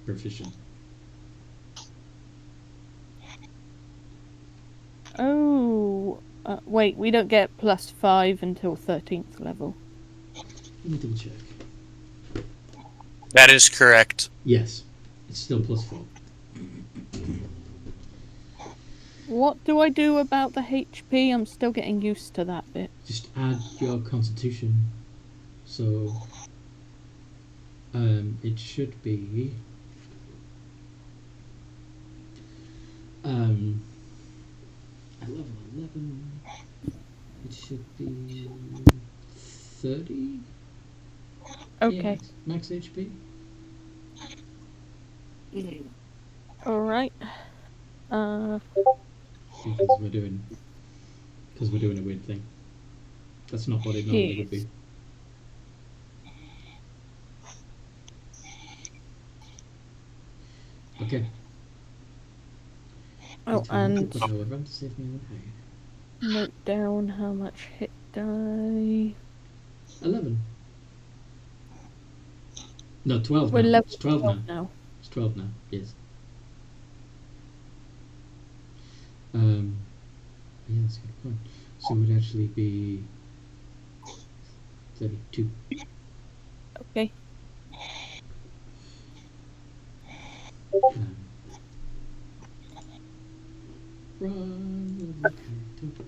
Speaker 1: proficient.
Speaker 6: Oh, wait, we don't get +5 until 13th level.
Speaker 1: Let me double check.
Speaker 7: That is correct.
Speaker 1: Yes, it's still +4.
Speaker 6: What do I do about the HP? I'm still getting used to that bit.
Speaker 1: Just add your constitution. So it should be at level 11 it should be 30.
Speaker 6: Okay.
Speaker 1: Yeah, max HP.
Speaker 6: Alright.
Speaker 1: because we're doing a weird thing. That's not what it normally would be. Okay.
Speaker 6: Oh, and
Speaker 1: Save me
Speaker 6: note down how much hit die.
Speaker 1: 11. No, 12
Speaker 6: We're
Speaker 1: now.
Speaker 6: level
Speaker 1: It's 12 now.
Speaker 6: 12 now.
Speaker 1: It's 12 now, yes. Yeah, that's a good point. So it would actually be 32.
Speaker 6: Okay.
Speaker 1: Run, character.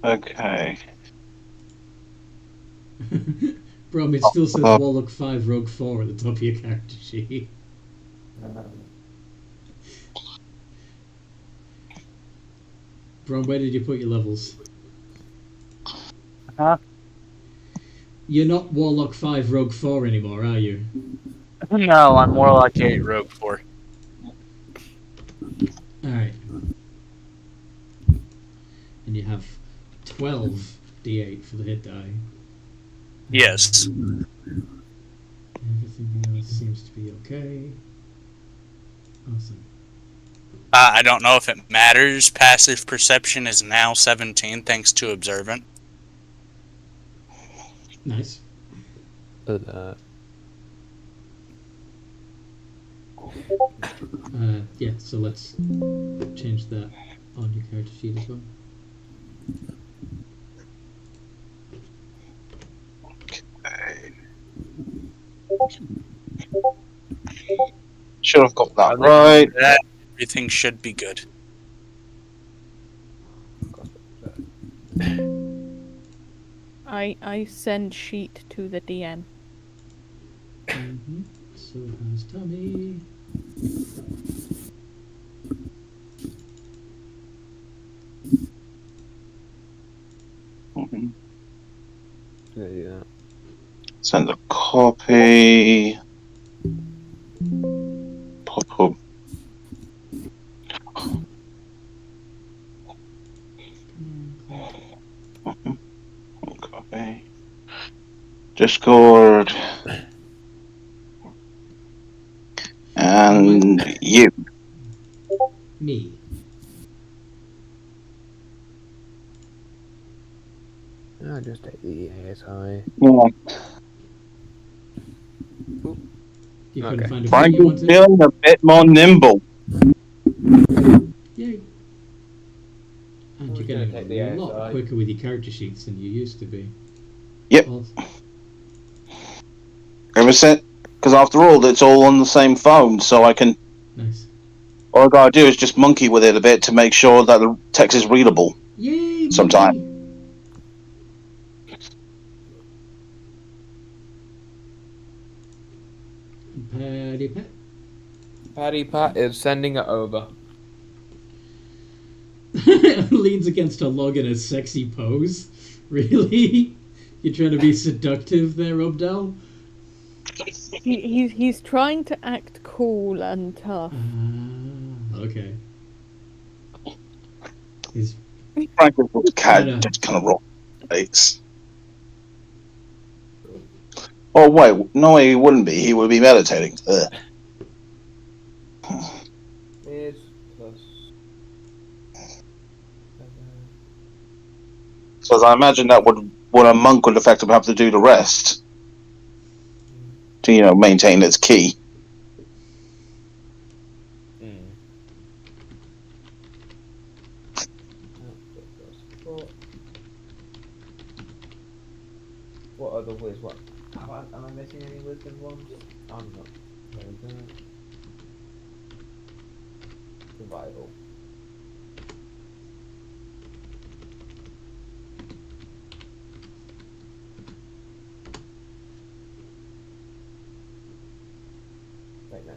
Speaker 3: Okay.
Speaker 1: Bro, it still says Warlock 5, Rogue 4 at the top of your character sheet. Bro, where did you put your levels?
Speaker 8: Huh?
Speaker 1: You're not Warlock 5, Rogue 4 anymore, are you?
Speaker 8: No, I'm more like 8
Speaker 4: Rogue 4.
Speaker 1: Alright. And you have 12 d8 for the hit die.
Speaker 4: Yes.
Speaker 1: Everything else seems to be okay. Awesome.
Speaker 4: I don't know if it matters. Passive perception is now 17 thanks to Observant.
Speaker 1: Nice. Yeah, so let's change that on your character sheet as well.
Speaker 3: Should have got that right.
Speaker 4: Everything should be good.
Speaker 6: I send sheet to the DM.
Speaker 1: So has Tommy.
Speaker 2: Yeah.
Speaker 3: Send a copy. Pop up. Copy. Discord. And you.
Speaker 1: Me.
Speaker 2: I'll just take the ASI.
Speaker 3: Yeah.
Speaker 1: You couldn't
Speaker 2: Okay.
Speaker 1: find a
Speaker 3: Frank
Speaker 1: thing you
Speaker 3: is
Speaker 1: wanted?
Speaker 3: feeling a bit more nimble.
Speaker 1: Yay. And
Speaker 2: Who's
Speaker 1: you're
Speaker 2: gonna
Speaker 1: getting
Speaker 2: take
Speaker 1: a
Speaker 2: the
Speaker 1: lot
Speaker 2: ASI?
Speaker 1: quicker with your character sheets than you used to be.
Speaker 3: Yep.
Speaker 1: Also,
Speaker 3: Ever since, because after all, it's all on the same phone, so I can.
Speaker 1: nice.
Speaker 3: All I gotta do is just monkey with it a bit to make sure that the text is readable.
Speaker 1: Yay,
Speaker 3: Sometime.
Speaker 1: monkey. Patty pat.
Speaker 2: Paddy Pat is sending it over.
Speaker 1: Leans against a log in a sexy pose. Really? You're trying to be seductive there, Obdell?
Speaker 6: He's trying to act cool and tough.
Speaker 1: Okay. He's
Speaker 3: Frank is cat
Speaker 1: Yeah.
Speaker 3: just kind of roll face. Oh wait, no, he wouldn't be. He would be meditating. Ugh.
Speaker 2: Is plus.
Speaker 3: So I imagine that would a monk would effectively have to do the rest to maintain its key.
Speaker 2: What other ways? What? Am I missing any wisdom ones? I'm not. There we go. Survival. Right now.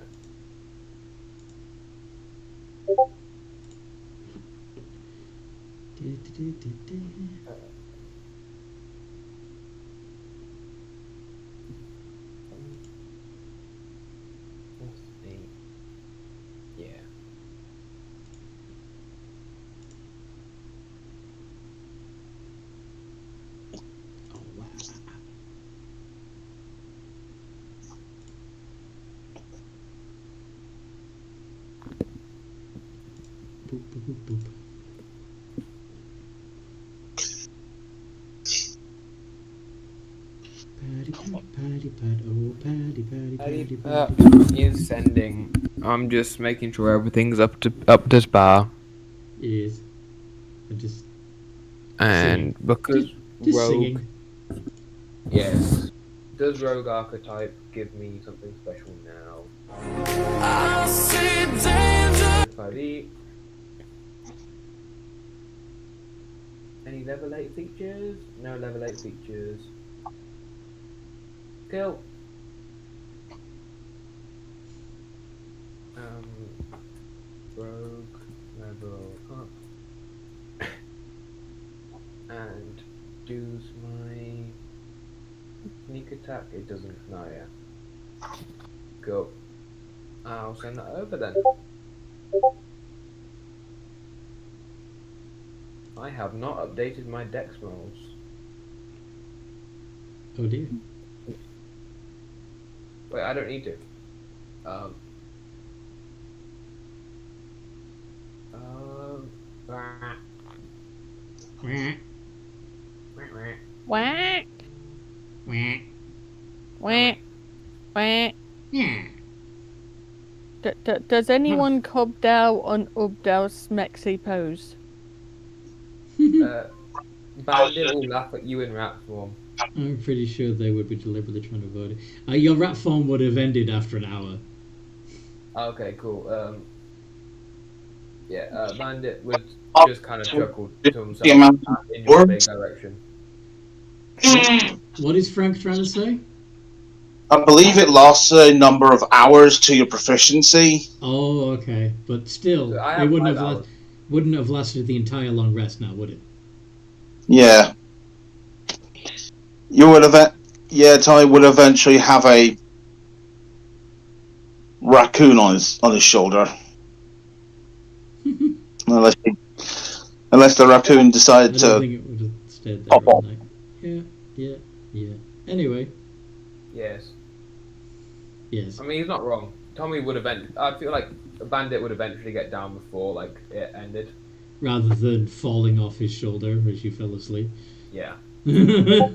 Speaker 1: boop, boop, boop, boop. Patty pat, patty pat, oh patty patty patty patty.
Speaker 2: Is sending. I'm just making sure everything's up to par.
Speaker 1: Yes. I just
Speaker 2: And because
Speaker 1: just
Speaker 2: Rogue,
Speaker 1: singing.
Speaker 2: yes, does Rogue archetype give me something special now? Buddy. Any level 8 features? No level 8 features. Cool. Rogue level up. And does my sneak attack? It doesn't. No, yeah. Cool. I'll send that over then. I have not updated my dex rolls.
Speaker 1: Oh dear.
Speaker 2: Wait, I don't need to.
Speaker 1: Quack,
Speaker 6: Whack,
Speaker 1: quack.
Speaker 6: whack, whack.
Speaker 1: Yeah.
Speaker 6: Does anyone Cobdow on Ubdow's Smexy pose?
Speaker 2: Bandit will laugh at you in rat form.
Speaker 1: I'm pretty sure they would be deliberately trying to avoid it. Your rat form would have ended after an hour.
Speaker 2: Okay, cool. Yeah, Bandit would just kind of chuckle to himself in your big direction.
Speaker 1: What is Frank trying to say?
Speaker 3: I believe it lasts a number of hours to your proficiency.
Speaker 1: Oh, okay. But still,
Speaker 2: I
Speaker 1: it
Speaker 2: have
Speaker 1: wouldn't
Speaker 2: 5
Speaker 1: have
Speaker 2: hours.
Speaker 1: wouldn't have lasted the entire long rest now, would it?
Speaker 3: Yeah. You would Tommy would eventually have a raccoon on his shoulder. unless the raccoon
Speaker 1: I
Speaker 3: decided
Speaker 1: don't
Speaker 3: to.
Speaker 1: think it would have stayed there all night. Yeah. Anyway,
Speaker 2: Yes.
Speaker 1: yes.
Speaker 2: I mean, he's not wrong. Tommy would I feel like a Bandit would eventually get down before, like, it ended.
Speaker 1: Rather than falling off his shoulder as you fell asleep.
Speaker 2: Yeah.
Speaker 3: My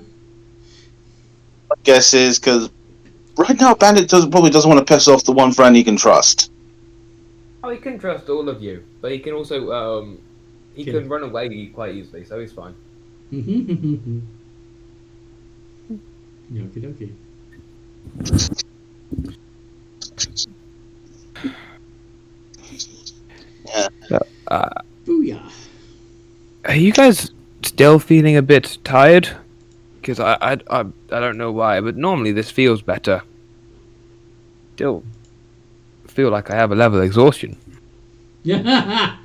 Speaker 3: guess is because right now Bandit probably doesn't want to piss off the one friend he can trust.
Speaker 2: Oh, he can trust all of you, but he can also, he
Speaker 1: Okay.
Speaker 2: can run away quite easily, so he's fine.
Speaker 1: Okie dokie. Booyah.
Speaker 2: Are you guys still feeling a bit tired? Because I don't know why, but normally this feels better. Still feel like I have a level of exhaustion.
Speaker 1: Yeah.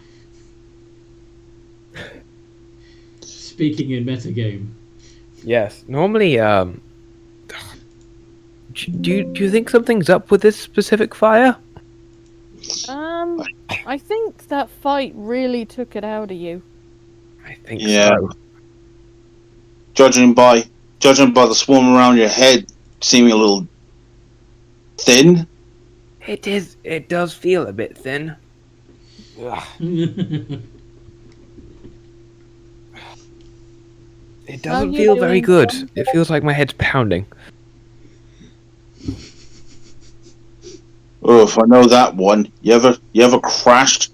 Speaker 1: Speaking in metagame.
Speaker 2: Yes. Normally, do you think something's up with this specific fire?
Speaker 6: I think that fight really took it out of you.
Speaker 2: I think
Speaker 3: Yeah.
Speaker 2: so.
Speaker 3: Judging by the swarm around your head seeming a little thin.
Speaker 2: It is. It does feel a bit thin. Ugh. It
Speaker 6: How
Speaker 2: doesn't
Speaker 6: you
Speaker 2: feel very
Speaker 6: doing,
Speaker 2: good.
Speaker 6: Tom?
Speaker 2: It feels like my head's pounding.
Speaker 3: Oof, I know that one. You ever crashed?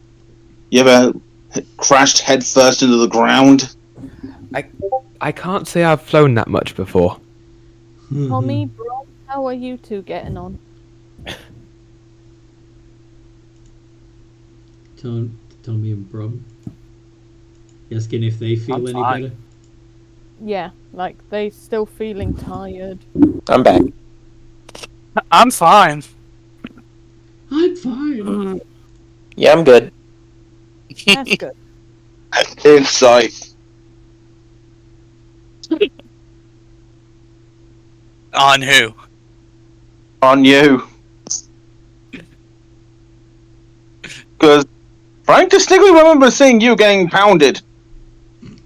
Speaker 3: You ever crashed head first into the ground?
Speaker 2: I can't say I've flown that much before.
Speaker 6: Tommy, bro, how are you two getting on?
Speaker 1: Tommy and Brum. You asking if they feel
Speaker 8: I'm
Speaker 1: any
Speaker 8: fine.
Speaker 1: better?
Speaker 6: Yeah, like they still feeling tired.
Speaker 5: I'm back.
Speaker 8: I'm fine.
Speaker 1: I'm fine.
Speaker 5: Yeah, I'm good.
Speaker 6: That's good.
Speaker 3: Insight.
Speaker 4: On who?
Speaker 3: On you. Because Frank distinctly remember seeing you getting pounded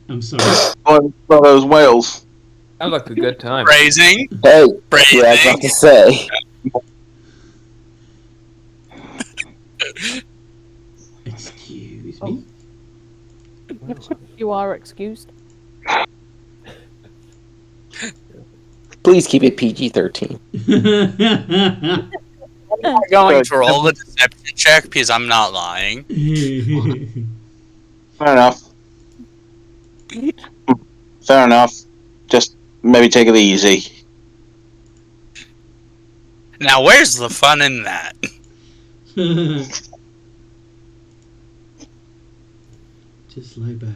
Speaker 1: I'm sorry.
Speaker 3: by those whales.
Speaker 2: Sounds like a good time.
Speaker 4: Phrasing.
Speaker 5: Hey,
Speaker 4: Phrasing.
Speaker 5: yeah, I was about to say.
Speaker 1: Excuse me.
Speaker 6: You are excused.
Speaker 5: Please keep it PG-13.
Speaker 7: I'm going to roll the deception check because I'm not lying.
Speaker 3: Fair enough. Fair enough. Just maybe take it easy.
Speaker 7: Now, where's the fun in that?
Speaker 1: Just lay back.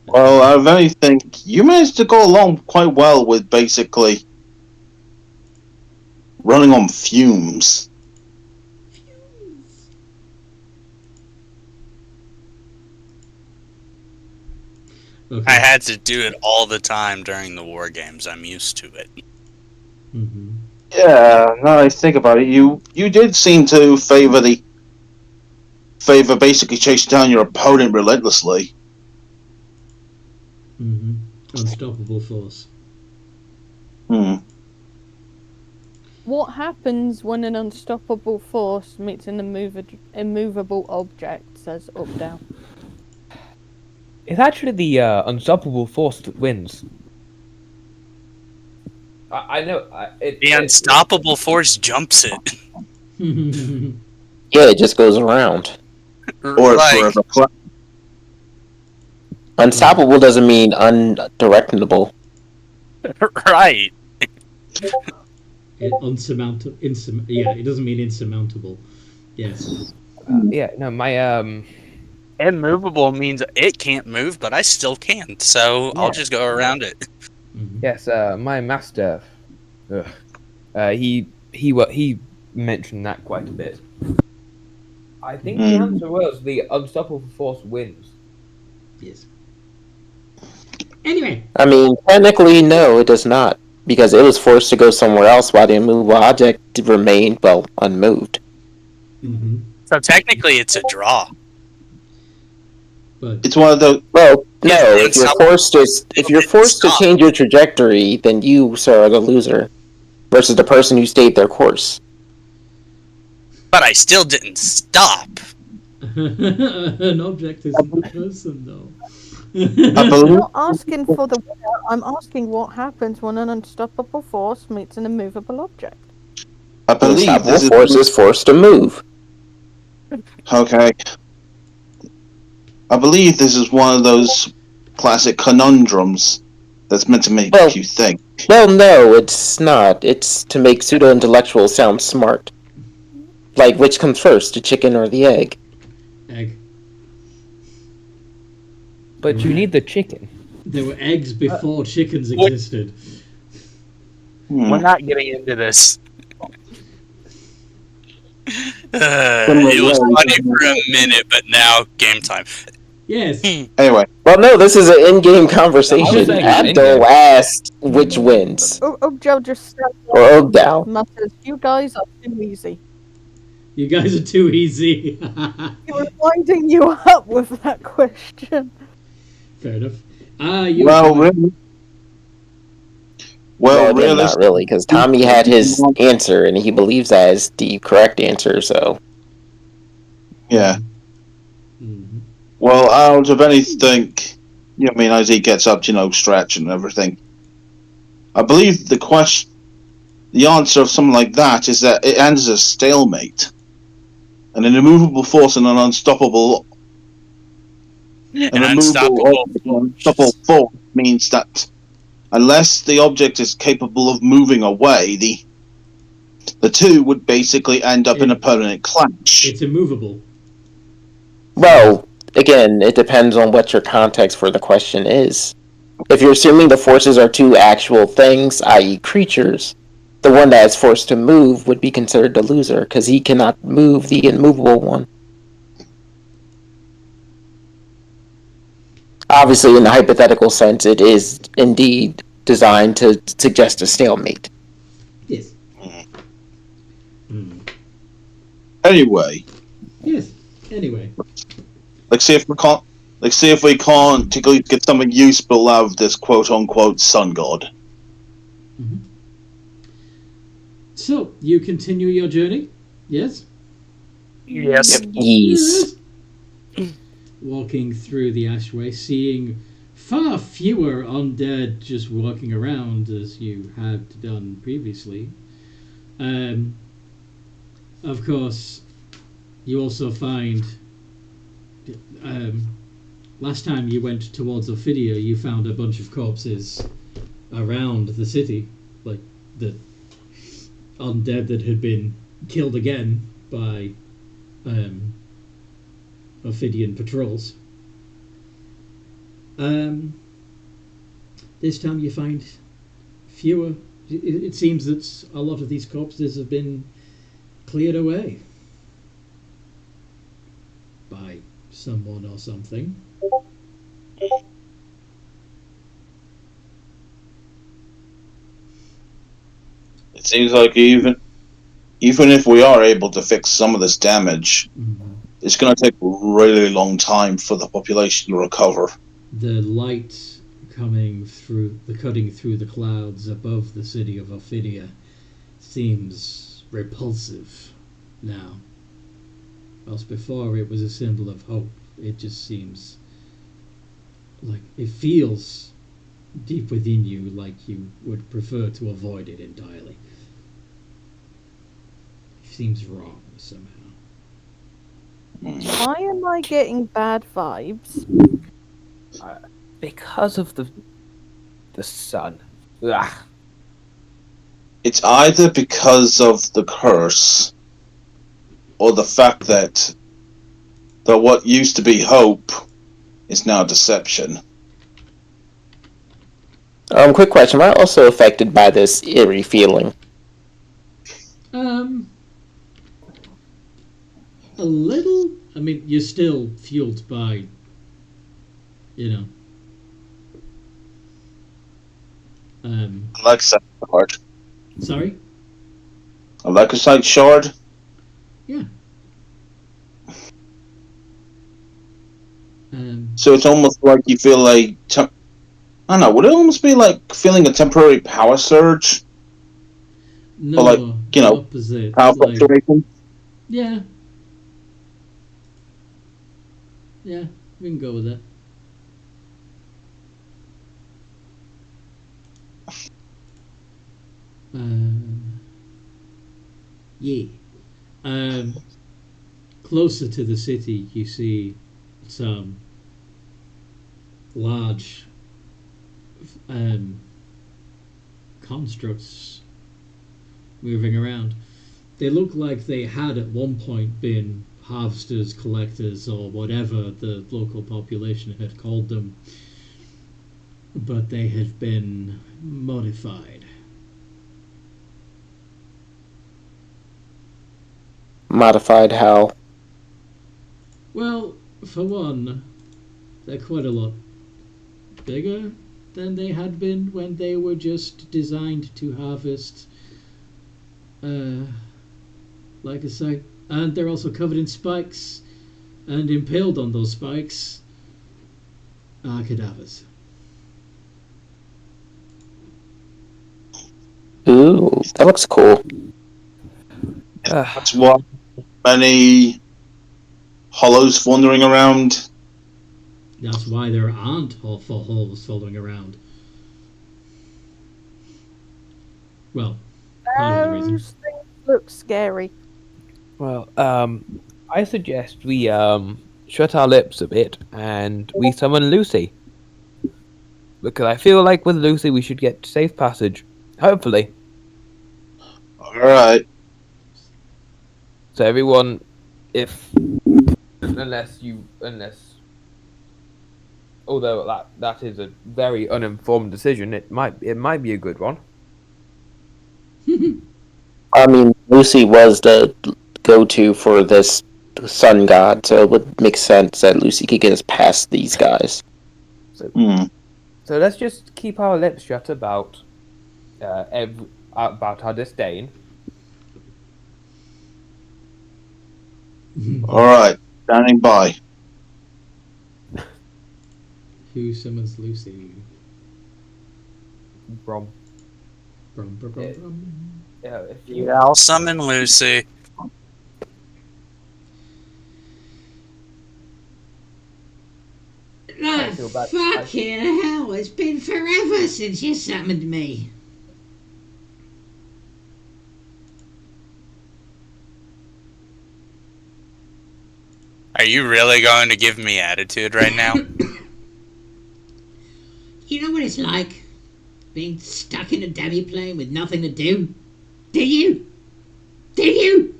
Speaker 3: Well, I really think you managed to go along quite well with basically running on fumes.
Speaker 1: Okay.
Speaker 7: I had to do it all the time during the war games. I'm used to it.
Speaker 1: Mm-hmm.
Speaker 3: Yeah, now I think about it, you did seem to favor basically chasing down your opponent relentlessly.
Speaker 1: Mm-hmm. Unstoppable force.
Speaker 6: What happens when an unstoppable force meets an immovable object? Says up down.
Speaker 9: It's actually the unstoppable force that wins. I know.
Speaker 7: The unstoppable force jumps it.
Speaker 5: Yeah, it just goes around.
Speaker 3: Or
Speaker 7: Like,
Speaker 3: forever.
Speaker 5: Unstoppable doesn't mean undirectable.
Speaker 7: right.
Speaker 1: Unsurmountable. Yeah, it doesn't mean insurmountable. Yes.
Speaker 9: Yeah, no, my
Speaker 7: Immovable means it can't move, but I still can. So
Speaker 9: Yeah.
Speaker 7: I'll just go around it.
Speaker 1: Mm-hmm.
Speaker 9: yes, my master, he mentioned that quite a bit. I think the answer was the unstoppable force wins.
Speaker 1: Yes. Anyway.
Speaker 5: I mean, technically, no, it does not. Because it was forced to go somewhere else while the immovable object remained, well, unmoved.
Speaker 1: Mm-hmm.
Speaker 7: So technically, it's a draw.
Speaker 1: But
Speaker 3: It's one of those.
Speaker 5: Well, no,
Speaker 7: Yeah,
Speaker 5: if you're forced to change your trajectory, then you, sir, are the loser. Versus the person who stayed their course.
Speaker 7: But I still didn't stop.
Speaker 1: an object isn't a person, though.
Speaker 6: I'm not asking for the winner. I'm asking what happens when an unstoppable force meets an immovable object.
Speaker 3: I
Speaker 5: The
Speaker 3: believe
Speaker 5: unstoppable
Speaker 3: this
Speaker 5: force is forced to move.
Speaker 3: Okay. I believe this is one of those classic conundrums that's meant to make you think.
Speaker 5: Well, no, it's not. It's to make pseudo-intellectuals sound smart. Like, which comes first, the chicken or the egg?
Speaker 1: Egg.
Speaker 9: But you need the chicken.
Speaker 1: There were eggs before chickens existed.
Speaker 7: We're not getting into this. It was funny for a minute, but now game time.
Speaker 1: Yes.
Speaker 3: Anyway.
Speaker 5: Well, no, this is an in-game conversation.
Speaker 9: saying
Speaker 5: Abdo asked which wins.
Speaker 6: Joe just said
Speaker 5: Or Ogdow.
Speaker 6: matters. You guys are too easy.
Speaker 1: You guys are too easy.
Speaker 6: He was winding you up with that question.
Speaker 1: Fair enough.
Speaker 3: Well,
Speaker 5: Again, not really, because Tommy had his answer, and he believes that is the correct answer, so...
Speaker 3: Yeah.
Speaker 1: Mm-hmm.
Speaker 3: Well, out of anything, as he gets up to, stretch and everything, I believe the answer of something like that is that it ends as a stalemate. And an immovable force and an unstoppable
Speaker 7: unstoppable
Speaker 3: force means that unless the object is capable of moving away, the two would basically end up in a permanent clash.
Speaker 1: It's immovable.
Speaker 5: Well, again, it depends on what your context for the question is. If you're assuming the forces are two actual things, i.e. creatures, the one that is forced to move would be considered the loser, because he cannot move the immovable one. Obviously, in the hypothetical sense, it is indeed designed to suggest a stalemate.
Speaker 1: Yes.
Speaker 3: Anyway.
Speaker 1: Yes. Anyway.
Speaker 3: Let's see if we can't get something useful out of this quote-unquote sun god.
Speaker 1: Mm-hmm. So, you continue your journey? Yes?
Speaker 7: Yes.
Speaker 5: Yes.
Speaker 1: walking through the ashway, seeing far fewer undead just walking around as you had done previously. Of course, you also find last time you went towards Ophidia, you found a bunch of corpses around the city, like the undead that had been killed again by Ophidian patrols. This time you find fewer. It seems that a lot of these corpses have been cleared away by someone or something.
Speaker 3: It seems like even if we are able to fix some of this damage, it's going to take a really long time for the population to recover.
Speaker 1: The light cutting through the clouds above the city of Ophidia seems repulsive now. Whilst before it was a symbol of hope, it just seems like it feels deep within you like you would prefer to avoid it entirely. It seems wrong somehow.
Speaker 6: Why am I getting bad vibes?
Speaker 9: Because of the sun. Ugh.
Speaker 3: It's either because of the curse or the fact that what used to be hope is now deception.
Speaker 5: Quick question. Am I also affected by this eerie feeling?
Speaker 1: A little. I mean, you're still fueled by,
Speaker 3: Alexa shard.
Speaker 1: Sorry?
Speaker 3: Alexa shard?
Speaker 1: Yeah.
Speaker 3: So it's almost like you feel like... I don't know, would it almost be like feeling a temporary power surge?
Speaker 1: No,
Speaker 3: or like,
Speaker 1: the opposite.
Speaker 3: power
Speaker 1: Like,
Speaker 3: fluctuation?
Speaker 1: yeah. Yeah, we can go with that. Yeah. Closer to the city, you see some large constructs moving around. They look like they had at one point been harvesters, collectors, or whatever the local population had called them, but they have been modified.
Speaker 5: Modified how?
Speaker 1: Well, for one, they're quite a lot bigger than they had been when they were just designed to harvest, like I say. And they're also covered in spikes, and impaled on those spikes are cadavers.
Speaker 5: Ooh, that looks cool.
Speaker 3: That's why many hollows wandering around.
Speaker 1: That's why there aren't holes following around. Well, part of the reason.
Speaker 6: Those things look scary.
Speaker 9: Well, I suggest we shut our lips a bit and we summon Lucy. Because I feel like with Lucy we should get safe passage. Hopefully.
Speaker 3: Alright.
Speaker 9: So everyone, although that is a very uninformed decision, it might be a good one.
Speaker 5: I mean, Lucy was the go-to for this sun god, so it would make sense that Lucy could get us past these guys.
Speaker 9: So let's just keep our lips shut about our disdain.
Speaker 3: Alright, standing by.
Speaker 1: Who summons Lucy?
Speaker 9: Brom.
Speaker 1: Brum.
Speaker 9: Yeah,
Speaker 7: Yeah, I'll summon Lucy.
Speaker 1: Oh,
Speaker 9: feel bad.
Speaker 1: fucking hell, it's been forever since you summoned me.
Speaker 7: Are you really going to give me attitude right now?
Speaker 1: You know what it's like? Being stuck in a demi plane with nothing to do? Do you? Do you?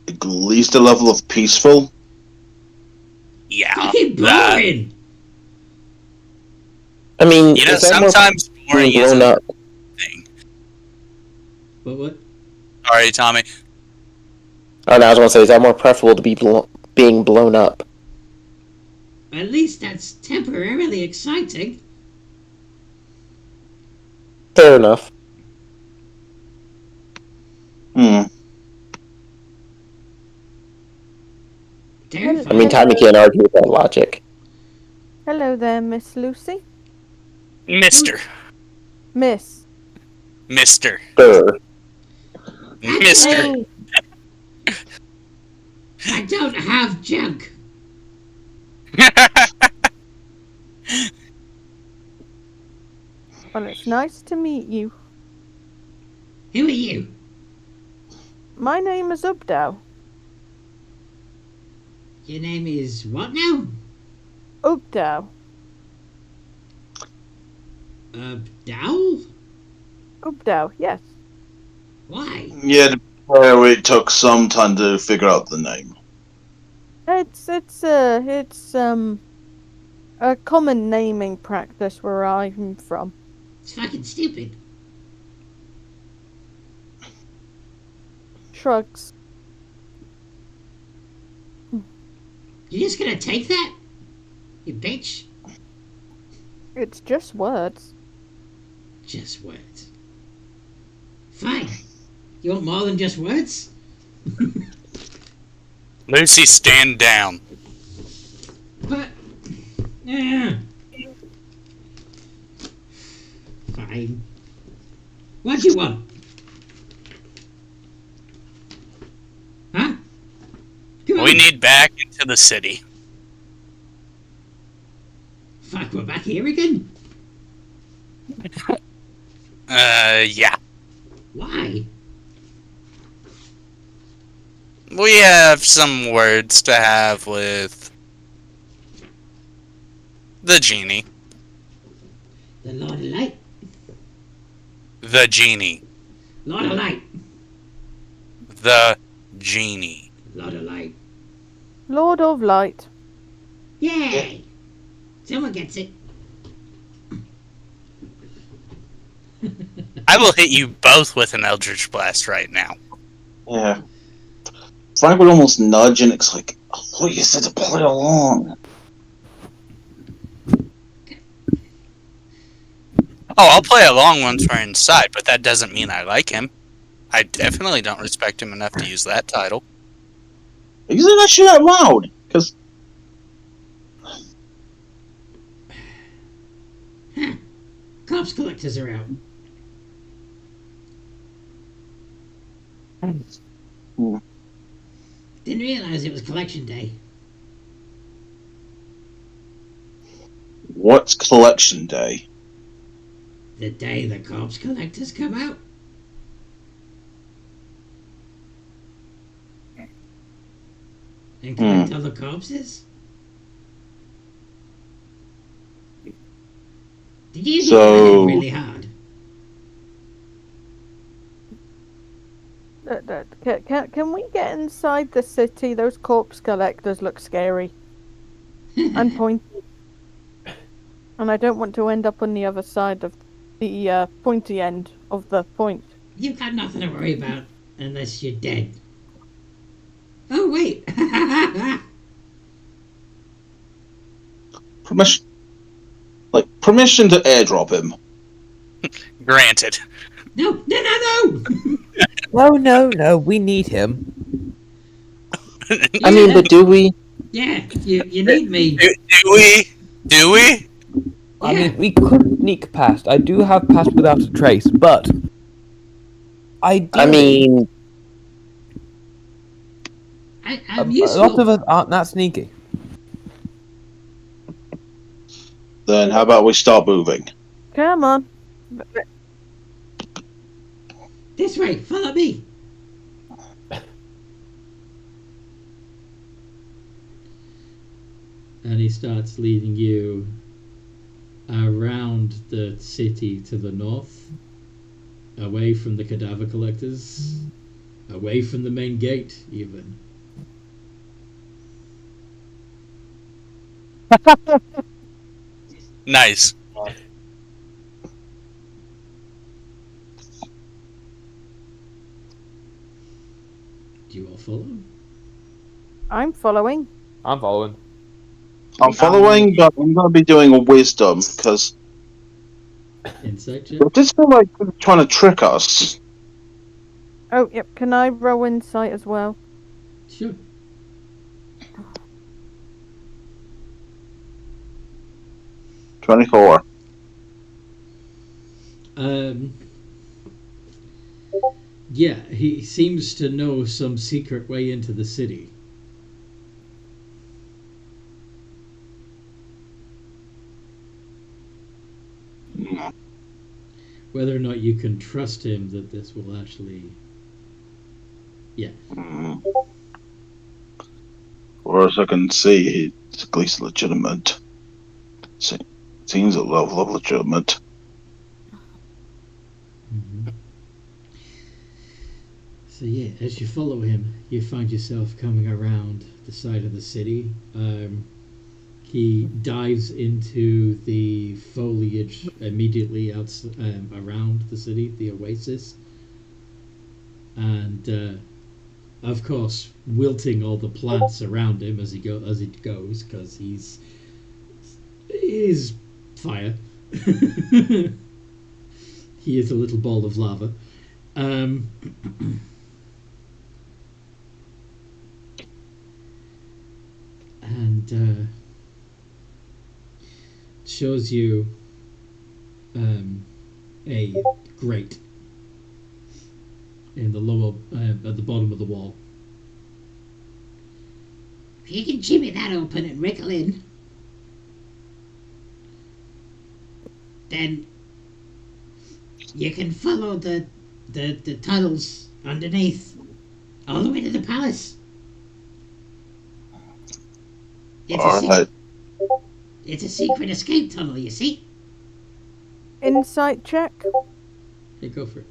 Speaker 3: At least a level of peaceful.
Speaker 7: Yeah.
Speaker 1: Fucking boring!
Speaker 5: I mean,
Speaker 7: You know,
Speaker 5: is that more
Speaker 7: sometimes boring
Speaker 5: being
Speaker 7: is
Speaker 5: blown
Speaker 7: a
Speaker 5: up?
Speaker 7: thing.
Speaker 1: What?
Speaker 7: Sorry, Tommy.
Speaker 5: Oh, no, I was going to say, is that more preferable to be being blown up?
Speaker 1: At least that's temporarily exciting.
Speaker 5: Fair enough.
Speaker 3: Hmm.
Speaker 5: I mean, Tommy can't argue with that logic.
Speaker 6: Hello there, Miss Lucy.
Speaker 7: Mister.
Speaker 6: Miss.
Speaker 7: Mister.
Speaker 5: Sure.
Speaker 7: Mister.
Speaker 6: Hey,
Speaker 1: I don't have junk.
Speaker 6: well, it's nice to meet you.
Speaker 1: Who are you?
Speaker 6: My name is Ubdow.
Speaker 1: Your name is what now?
Speaker 6: Ubdow.
Speaker 1: Dow?
Speaker 6: Ubdow, yes.
Speaker 1: Why?
Speaker 3: Yeah, it took some time to figure out the name.
Speaker 6: It's a common naming practice where I'm from.
Speaker 1: It's fucking stupid.
Speaker 6: Shrugs.
Speaker 1: You just gonna take that? You bitch.
Speaker 6: It's just words.
Speaker 1: Just words. Fine. You want more than just words?
Speaker 7: Lucy, stand down.
Speaker 1: But... Yeah. Fine. What do you want? Huh? Come on.
Speaker 7: We need back into the city.
Speaker 1: Fuck, we're back here again?
Speaker 7: Yeah.
Speaker 1: Why?
Speaker 7: We have some words to have with the genie.
Speaker 1: The Lord of Light?
Speaker 7: The genie.
Speaker 1: Lord of Light.
Speaker 7: The genie.
Speaker 1: Lord of Light.
Speaker 6: Lord of Light.
Speaker 1: Yay! Someone gets it.
Speaker 7: I will hit you both with an Eldritch Blast right now.
Speaker 3: Yeah. Frank would almost nudge, and it's like, I thought you said to play along.
Speaker 7: Oh, I'll play along once we're inside, but that doesn't mean I like him. I definitely don't respect him enough to use that title.
Speaker 3: Are you saying that shit out loud? Because
Speaker 1: Corpse collectors are out. Didn't realise it was collection day.
Speaker 3: what's collection day?
Speaker 1: The day the corpse collectors come out. And collect other corpses? Did you think
Speaker 3: So-
Speaker 1: that really hard?
Speaker 6: Can we get inside the city? Those corpse collectors look scary. And pointy. And I don't want to end up on the other side of the pointy end of the point.
Speaker 1: You've got nothing to worry about unless you're dead. Oh, wait.
Speaker 3: Permission, permission to airdrop him.
Speaker 7: Granted.
Speaker 1: No.
Speaker 9: No, we need him.
Speaker 5: I mean, but do we?
Speaker 1: Yeah, you need me.
Speaker 7: Do we? Do we?
Speaker 9: I mean, we could sneak past. I do have passed without a trace, but
Speaker 5: I mean,
Speaker 1: I'm
Speaker 9: A
Speaker 1: useful.
Speaker 9: lot of us aren't that sneaky.
Speaker 3: Then how about we start moving?
Speaker 6: Come on.
Speaker 1: This way, follow me. And he starts leading you around the city to the north, away from the cadaver collectors, away from the main gate, even.
Speaker 7: Nice.
Speaker 1: Do you all follow?
Speaker 6: I'm following.
Speaker 9: I'm following.
Speaker 3: I'm following, but I'm going to be doing a wisdom because
Speaker 1: Insight check?
Speaker 3: it just feel like they're trying to trick us.
Speaker 6: Oh, yep. Can I roll insight as well?
Speaker 1: Sure.
Speaker 3: $24.
Speaker 1: Yeah, he seems to know some secret way into the city. Whether or not you can trust him that this will actually... Yeah.
Speaker 3: Or as I can see, it's at least legitimate. Seems a level of legitimate.
Speaker 1: Mm-hmm. So yeah, as you follow him, you find yourself coming around the side of the city. He dives into the foliage immediately around the city, the oasis, and of course wilting all the plants around him as he goes, because he's fire. He is a little ball of lava. And shows you a grate in the lower at the bottom of the wall. If you can jimmy that open and wriggle in, then you can follow the tunnels underneath all the way to the palace. It's a secret escape tunnel, you see?
Speaker 6: Insight check.
Speaker 1: Hey, go for it.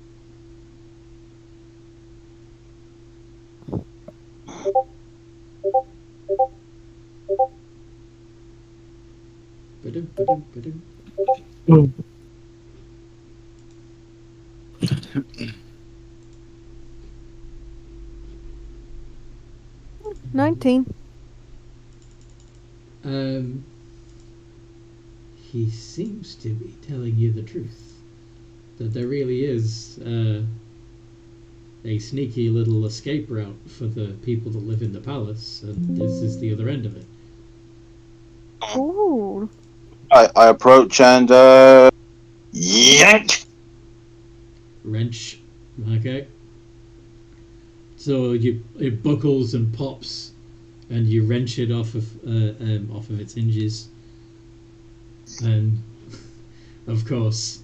Speaker 1: Ba-dum.
Speaker 6: 19.
Speaker 1: He seems to be telling you the truth. That there really is a sneaky little escape route for the people that live in the palace, and this is the other end of it.
Speaker 6: Ooh.
Speaker 3: I approach and yank.
Speaker 1: Wrench. Okay. So it buckles and pops, and you wrench it off of its hinges, and of course,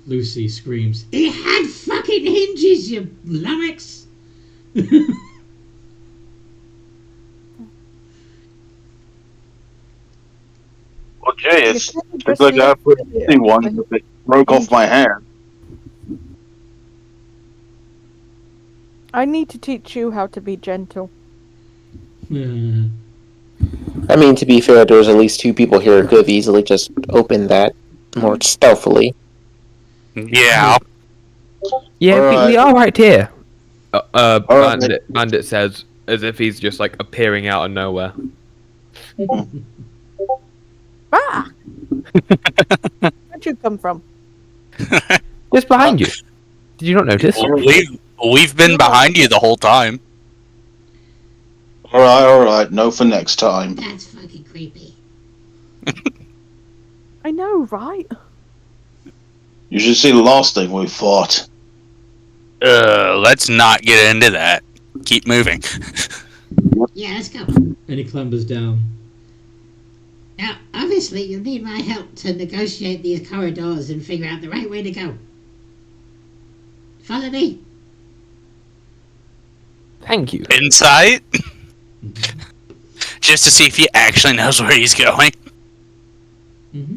Speaker 1: Lucy screams, "It had fucking hinges, you lummox!"
Speaker 3: Well, Jay, it's like I put one that broke off my hand.
Speaker 6: I need to teach you how to be gentle.
Speaker 5: I mean, to be fair, there's at least two people here who could have easily just opened that more stealthily.
Speaker 7: Yeah.
Speaker 9: Yeah, we are right here.
Speaker 3: Right.
Speaker 9: Bandit says, as if he's just like appearing out of nowhere.
Speaker 6: Ah! Where'd you come from?
Speaker 9: Just behind you. Did you not notice?
Speaker 7: We've been behind you the whole time.
Speaker 3: Alright, no for next time.
Speaker 1: That's fucking creepy.
Speaker 6: I know, right?
Speaker 3: You should see the last thing we fought.
Speaker 7: Let's not get into that. keep moving.
Speaker 10: Yeah, let's go.
Speaker 1: And he clambers down.
Speaker 10: Now, obviously, you'll need my help to negotiate these corridors and figure out the right way to go. Follow me?
Speaker 9: Thank you.
Speaker 7: Insight? Just to see if he actually knows where he's going.
Speaker 1: Mm-hmm.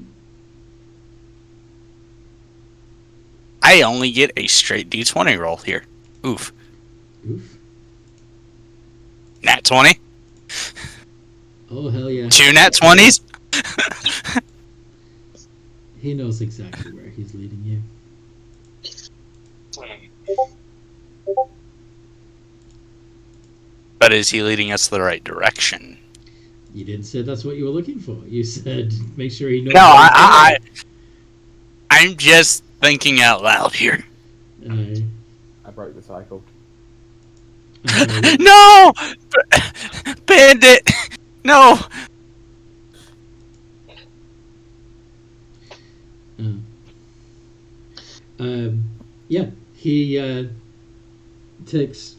Speaker 7: I only get a straight D20 roll here. Oof.
Speaker 1: Oof.
Speaker 7: Nat 20?
Speaker 1: Oh, hell yeah.
Speaker 7: 2 nat 20s?
Speaker 1: He knows exactly where he's leading you.
Speaker 7: But is he leading us the right direction?
Speaker 1: You didn't say that's what you were looking for. You said make sure he knows.
Speaker 7: No, I'm just thinking out loud here.
Speaker 1: I
Speaker 9: broke the cycle.
Speaker 7: No! Bandit! No!
Speaker 1: Yeah, he takes.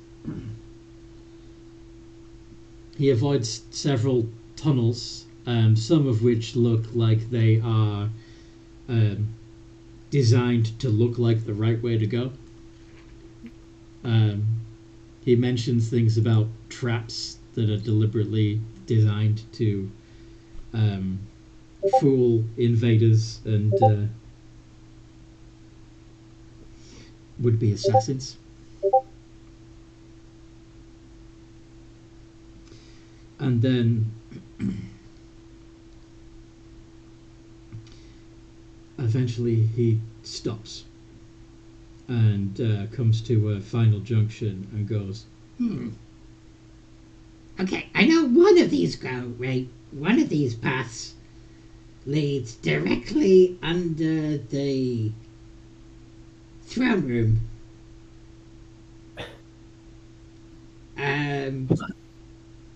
Speaker 1: He avoids several tunnels, some of which look like they are designed to look like the right way to go. He mentions things about traps that are deliberately designed to fool invaders and would-be assassins. And then eventually he stops and comes to a final junction and goes,
Speaker 10: Okay, I know one of these go, right? One of these paths leads directly under the throne room.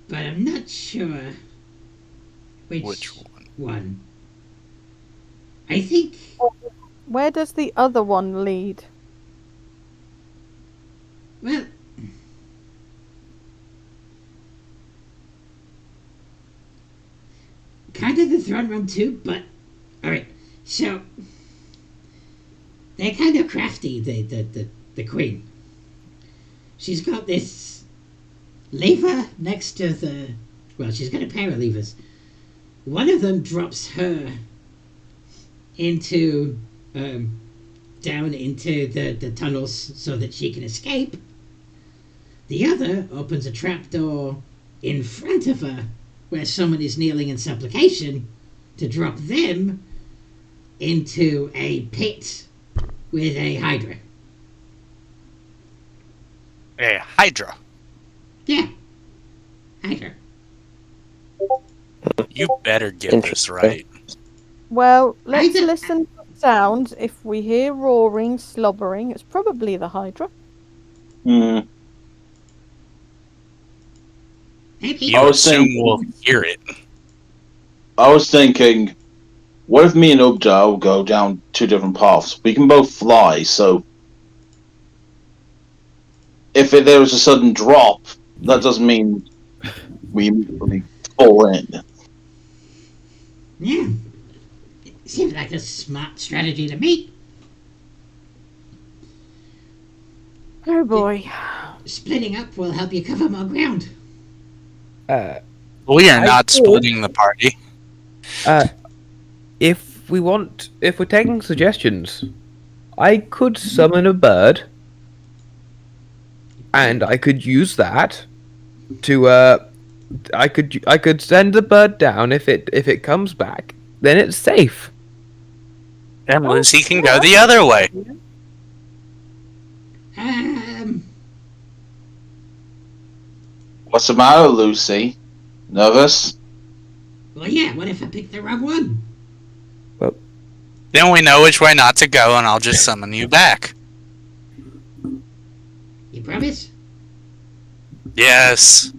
Speaker 10: But I'm not sure which one. I think...
Speaker 6: Where does the other one lead?
Speaker 10: Well... kind of the throne room too, but... Alright, so... They're kind of crafty, the queen. She's got this lever next to the... Well, she's got a pair of levers. One of them drops her into... down into the tunnels so that she can escape. The other opens a trapdoor in front of her where someone is kneeling in supplication to drop them into a pit with a hydra.
Speaker 7: A hydra?
Speaker 10: Yeah. Hydra.
Speaker 7: You better get this right.
Speaker 6: Well, let's listen to sounds. If we hear roaring, slobbering, it's probably the hydra.
Speaker 3: Hmm.
Speaker 10: Maybe.
Speaker 7: You assume we'll hear it.
Speaker 3: I was thinking, what if me and Ubda go down two different paths? We can both fly, so if there was a sudden drop, that doesn't mean we immediately fall in.
Speaker 10: Yeah. Seems like a smart strategy to me.
Speaker 6: Oh boy.
Speaker 10: Splitting up will help you cover more ground.
Speaker 7: We are not splitting the party.
Speaker 9: If we're taking suggestions, I could summon a bird, and I could use that to I could send the bird down. If it comes back, then it's safe.
Speaker 7: And Lucy can go the other way.
Speaker 3: What's the matter, Lucy? Nervous?
Speaker 10: Well, yeah, what if I picked the wrong one?
Speaker 7: Then we know which way not to go, and I'll just summon you back.
Speaker 10: You promise?
Speaker 7: Yes.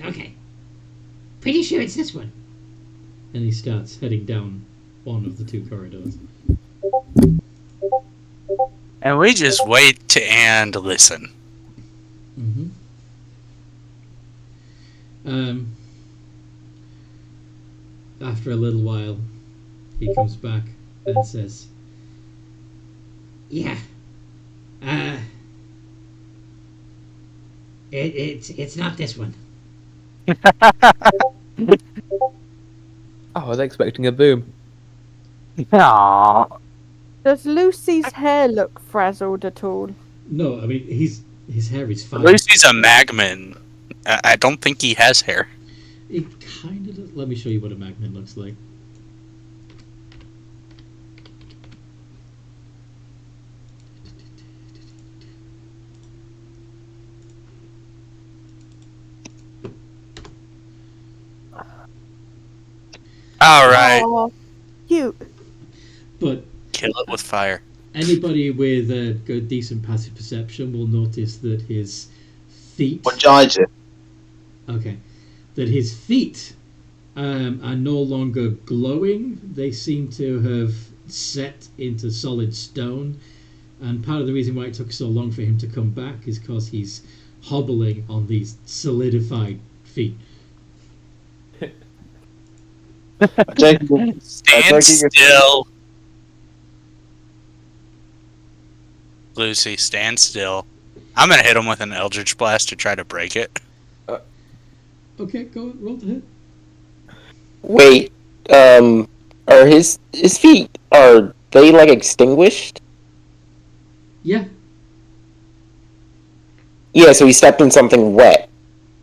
Speaker 10: Okay. Pretty sure it's this one.
Speaker 1: and he starts heading down one of the two corridors.
Speaker 7: And we just wait and listen.
Speaker 1: Mm-hmm. After a little while, he comes back and says,
Speaker 10: Yeah. It's not this one.
Speaker 9: Oh, I was expecting a boom.
Speaker 8: Aww.
Speaker 6: Does Lucy's hair look frazzled at all?
Speaker 1: "No, I mean his hair is fine.
Speaker 7: At least he's a magman. I don't think he has hair.
Speaker 1: It kind of does. Let me show you what a magnet looks like."
Speaker 7: All right,
Speaker 6: Aw, cute.
Speaker 1: But
Speaker 7: kill it with fire.
Speaker 1: anybody with a good, decent passive perception will notice that his feet.
Speaker 3: Which I did.
Speaker 1: Okay, that his feet are no longer glowing. They seem to have set into solid stone. And part of the reason why it took so long for him to come back is because he's hobbling on these solidified feet.
Speaker 7: Stand still. Lucy, stand still. I'm gonna hit him with an Eldritch Blast to try to break it.
Speaker 1: Okay, go roll to hit.
Speaker 5: Wait, are his feet, are they like extinguished?
Speaker 1: Yeah.
Speaker 5: Yeah, so he stepped in something wet.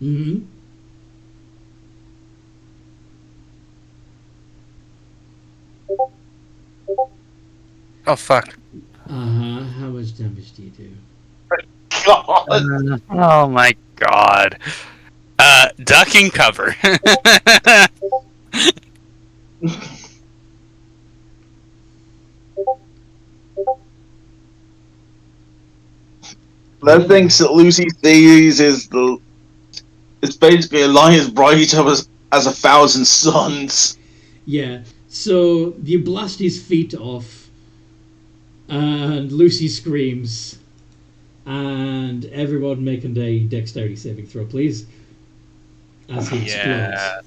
Speaker 1: Mm-hmm.
Speaker 7: Oh fuck.
Speaker 1: How much damage do you do?
Speaker 3: God.
Speaker 7: Oh my god. Duck and cover.
Speaker 3: That thinks that Lucy sees is it's basically a line as bright as 1,000 suns.
Speaker 1: Yeah. So you blast his feet off, and Lucy screams, and everyone make a dexterity saving throw, please. As he explodes.
Speaker 7: Yeah.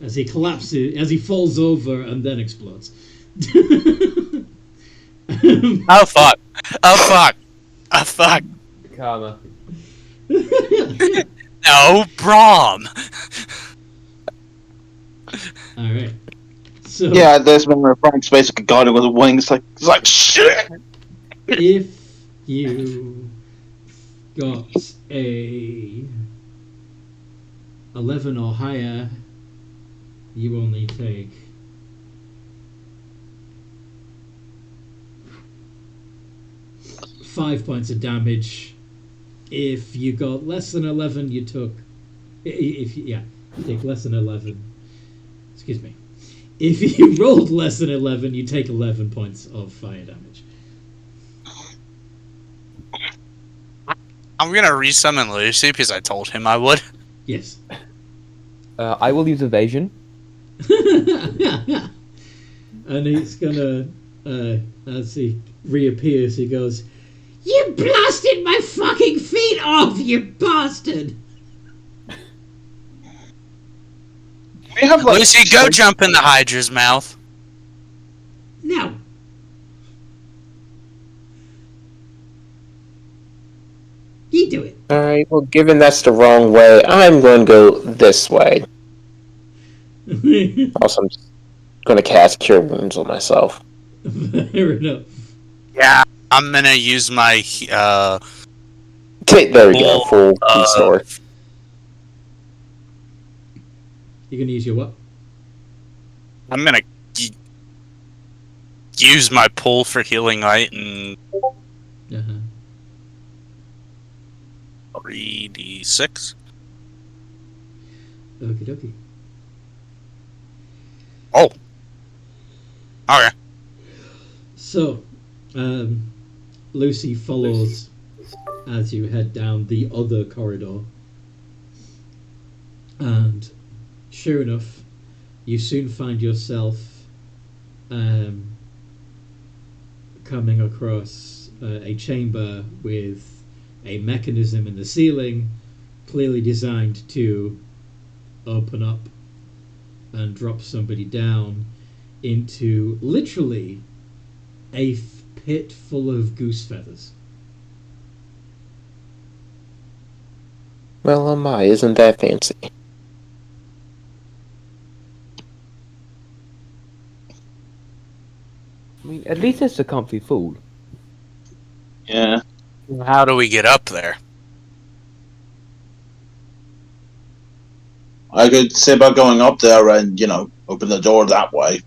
Speaker 1: As he collapses, as he falls over and then explodes.
Speaker 7: Oh fuck. Oh fuck. Oh fuck.
Speaker 9: Karma.
Speaker 7: No, Braum.
Speaker 1: Alright. So
Speaker 3: Yeah, there's been where Frank's basically guiding with a wing. It's like shit.
Speaker 1: if you got a 11 or higher, you only take 5 points of damage. If you got less than 11, you took. You take less than 11. Excuse me. If you rolled less than 11, you take 11 points of fire damage.
Speaker 7: I'm gonna resummon Lucy because I told him I would.
Speaker 1: Yes.
Speaker 9: I will use evasion.
Speaker 1: And he's gonna, as he reappears, he goes,
Speaker 10: You blasted my fucking feet off, you bastard!
Speaker 3: We have like
Speaker 7: Lucy, go jump in the Hydra's mouth.
Speaker 10: No. You do it.
Speaker 5: Alright, well, given that's the wrong way, I'm going to go this way. Also, I'm just going to cast Cure Wounds on myself.
Speaker 1: Fair enough.
Speaker 7: Yeah, I'm gonna use my
Speaker 5: Okay, there we go, full restore.
Speaker 1: You're gonna use your what?
Speaker 7: I'm gonna use my pull for healing light and
Speaker 1: Uh-huh.
Speaker 7: 3d6.
Speaker 1: Okie dokie.
Speaker 7: Oh. Okay.
Speaker 1: So, Lucy follows as you head down the other corridor. And sure enough, you soon find yourself coming across a chamber with a mechanism in the ceiling clearly designed to open up and drop somebody down into literally a pit full of goose feathers.
Speaker 5: Well, oh my, isn't that fancy?
Speaker 9: I mean, at least it's a comfy food.
Speaker 3: Yeah.
Speaker 7: How do we get up there?
Speaker 3: I could say about going up there and, open the door that way.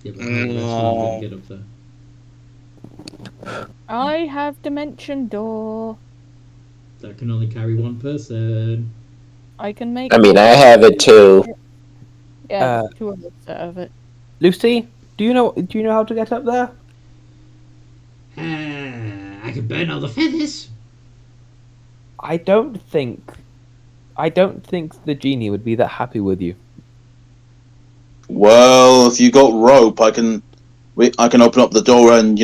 Speaker 1: Yeah, but how else are you going to get up there?
Speaker 6: I have dimension door.
Speaker 1: That can only carry one person.
Speaker 6: I can make.
Speaker 5: I mean, I have it too.
Speaker 6: Yeah, 2 of us that have it.
Speaker 9: Lucy, do you know how to get up there?
Speaker 10: I could burn all the feathers.
Speaker 9: I don't think the genie would be that happy with you.
Speaker 3: Well, if you got rope, I can open up the door and,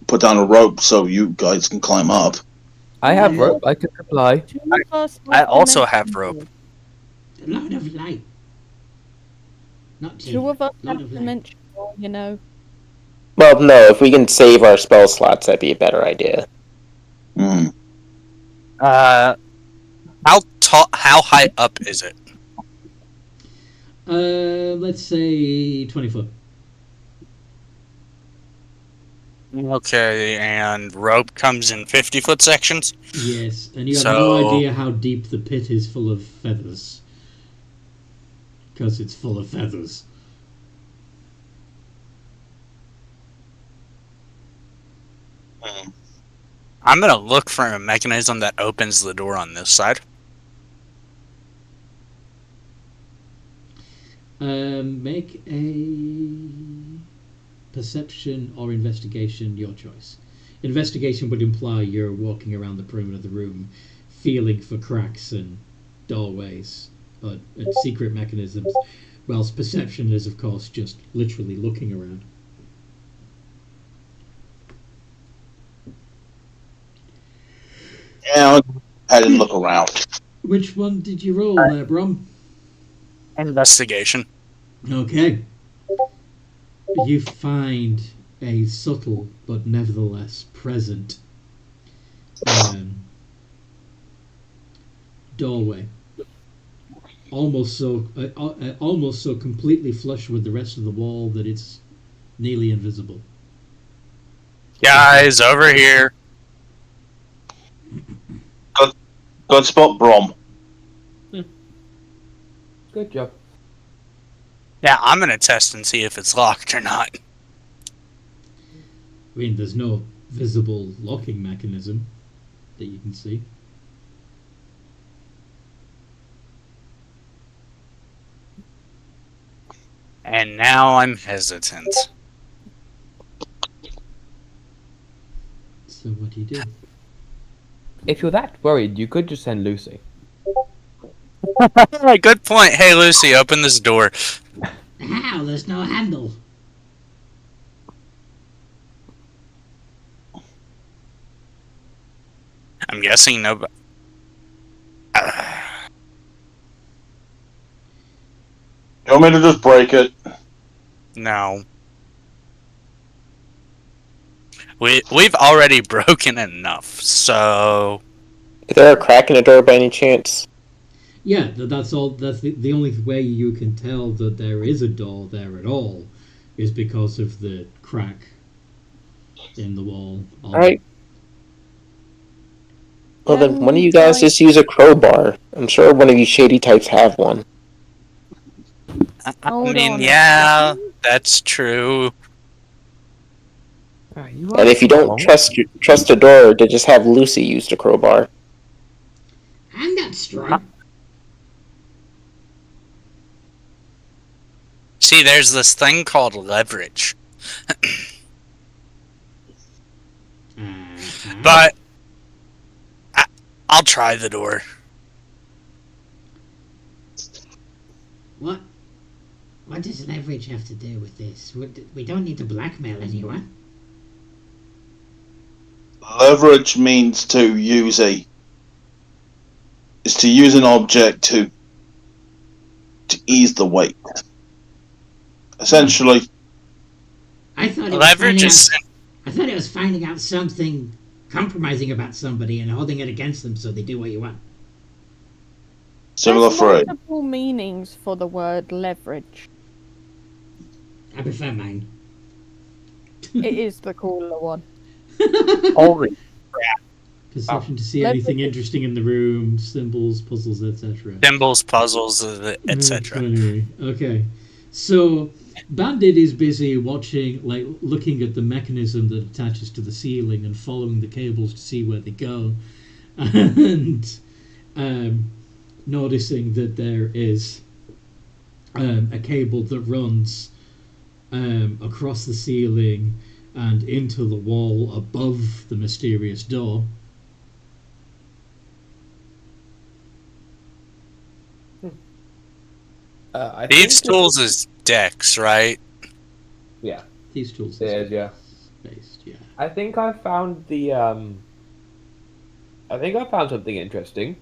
Speaker 3: put down a rope so you guys can climb up.
Speaker 9: I have rope. I can supply.
Speaker 6: 2 of us
Speaker 7: I also
Speaker 6: dimension
Speaker 7: have rope.
Speaker 6: door.
Speaker 10: A lot of light. Not
Speaker 6: 2 of us
Speaker 10: lot
Speaker 6: have
Speaker 10: of light.
Speaker 6: dimension door, you know.
Speaker 5: Well, no, if we can save our spell slots, that'd be a better idea.
Speaker 3: Hmm.
Speaker 7: How high up is it?
Speaker 1: Let's say 20 foot.
Speaker 7: Okay, and rope comes in 50-foot sections?
Speaker 1: Yes, and you have no idea how deep the pit is full of feathers. Because it's full of feathers.
Speaker 7: I'm gonna look for a mechanism that opens the door on this side.
Speaker 1: Make a perception or investigation, your choice. Investigation would imply you're walking around the perimeter of the room, feeling for cracks and doorways, and secret mechanisms, whilst perception is, of course, just literally looking around.
Speaker 3: Yeah, I'll go ahead and look around.
Speaker 1: Which one did you roll there, Brom?
Speaker 7: Investigation.
Speaker 1: Okay. You find a subtle but nevertheless present doorway, almost so completely flush with the rest of the wall that it's nearly invisible.
Speaker 7: Guys, over here.
Speaker 3: Good spot, Brom.
Speaker 9: Good job.
Speaker 7: Yeah, I'm gonna test and see if it's locked or not.
Speaker 1: I mean, there's no visible locking mechanism that you can see.
Speaker 7: And now I'm hesitant.
Speaker 1: So what do you do?
Speaker 9: If you're that worried, you could just send Lucy.
Speaker 7: Good point. Hey, Lucy, open this door.
Speaker 10: How? There's no handle.
Speaker 7: I'm guessing nobody.
Speaker 3: You want me to just break it?
Speaker 7: No. We've already broken enough, so...
Speaker 5: Is there a crack in the door by any chance?
Speaker 1: Yeah, that's all. That's the only way you can tell that there is a door there at all is because of the crack in the wall.
Speaker 5: Alright. Well then, one of you guys just use a crowbar. I'm sure one of you shady types have one.
Speaker 6: Hold
Speaker 7: I mean,
Speaker 6: on.
Speaker 7: yeah, that's true.
Speaker 5: And if you don't trust a door, to just have Lucy use the crowbar.
Speaker 10: I'm not strong.
Speaker 7: See, there's this thing called leverage. But I'll try the door.
Speaker 10: What does leverage have to do with this? We don't need to blackmail anyone.
Speaker 3: Leverage means to use is to use an object to ease the weight. Essentially,
Speaker 10: I thought it was
Speaker 7: Leverage
Speaker 10: finding
Speaker 7: is.
Speaker 10: out. I thought it was finding out something compromising about somebody and holding it against them so they do what you want.
Speaker 3: similar
Speaker 6: There's
Speaker 3: phrase.
Speaker 6: multiple meanings for the word leverage.
Speaker 10: I prefer mine.
Speaker 6: It is the cooler one.
Speaker 5: Holy
Speaker 1: Perception to see
Speaker 6: Let
Speaker 1: anything
Speaker 6: me-
Speaker 1: interesting in the room, symbols, puzzles, etc.
Speaker 7: Symbols, puzzles, etc.
Speaker 1: Funny. Okay, so Bandit is busy watching, like looking at the mechanism that attaches to the ceiling and following the cables to see where they go, and noticing that there is a cable that runs across the ceiling and into the wall above the mysterious door.
Speaker 9: I
Speaker 7: Thieves'
Speaker 9: think
Speaker 7: Tools is Dex, right?
Speaker 9: Yeah,
Speaker 1: These tools
Speaker 9: there's yeah.
Speaker 1: based, yeah.
Speaker 9: I think I found the I think I found something interesting.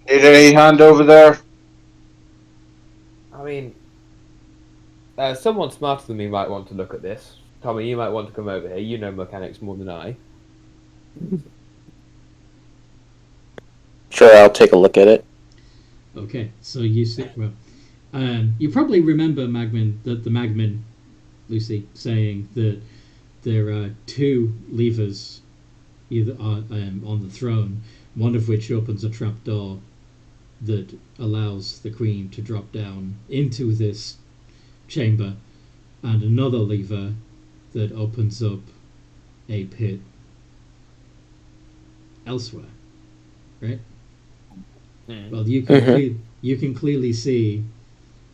Speaker 3: Need any hand over there?
Speaker 9: I mean, someone smarter than me might want to look at this. Tommy, you might want to come over here. You know mechanics more than I.
Speaker 5: Sure, I'll take a look at it.
Speaker 1: Okay, so you see, well, you probably remember Magmin, Lucy, saying that there are two levers, either on the throne, one of which opens a trapdoor that allows the queen to drop down into this chamber, and another lever that opens up a pit elsewhere, right? Well, you can you can clearly see,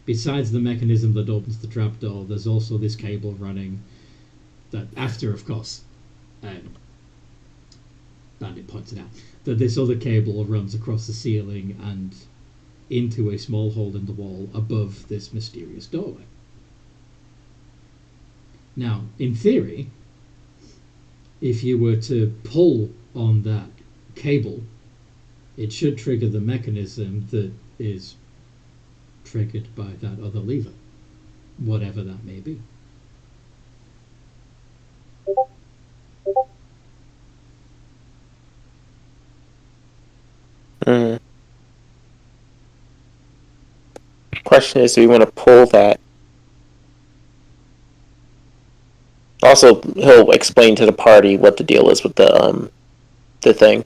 Speaker 1: besides the mechanism that opens the trapdoor, there's also this cable running. That after, of course, Bandit pointed out that this other cable runs across the ceiling and into a small hole in the wall above this mysterious doorway. Now, in theory, if you were to pull on that cable, it should trigger the mechanism that is triggered by that other lever, whatever that may be.
Speaker 5: Question is, do we want to pull that? Also, he'll explain to the party what the deal is with the thing.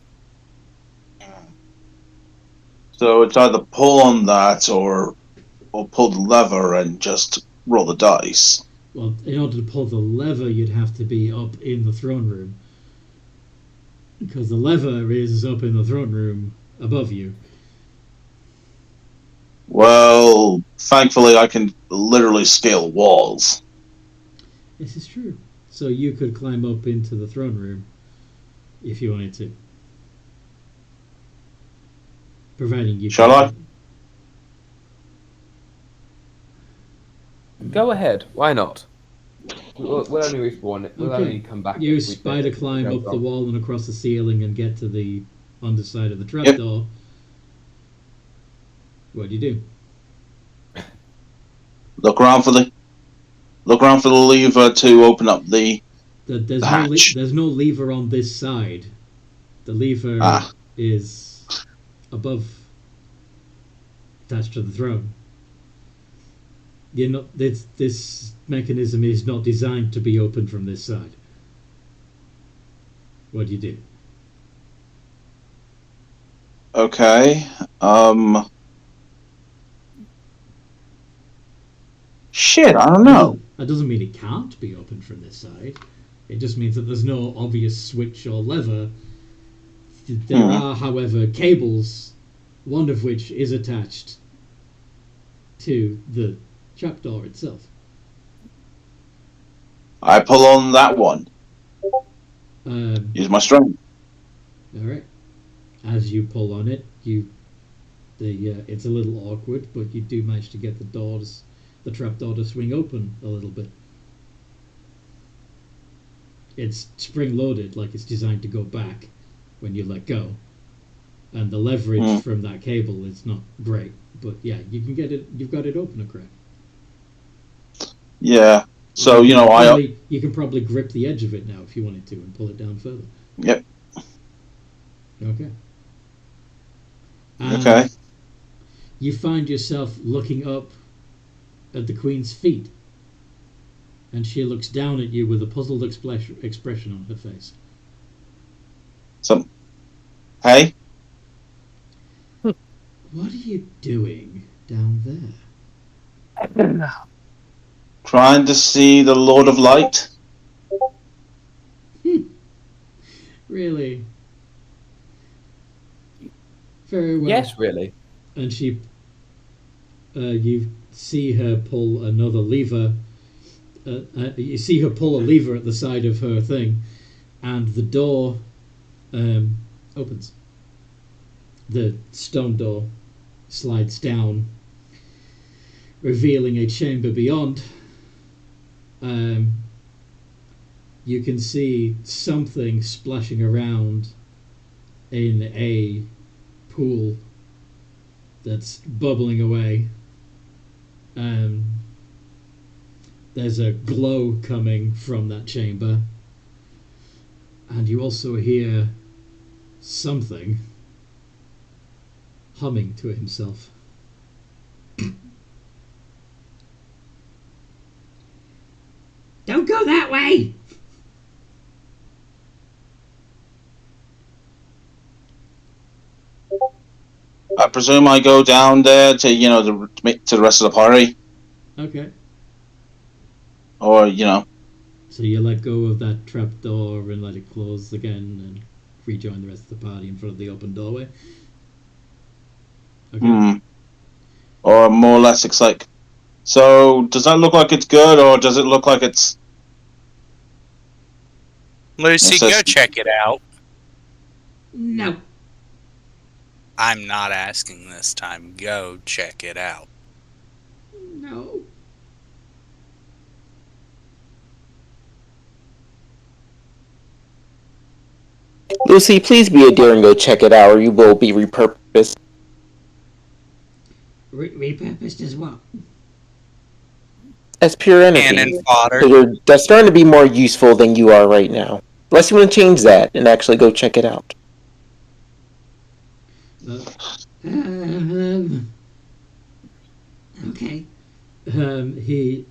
Speaker 3: So it's either pull on that or pull the lever and just roll the dice.
Speaker 1: Well, in order to pull the lever, you'd have to be up in the throne room, because the lever is up in the throne room above you.
Speaker 3: Well, thankfully I can literally scale walls.
Speaker 1: This is true. So you could climb up into the throne room if you wanted to. Providing you
Speaker 3: Shall I?
Speaker 9: Go ahead. Why not? We'll only respawn it. We'll
Speaker 1: Okay.
Speaker 9: only come back.
Speaker 1: You
Speaker 9: if we
Speaker 1: spider
Speaker 9: think
Speaker 1: climb
Speaker 9: it's
Speaker 1: up the
Speaker 9: wrong.
Speaker 1: wall and across the ceiling and get to the underside of the trapdoor. What do you do?
Speaker 3: Look around for the lever to open up the hatch.
Speaker 1: There's no lever on this side. The lever is above, attached to the throne. You're not. This mechanism is not designed to be opened from this side. What do you do?
Speaker 3: Okay. Shit, I don't know.
Speaker 1: That doesn't mean it can't be opened from this side. It just means that there's no obvious switch or lever. There are, however, cables, one of which is attached to the trapdoor itself.
Speaker 3: I pull on that one. Use my strength.
Speaker 1: All right. As you pull on it, it's a little awkward, but you do manage to get the trapdoor to swing open a little bit. it's spring loaded, like it's designed to go back when you let go, and the leverage from that cable is not great. But yeah, you can get it. You've got it open a crack.
Speaker 3: Yeah. So
Speaker 1: you can probably grip the edge of it now if you wanted to and pull it down further.
Speaker 3: Yep.
Speaker 1: Okay.
Speaker 3: Okay.
Speaker 1: You find yourself looking up at the Queen's feet, and she looks down at you with a puzzled expression on her face.
Speaker 3: Hey?
Speaker 1: What are you doing down there?
Speaker 3: Trying to see the Lord of Light?
Speaker 1: Really? Very well.
Speaker 9: Yes, really.
Speaker 1: And she, you see her pull another lever. You see her pull a lever at the side of her thing, and the door opens. The stone door slides down, revealing a chamber beyond. You can see something splashing around in a pool that's bubbling away. There's a glow coming from that chamber, and you also hear something humming to himself.
Speaker 10: Don't go that way!
Speaker 3: I presume I go down there to the rest of the party,
Speaker 1: Okay.
Speaker 3: or
Speaker 1: So you let go of that trap door and let it close again and rejoin the rest of the party in front of the open doorway. Okay.
Speaker 3: or more or less it's like. So does that look like it's good, or does it look like it's?
Speaker 7: Lucy, go check it out.
Speaker 10: No.
Speaker 7: I'm not asking this time. Go check it out.
Speaker 10: No.
Speaker 5: Lucy, please be a dear and go check it out, or you will be repurposed.
Speaker 10: Repurposed as what?
Speaker 5: As pure energy.
Speaker 7: Cannon fodder.
Speaker 5: So that's starting to be more useful than you are right now. Unless you want to change that and actually go check it out.
Speaker 10: Okay.
Speaker 1: He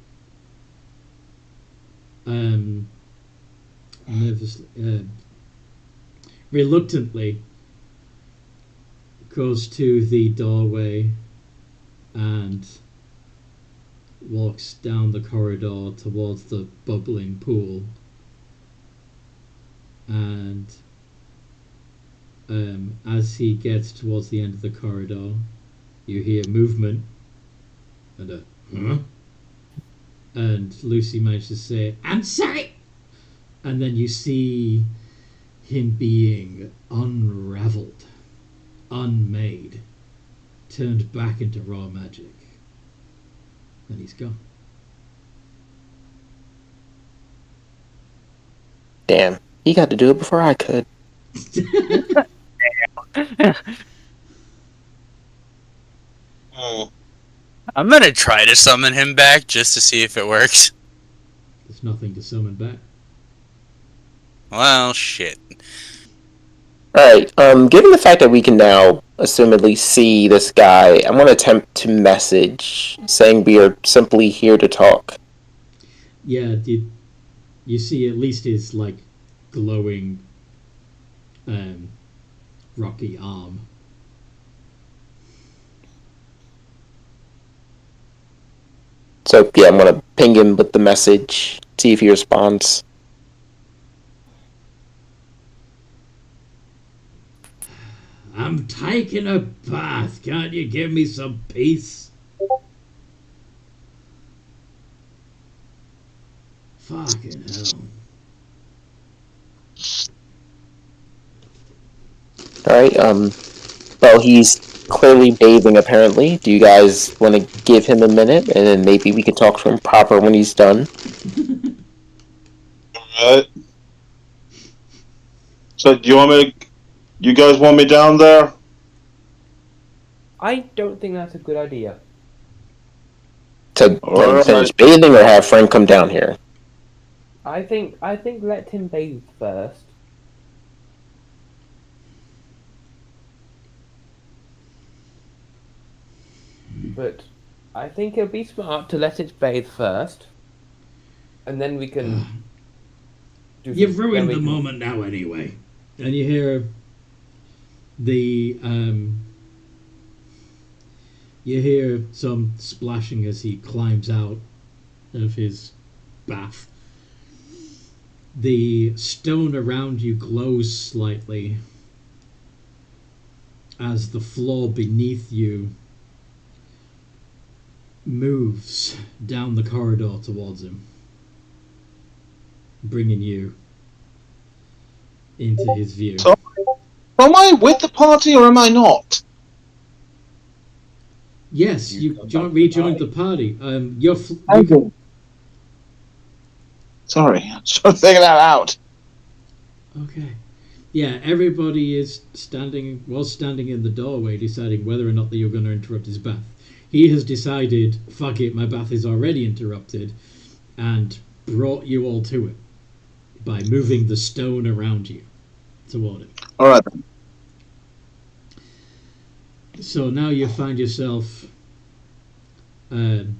Speaker 1: nervously, reluctantly goes to the doorway and walks down the corridor towards the bubbling pool, and as he gets towards the end of the corridor, you hear movement and a huh? And Lucy manages to say,
Speaker 10: I'm sorry.
Speaker 1: and then you see him being unraveled, unmade, turned back into raw magic. And he's gone.
Speaker 5: Damn, he got to do it before I could.
Speaker 7: I'm gonna try to summon him back just to see if it works.
Speaker 1: There's nothing to summon back.
Speaker 7: Well, shit.
Speaker 5: Alright, given the fact that we can now assumedly see this guy, I'm going to attempt to message, saying we are simply here to talk.
Speaker 1: Yeah, you see at least his, like, glowing, rocky arm.
Speaker 5: So, yeah, I'm going to ping him with the message, see if he responds.
Speaker 1: I'm taking a bath. Can't you give me some peace? Fucking hell.
Speaker 5: Alright, well, he's clearly bathing, apparently. Do you guys want to give him a minute, and then maybe we can talk to him proper when he's done?
Speaker 3: Alright. So do you want me to... You guys want me down there?
Speaker 9: I don't think that's a good idea.
Speaker 5: To let him
Speaker 3: Alright.
Speaker 5: finish bathing or have Frank come down here?
Speaker 9: I think let him bathe first. But I think it'll be smart to let it bathe first, and then we can.
Speaker 1: You've ruined the moment now, anyway. And you hear the you hear some splashing as he climbs out of his bath. The stone around you glows slightly as the floor beneath you moves down the corridor towards him, bringing you into his view.
Speaker 3: So, am I with the party or am I not?
Speaker 1: Yes, you rejoined the party.
Speaker 3: Sorry, I'm trying to figure that out.
Speaker 1: Okay. Yeah, everybody was standing in the doorway deciding whether or not that you're going to interrupt his bath. He has decided, fuck it, my bath is already interrupted, and brought you all to it by moving the stone around you toward it.
Speaker 3: Alright then.
Speaker 1: So now you find yourself in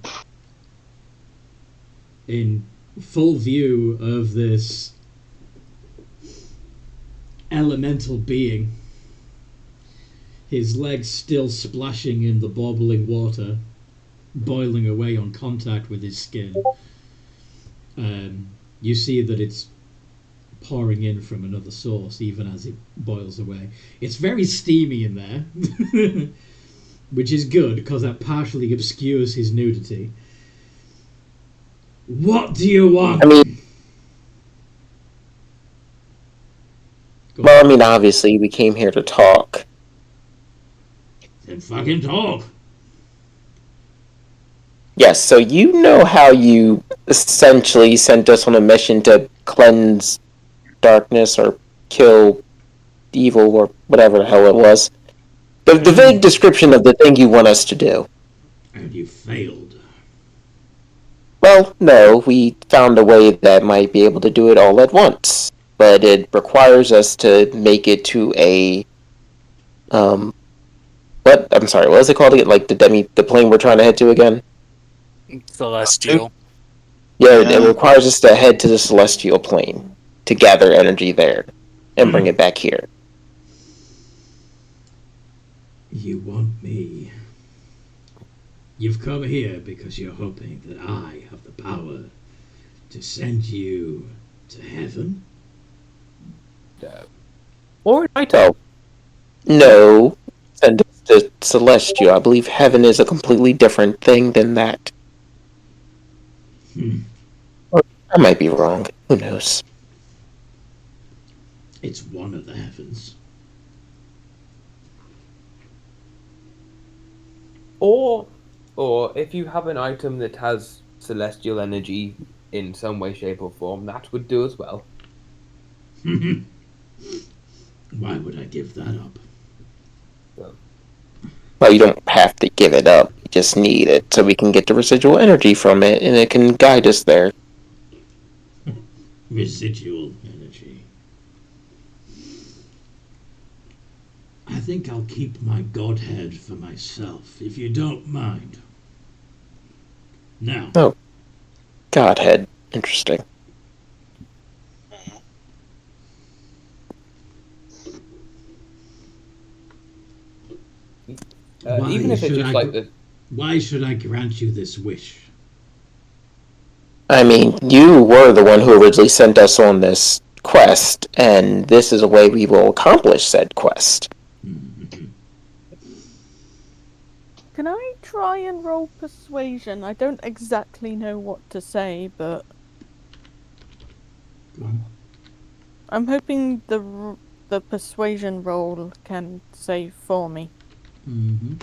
Speaker 1: full view of this elemental being, his legs still splashing in the bubbling water, boiling away on contact with his skin. You see that it's pouring in from another source even as it boils away. It's very steamy in there, which is good because that partially obscures his nudity. What do you want?
Speaker 5: I mean, obviously, we came here to talk.
Speaker 1: Then fucking talk.
Speaker 5: Yes, so you know how you essentially sent us on a mission to cleanse darkness or kill evil or whatever the hell it was. The vague description of the thing you want us to do.
Speaker 1: And you failed.
Speaker 5: Well, no, we found a way that might be able to do it all at once. But it requires us to make it to a... I'm sorry, what is it called again? Like the plane we're trying to head to again?
Speaker 7: Celestial.
Speaker 5: Yeah, it requires us to head to the celestial plane to gather energy there and bring it back here.
Speaker 1: You want me. You've come here because you're hoping that I have the power to send you to heaven?
Speaker 9: Or Naito.
Speaker 5: No, send us to celestial. I believe heaven is a completely different thing than that. Or I might be wrong. Who knows?
Speaker 1: It's one of the heavens.
Speaker 9: Or if you have an item that has celestial energy in some way, shape, or form, that would do as well.
Speaker 1: Why would I give that up?
Speaker 5: Well, you don't have to give it up. You just need it so we can get the residual energy from it, and it can guide us there.
Speaker 1: Residual energy. I think I'll keep my godhead for myself, if you don't mind. Now.
Speaker 5: Oh. Godhead. Interesting.
Speaker 9: Even if it's just like this.
Speaker 1: Why should I grant you this wish?
Speaker 5: I mean, you were the one who originally sent us on this quest, and this is a way we will accomplish said quest.
Speaker 6: Can I try and roll persuasion? I don't exactly know what to say, but I'm hoping the persuasion roll can save for me.
Speaker 1: Mm-hmm.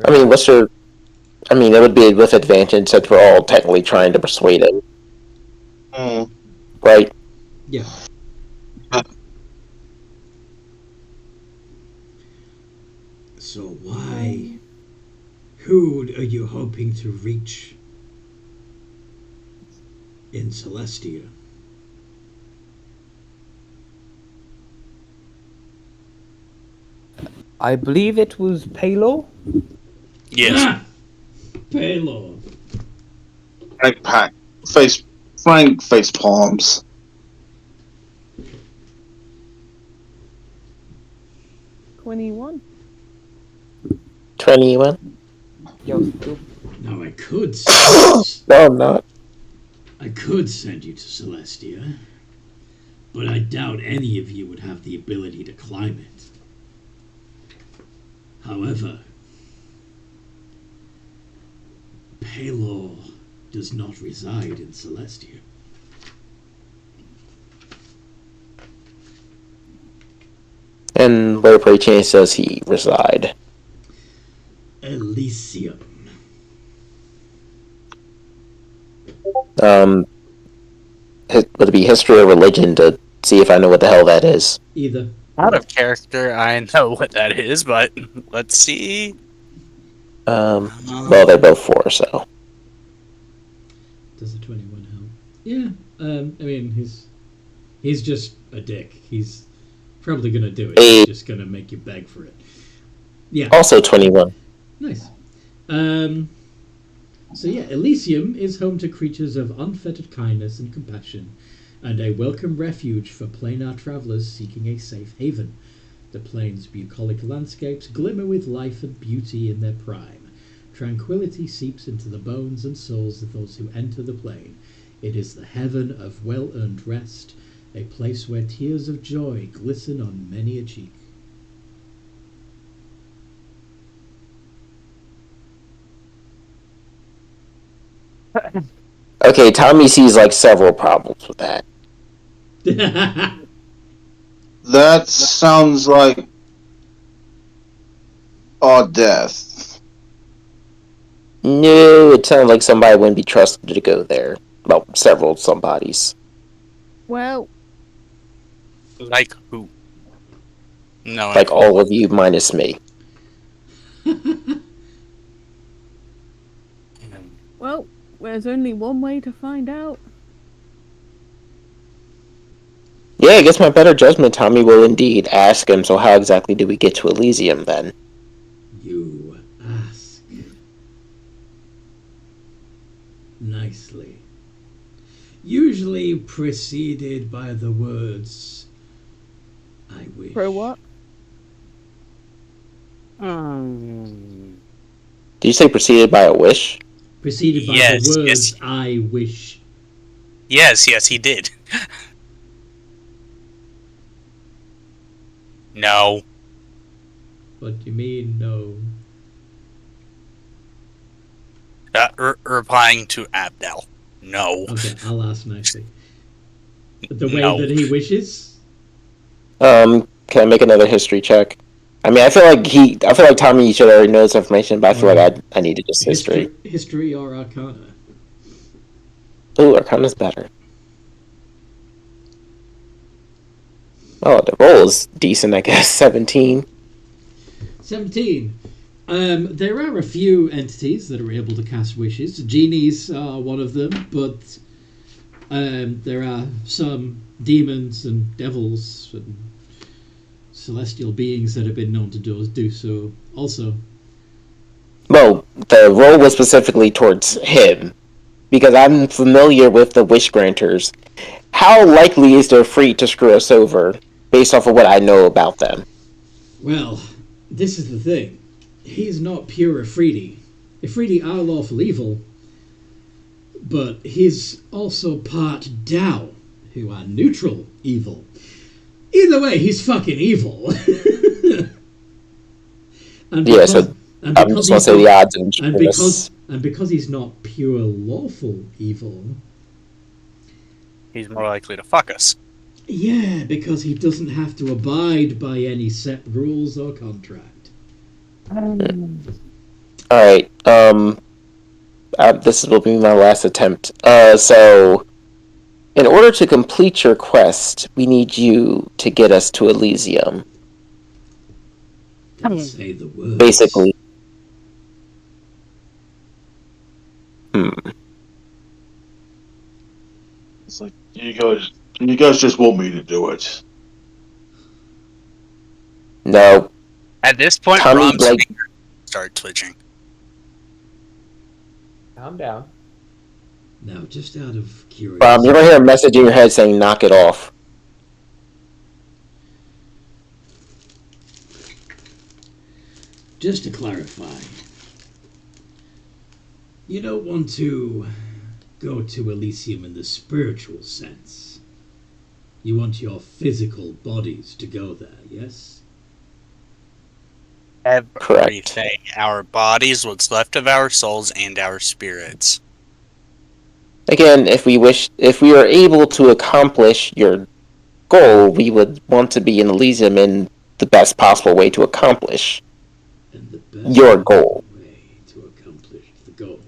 Speaker 5: I mean, it would be with advantage since we're all technically trying to persuade him. Right?
Speaker 1: Yeah.
Speaker 10: Who are you hoping to reach in Celestia?
Speaker 9: I believe it was Palor.
Speaker 4: Yes.
Speaker 10: Ah! Paylor.
Speaker 3: Frank face palms.
Speaker 6: 21.
Speaker 5: 21?
Speaker 10: Now I could
Speaker 5: No, I'm not.
Speaker 10: I could send you to Celestia, but I doubt any of you would have the ability to climb it. However, Paylor does not reside in Celestia.
Speaker 5: And where, pray chance, does he reside?
Speaker 10: Elysium.
Speaker 5: Would it be history or religion to see if I know what the hell that is?
Speaker 10: Either.
Speaker 7: Out of character, I know what that is, but let's see.
Speaker 5: Well, they're both 4, so.
Speaker 1: Does a 21 help? Yeah. I mean, he's just a dick. He's probably gonna do it. He's just gonna make you beg for it. Yeah.
Speaker 5: Also 21.
Speaker 1: Nice. So yeah, Elysium is home to creatures of unfettered kindness and compassion, and a welcome refuge for planar travelers seeking a safe haven. The plane's bucolic landscapes glimmer with life and beauty in their prime. Tranquility seeps into the bones and souls of those who enter the plane. It is the heaven of well-earned rest, a place where tears of joy glisten on many a cheek.
Speaker 5: Okay, Tommy sees like several problems with that.
Speaker 3: That sounds like odd death.
Speaker 5: No, it sounds like somebody wouldn't be trusted to go there. Well, several somebodies.
Speaker 6: Well,
Speaker 7: Like who? No.
Speaker 5: Like all of you minus me.
Speaker 6: well, there's only one way to find out.
Speaker 5: Yeah, against my better judgment, Tommy will indeed ask him, so how exactly do we get to Elysium then?
Speaker 10: You ask nicely. Usually preceded by the words, I wish.
Speaker 6: For what?
Speaker 5: Did you say preceded by a wish?
Speaker 10: Preceded by
Speaker 7: Yes,
Speaker 10: the words,
Speaker 7: yes.
Speaker 10: I wish.
Speaker 7: Yes, he did. No.
Speaker 1: What do you mean, no?
Speaker 7: Replying to Abdel. No.
Speaker 1: Okay, I'll ask nicely. The way
Speaker 7: No.
Speaker 1: that he wishes?
Speaker 5: Can I make another history check? I mean, I feel like Tommy should already know this information, but I feel like I needed just history.
Speaker 1: History or Arcana?
Speaker 5: Ooh, Arcana's better. Oh, the roll is decent, I guess. 17.
Speaker 1: 17. There are a few entities that are able to cast wishes. Genies are one of them, but there are some demons and devils and celestial beings that have been known to do so also.
Speaker 5: Well, the roll was specifically towards him, because I'm familiar with the wish granters. How likely is their fate to screw us over, based off of what I know about them?
Speaker 1: Well, this is the thing. He's not pure Ifriti. Ifriti are lawful evil, but he's also part Tao, who are neutral evil. Either way, he's fucking evil. and
Speaker 5: Yeah, so I'm just going to say the odds
Speaker 1: and because he's not pure lawful evil,
Speaker 7: He's more likely to fuck us.
Speaker 1: yeah, because he doesn't have to abide by any set rules or contract.
Speaker 5: Alright, this will be my last attempt. So, in order to complete your quest, we need you to get us to Elysium.
Speaker 10: Don't say the words.
Speaker 5: Basically.
Speaker 3: It's like you guys just want me to do it.
Speaker 5: No,
Speaker 7: At this point,
Speaker 5: Tommy,
Speaker 7: Rom's
Speaker 5: like-
Speaker 7: fingers start twitching.
Speaker 9: Calm down.
Speaker 1: Now, just out of
Speaker 5: you're
Speaker 1: curiosity,
Speaker 5: gonna hear a message in your head saying "knock it off."
Speaker 1: just to clarify, you don't want to go to Elysium in the spiritual sense. You want your physical bodies to go there, yes?
Speaker 7: Everything. Our bodies, what's left of our souls, and our spirits.
Speaker 5: Again, if we are able to accomplish your goal, we would want to be in Elysium in the best possible way to accomplish
Speaker 1: And the best
Speaker 5: your goal.
Speaker 1: way to accomplish the goal.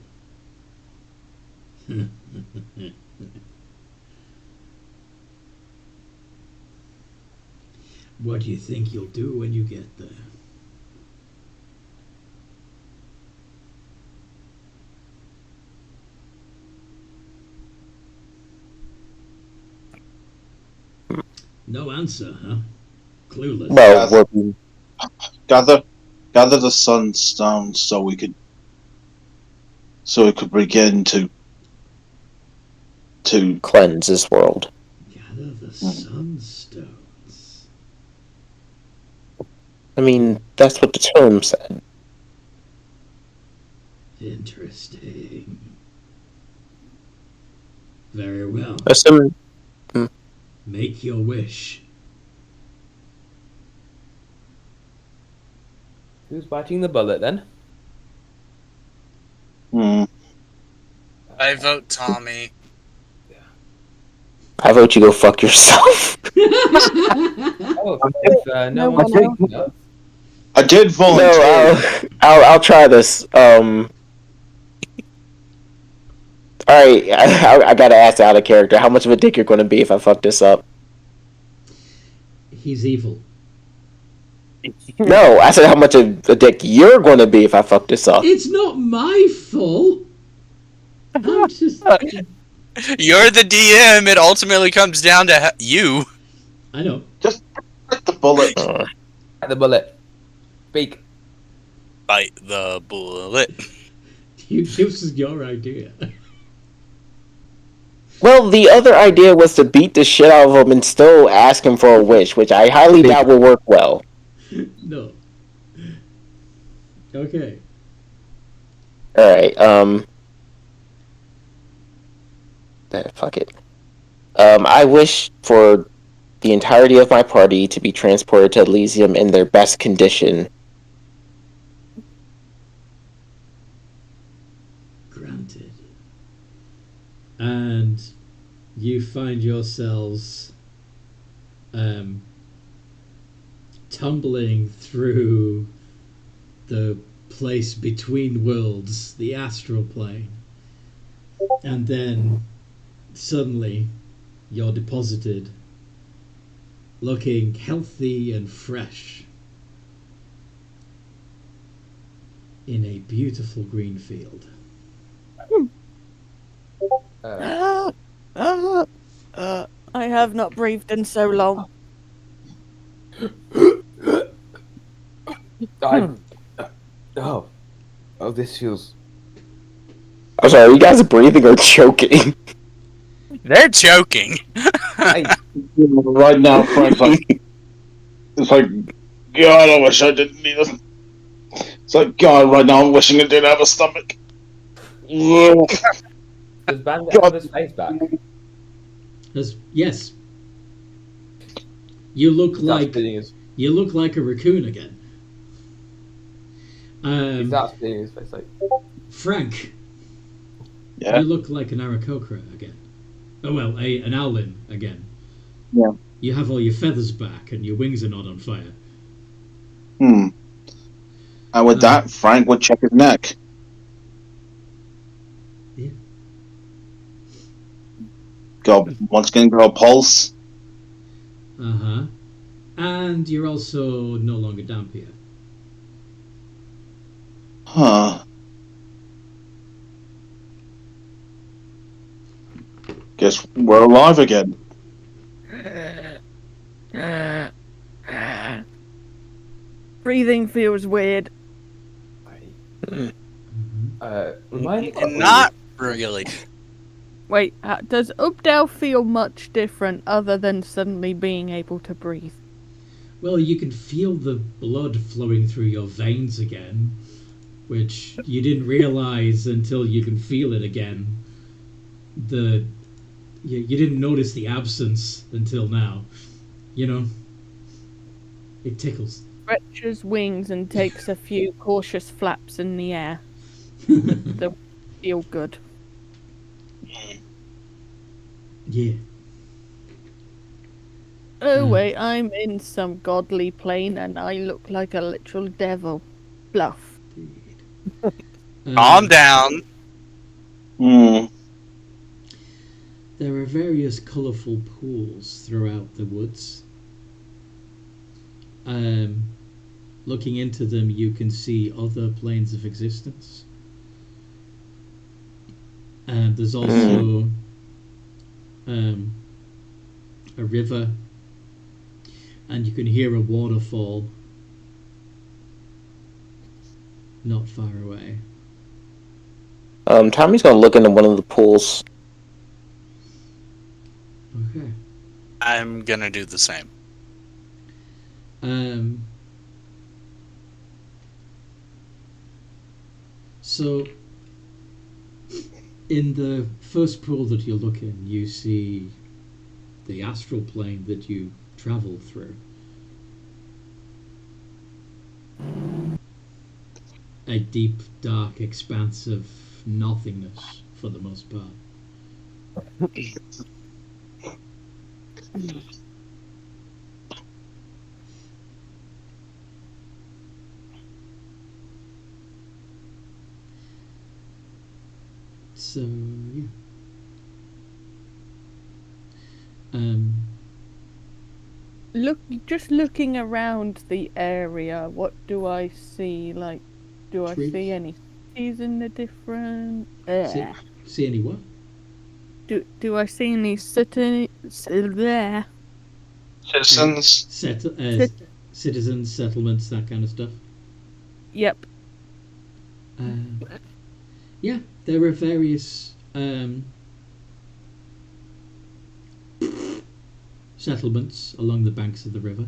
Speaker 1: What do you think you'll do when you get there? No answer, huh? Clueless.
Speaker 5: Well, we're
Speaker 3: Gather the sunstone so we could begin to
Speaker 5: cleanse this world.
Speaker 1: Gather the sunstones.
Speaker 5: I mean, that's what the tome said.
Speaker 1: Interesting. Very well.
Speaker 5: Assume
Speaker 1: Make your wish.
Speaker 9: Who's biting the bullet then?
Speaker 7: I vote Tommy.
Speaker 5: I vote you go fuck yourself.
Speaker 9: Oh, if, no
Speaker 6: No
Speaker 9: one
Speaker 6: one else.
Speaker 9: no.
Speaker 3: I did volunteer.
Speaker 5: No, I'll try this. All right, I gotta ask out of character. How much of a dick you're going to be if I fuck this up?
Speaker 1: He's evil.
Speaker 5: No, I said how much of a dick you're going to be if I fuck this up.
Speaker 1: It's not my fault. I'm just.
Speaker 7: You're the DM. It ultimately comes down to you.
Speaker 1: I know.
Speaker 3: Just bite the bullet.
Speaker 9: Bite the bullet. Speak.
Speaker 7: Bite the bullet.
Speaker 1: This is your idea.
Speaker 5: Well, the other idea was to beat the shit out of him and still ask him for a wish, which I highly doubt will work well.
Speaker 1: No. Okay.
Speaker 5: Alright, fuck it. I wish for the entirety of my party to be transported to Elysium in their best condition.
Speaker 1: Granted. And you find yourselves tumbling through the place between worlds, the astral plane, and then suddenly you're deposited looking healthy and fresh in a beautiful green field.
Speaker 6: I have not breathed in so long.
Speaker 9: Oh, this feels.
Speaker 5: I'm sorry, you guys are breathing or choking?
Speaker 7: They're choking.
Speaker 3: Right now, Frank's like, it's like, God, I wish I didn't need it. It's like, God, right now I'm wishing I did have a stomach.
Speaker 9: Does Bandit have his face back?
Speaker 1: Yes. You look
Speaker 9: He's
Speaker 1: like
Speaker 9: spinning his.
Speaker 1: you look like a raccoon again.
Speaker 9: He's not spinning his face like.
Speaker 1: Frank,
Speaker 3: Yeah.
Speaker 1: you look like an Aarakocra again. Oh well, an owlin again.
Speaker 3: Yeah.
Speaker 1: You have all your feathers back and your wings are not on fire.
Speaker 3: And with that, Frank would check his neck.
Speaker 1: Yeah.
Speaker 3: Go once again, go pulse.
Speaker 1: Uh-huh. And you're also no longer damp here.
Speaker 3: Guess we're alive again.
Speaker 6: Breathing feels weird.
Speaker 9: Remind
Speaker 4: Not really.
Speaker 6: Wait, does Ubdal feel much different other than suddenly being able to breathe?
Speaker 1: Well, you can feel the blood flowing through your veins again, which you didn't realize until you can feel it again. You didn't notice the absence until now. You know, it tickles.
Speaker 6: Stretches wings and takes a few cautious flaps in the air. They feel good.
Speaker 1: Yeah.
Speaker 6: Oh wait, I'm in some godly plane and I look like a literal devil. Bluff.
Speaker 4: Calm down.
Speaker 3: Hmm.
Speaker 1: There are various colourful pools throughout the woods. Looking into them, you can see other planes of existence. And there's also a river, and you can hear a waterfall not far away.
Speaker 5: Tommy's gonna look into one of the pools.
Speaker 1: Okay.
Speaker 4: I'm gonna do the same.
Speaker 1: So, in the first pool that you look in, you see the astral plane that you travel through. A deep, dark expanse of nothingness, for the most part. So, yeah.
Speaker 6: Just looking around the area, what do I see? Like, do I
Speaker 1: Trees.
Speaker 6: see any cities in the different?
Speaker 1: See any what?
Speaker 6: Do I see any cities there?
Speaker 3: Citizens.
Speaker 1: Citizens, settlements, that kind of stuff.
Speaker 6: Yep.
Speaker 1: Yeah, there are various settlements along the banks of the river.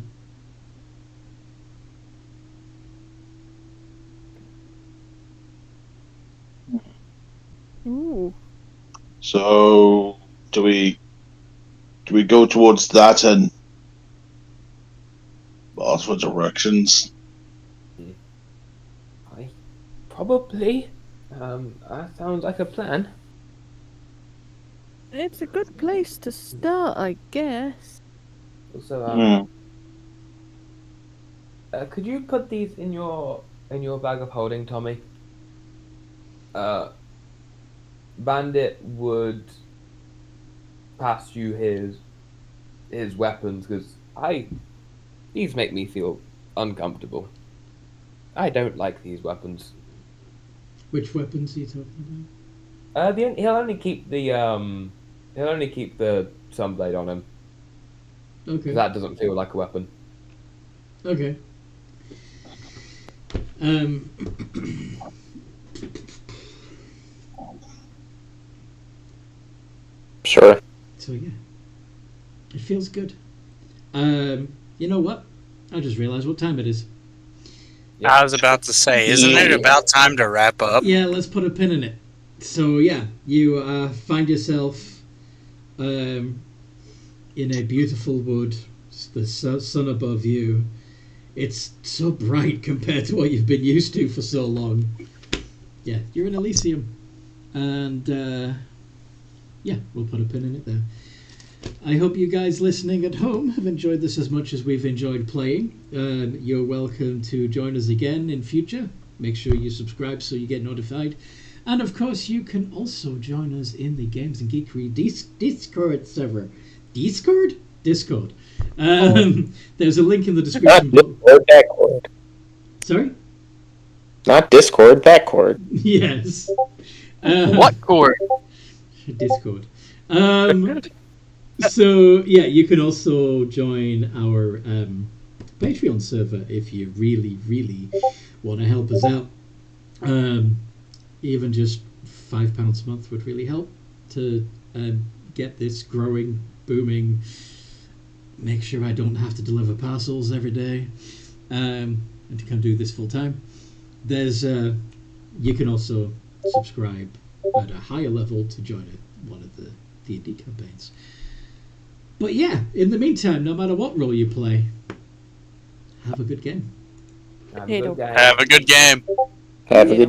Speaker 6: Ooh.
Speaker 3: So, do we go towards that and ask for directions?
Speaker 9: Probably. That sounds like a plan.
Speaker 6: It's a good place to start, I guess.
Speaker 9: Also, could you put these in your bag of holding, Tommy? Bandit would pass you his weapons because these make me feel uncomfortable. I don't like these weapons.
Speaker 1: Which weapons are you talking
Speaker 9: He'll only keep the sunblade on him.
Speaker 1: about? Okay.
Speaker 9: That doesn't feel like a weapon.
Speaker 1: Okay.
Speaker 5: Sure.
Speaker 1: So yeah, it feels good. You know what? I just realized what time it is.
Speaker 4: I was about to say, isn't it about time to wrap up?
Speaker 1: Yeah, let's put a pin in it. So yeah, you find yourself in a beautiful wood. The sun above you. It's so bright compared to what you've been used to for so long. Yeah, you're in Elysium, and yeah, we'll put a pin in it there. I hope you guys listening at home have enjoyed this as much as we've enjoyed playing. You're welcome to join us again in future. Make sure you subscribe so you get notified. And of course, you can also join us in the Games and Geekery Discord server. Discord? Discord. There's a link in the description
Speaker 5: Not Discord, that cord.
Speaker 1: Sorry?
Speaker 5: Not Discord, that cord.
Speaker 1: Yes.
Speaker 7: What cord?
Speaker 1: Discord. So yeah, you can also join our Patreon server if you really, really want to help us out. Even just £5 a month would really help to get this growing, booming. Make sure I don't have to deliver parcels every day, and to come do this full time. There's you can also subscribe at a higher level to join one of the D&D campaigns. But yeah, in the meantime, no matter what role you play, have a good game.
Speaker 6: Have a good
Speaker 7: Have a good game.
Speaker 5: Have a good